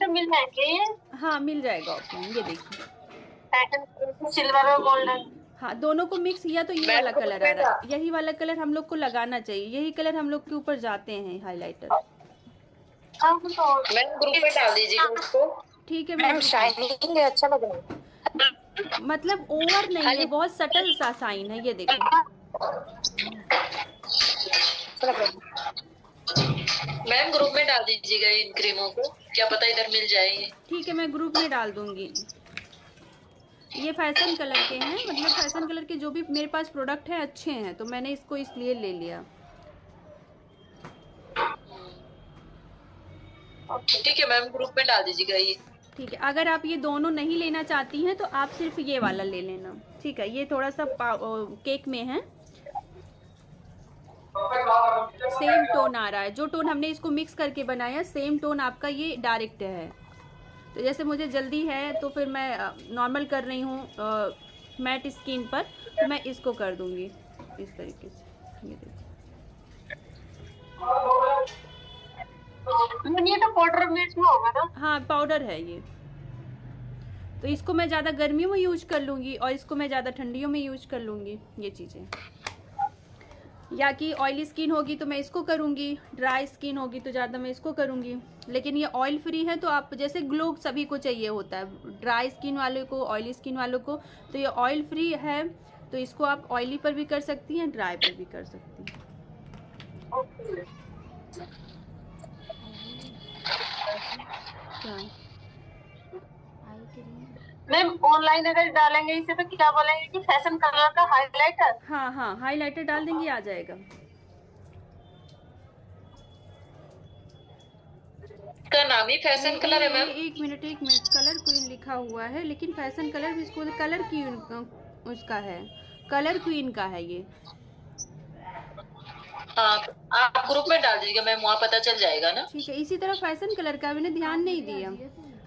Speaker 7: मिल जाएंगे।
Speaker 1: हाँ मिल जाएगा ऑफलाइन। ये देखिए,
Speaker 7: सिल्वर और गोल्डन,
Speaker 1: हाँ दोनों को मिक्स। या तो ये वाला कलर आ रहा है, यही वाला कलर हम लोग को लगाना चाहिए, यही कलर हम लोग के ऊपर जाते हैं हाइलाइटर।
Speaker 5: मैम ग्रुप में डाल दीजिएगा उसको।
Speaker 1: ठीक है मैम,
Speaker 6: शाइनिंग अच्छा लग रहा है,
Speaker 1: मतलब ओवर नहीं है, बहुत सटल सा साइन है। ये देखो
Speaker 5: मैम ग्रुप में डाल दीजिएगा इन क्रीमों को, क्या पता इधर मिल जाए।
Speaker 1: ठीक है, मैं ग्रुप में डाल दूंगी। ये फैशन कलर के हैं, मतलब फैशन कलर के जो भी मेरे पास प्रोडक्ट है अच्छे हैं, तो मैंने इसको इसलिए ले लिया।
Speaker 5: ठीक है मैम, ग्रुप में डाल दीजिएगा ये।
Speaker 1: ठीक है, अगर आप ये दोनों नहीं लेना चाहती हैं तो आप सिर्फ ये वाला ले लेना। ठीक है, ये थोड़ा सा केक में है, सेम टोन आ रहा है। जो टोन हमने इसको मिक्स करके बनाया सेम टोन आपका ये डायरेक्ट है। तो जैसे मुझे जल्दी है तो फिर मैं नॉर्मल कर रही हूँ मैट स्किन पर, तो मैं इसको कर दूंगी इस तरीके से। ये देखो,
Speaker 7: ये तो पाउडर मिक्स में होगा ना?
Speaker 1: हाँ पाउडर है ये। तो इसको मैं ज़्यादा गर्मियों में यूज कर लूँगी और इसको मैं ज़्यादा ठंडियों में यूज कर लूँगी ये चीज़ें। या कि ऑयली स्किन होगी तो मैं इसको करूँगी, ड्राई स्किन होगी तो ज़्यादा मैं इसको करूँगी। लेकिन ये ऑयल फ्री है, तो आप जैसे ग्लो सभी को चाहिए होता है, ड्राई स्किन वालों को, ऑयली स्किन वालों को, तो ये ऑयल फ्री है, तो इसको आप ऑयली पर भी कर सकती हैं, ड्राई पर भी कर सकती हैं।
Speaker 7: मैम ऑनलाइन अगर डालेंगे इसे तो क्या बोलेंगे कि फैशन कलर का हाइलाइटर?
Speaker 1: हाँ हाँ, हाइलाइटर डाल देंगे, आ जाएगा।
Speaker 5: का नाम ही फैशन कलर है मैम।
Speaker 1: एक मिनट कलर क्वीन लिखा हुआ है, लेकिन फैशन कलर भी इसको कलर क्वीन उसका है, कलर क्वीन का है ये।
Speaker 5: हाँ आप ग्रुप में डाल दीजिएगा मैम, वहाँ पता चल जाएगा ना।
Speaker 1: ठीक है, इसी तरह फैशन कलर का मैंने ध्यान नहीं दिया,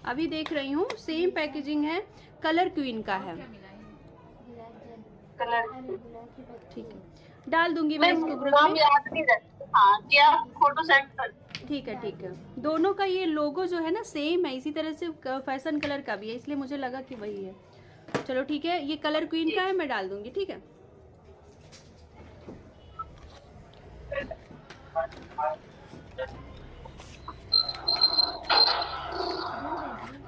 Speaker 1: अभी देख रही हूँ, सेम पैकेजिंग है, कलर क्वीन का है। ठीक है, डाल दूंगी मैं इसको ग्रुप में।
Speaker 7: हाँ, क्या फोटो सेंड कर।
Speaker 1: ठीक है, दोनों का ये लोगो जो है ना सेम है, इसी तरह से फैशन कलर का भी है, इसलिए मुझे लगा कि वही है। चलो ठीक है, ये कलर क्वीन का है, मैं डाल दूंगी। ठीक है,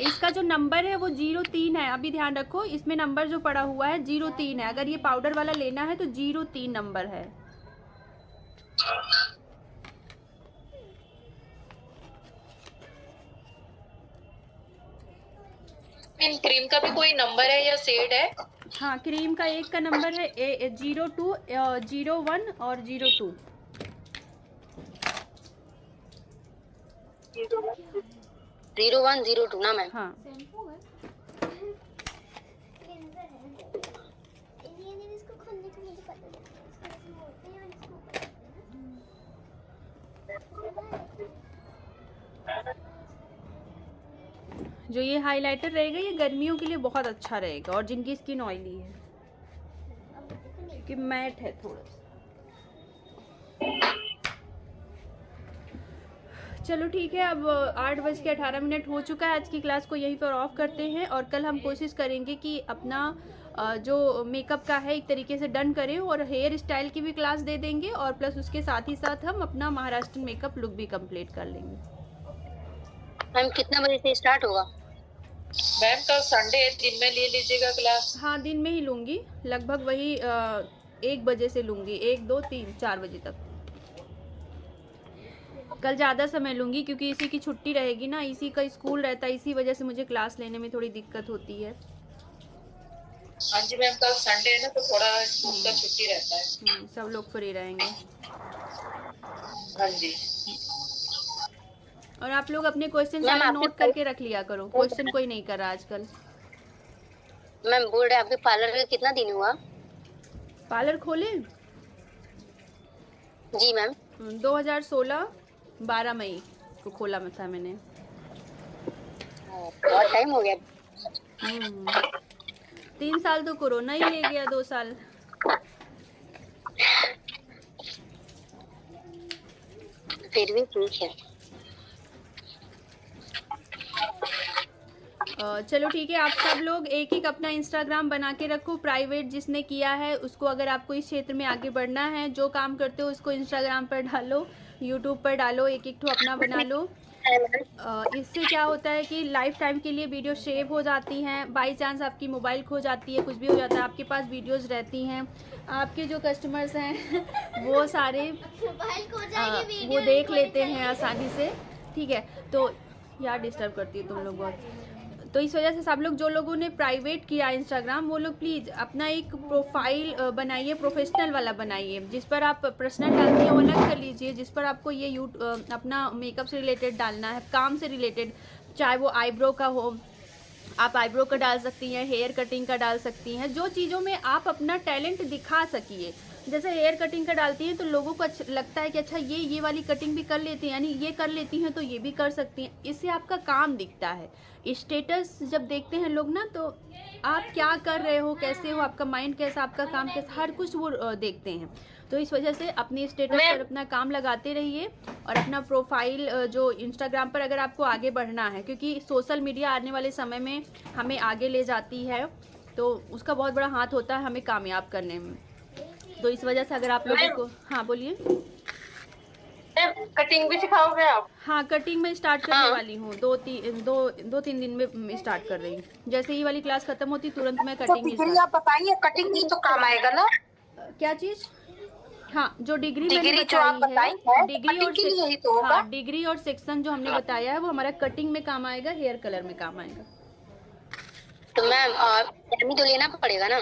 Speaker 1: इसका जो नंबर है वो 03 है, अभी ध्यान रखो, इसमें नंबर जो पड़ा हुआ है 03 है। अगर ये पाउडर वाला लेना है तो 03 नंबर है।
Speaker 5: इन क्रीम का भी कोई नंबर है या शेड है?
Speaker 1: हाँ, क्रीम का एक का नंबर है 02, 01 और 02।
Speaker 8: 01, 02 ना मैम?
Speaker 1: हाँ, जो ये हाइलाइटर रहेगा ये गर्मियों के लिए बहुत अच्छा रहेगा, और जिनकी स्किन ऑयली है, क्योंकि मैट है थोड़ा सा। चलो ठीक है, अब 8:18 हो चुका है। आज की क्लास को यहीं पर ऑफ करते हैं, और कल हम कोशिश करेंगे कि अपना जो मेकअप का है एक तरीके से डन करें, और हेयर स्टाइल की भी क्लास दे देंगे, और प्लस उसके साथ ही साथ हम अपना महाराष्ट्र मेकअप लुक भी कंप्लीट कर लेंगे।
Speaker 8: मैम कितना बजे से स्टार्ट होगा?
Speaker 5: मैम कल संडे है, दिन में ले लीजिएगा क्लास।
Speaker 1: हाँ, दिन में ही लूँगी, लगभग वही 1 बजे से लूँगी, 1, 2, 3, 4 बजे तक। कल ज़्यादा समय लूँगी क्योंकि इसी की छुट्टी रहेगी ना, इसी का स्कूल रहता है, इसी वजह से मुझे क्लास लेने में थोड़ी दिक्कत होती है।
Speaker 5: हाँ जी मैम, कल संडे है ना तो थोड़ा स्कूल का छुट्टी रहता है।
Speaker 1: सब लोग फ्री रहेंगे।
Speaker 5: हाँ जी।
Speaker 1: और आप लोग अपने क्वेश्चन सारे नोट करके रख लिया करो, क्वेश्चन कोई नहीं कर रहा आजकल।
Speaker 8: मैम बोल रहे आपके पार्लर का कितना दिन हुआ?
Speaker 1: पार्लर खोले?
Speaker 8: जी मैम।
Speaker 1: 2016 12 मई को खोला था मैंने।
Speaker 8: बहुत टाइम हो गया।
Speaker 1: 3 साल तो कोरोना ही ले गया, 2 साल।
Speaker 8: फिर भी ठीक है।
Speaker 1: चलो ठीक है, आप सब लोग एक एक अपना इंस्टाग्राम बना के रखो प्राइवेट। जिसने किया है उसको, अगर आपको इस क्षेत्र में आगे बढ़ना है, जो काम करते हो उसको इंस्टाग्राम पर डालो, यूट्यूब पर डालो, एक एक ठो अपना बना लो। इससे क्या होता है कि लाइफ टाइम के लिए वीडियो सेव हो जाती हैं। बाई चांस आपकी मोबाइल खो जाती है, कुछ भी हो जाता है, आपके पास वीडियोस रहती हैं। आपके जो कस्टमर्स हैं वो सारे वो देख लेते हैं आसानी से, ठीक है। तो यार डिस्टर्ब करती है तुम लोग बहुत। तो इस वजह से सब लोग, जो लोगों ने प्राइवेट किया इंस्टाग्राम, वो लोग प्लीज़ अपना एक प्रोफाइल बनाइए, प्रोफेशनल वाला बनाइए, जिस पर आप पर्सनल डालती हैं वो अलग कर लीजिए। जिस पर आपको ये अपना मेकअप से रिलेटेड डालना है, काम से रिलेटेड, चाहे वो आईब्रो का हो, आप आईब्रो का डाल सकती हैं, हेयर कटिंग का डाल सकती हैं, जो चीज़ों में आप अपना टैलेंट दिखा सकिए। जैसे हेयर कटिंग का डालती हैं तो लोगों को लगता है कि अच्छा ये वाली कटिंग भी कर लेती हैं, यानी ये कर लेती हैं तो ये भी कर सकती हैं। इससे आपका काम दिखता है। स्टेटस जब देखते हैं लोग ना, तो आप क्या कर रहे हो, कैसे हो, आपका माइंड कैसा, आपका काम कैसा, हर कुछ वो देखते हैं। तो इस वजह से अपने स्टेटस पर अपना काम लगाते रहिए और अपना प्रोफाइल जो इंस्टाग्राम पर, अगर आपको आगे बढ़ना है, क्योंकि सोशल मीडिया आने वाले समय में हमें आगे ले जाती है, तो उसका बहुत बड़ा हाथ होता है हमें कामयाब करने में। तो इस वजह से अगर आप लोगों को, हाँ बोलिए।
Speaker 7: कटिंग भी सिखाओगे आप?
Speaker 1: हाँ, कटिंग में स्टार्ट करने वाली हूँ। 2-3 दिन में स्टार्ट कर रही हूँ। जैसे ही वाली क्लास खत्म होती तुरंत मैं कटिंग
Speaker 9: डिग्री आप बताइए, कटिंग की तो काम आएगा ना?
Speaker 1: क्या चीज? हाँ, जो डिग्री
Speaker 9: जो
Speaker 1: मैंने
Speaker 9: आप बताई
Speaker 1: है,
Speaker 9: डिग्री
Speaker 1: और सेक्शन जो हमने बताया है वो हमारा कटिंग में काम आएगा, हेयर कलर में काम आएगा।
Speaker 8: तो मैम डमी तो लेना पड़ेगा ना?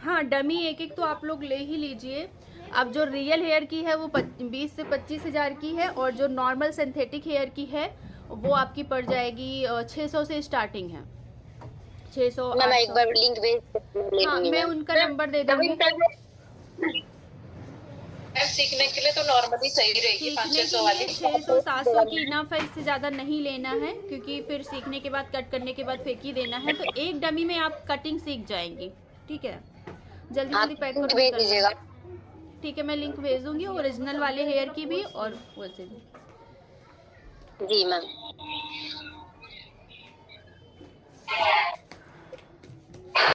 Speaker 1: हाँ, डमी एक तो आप लोग ले ही लीजिए। अब जो रियल हेयर की है वो 20 से 25 हज़ार की है, और जो नॉर्मल सिंथेटिक हेयर की है वो आपकी पड़ जाएगी 600 से स्टार्टिंग है। 600।
Speaker 8: मैं एक बार लिंक भेज।
Speaker 1: हाँ, मैं उनका नंबर दे दूंगी।
Speaker 5: सीखने के लिए तो नॉर्मली सही रहेगी 500-600 वाली।
Speaker 1: 600-700 की इनफ है, इससे ज़्यादा नहीं लेना है, क्योंकि फिर सीखने के बाद, कट करने के बाद फेंक ही देना है। तो एक डमी में आप कटिंग सीख जाएंगी, ठीक है। जल्दी पैक कर दीजिएगा, ठीक है। मैं लिंक भेज दूंगी, ओरिजिनल वाले हेयर की भी और वैसे भी।
Speaker 8: जी मैम।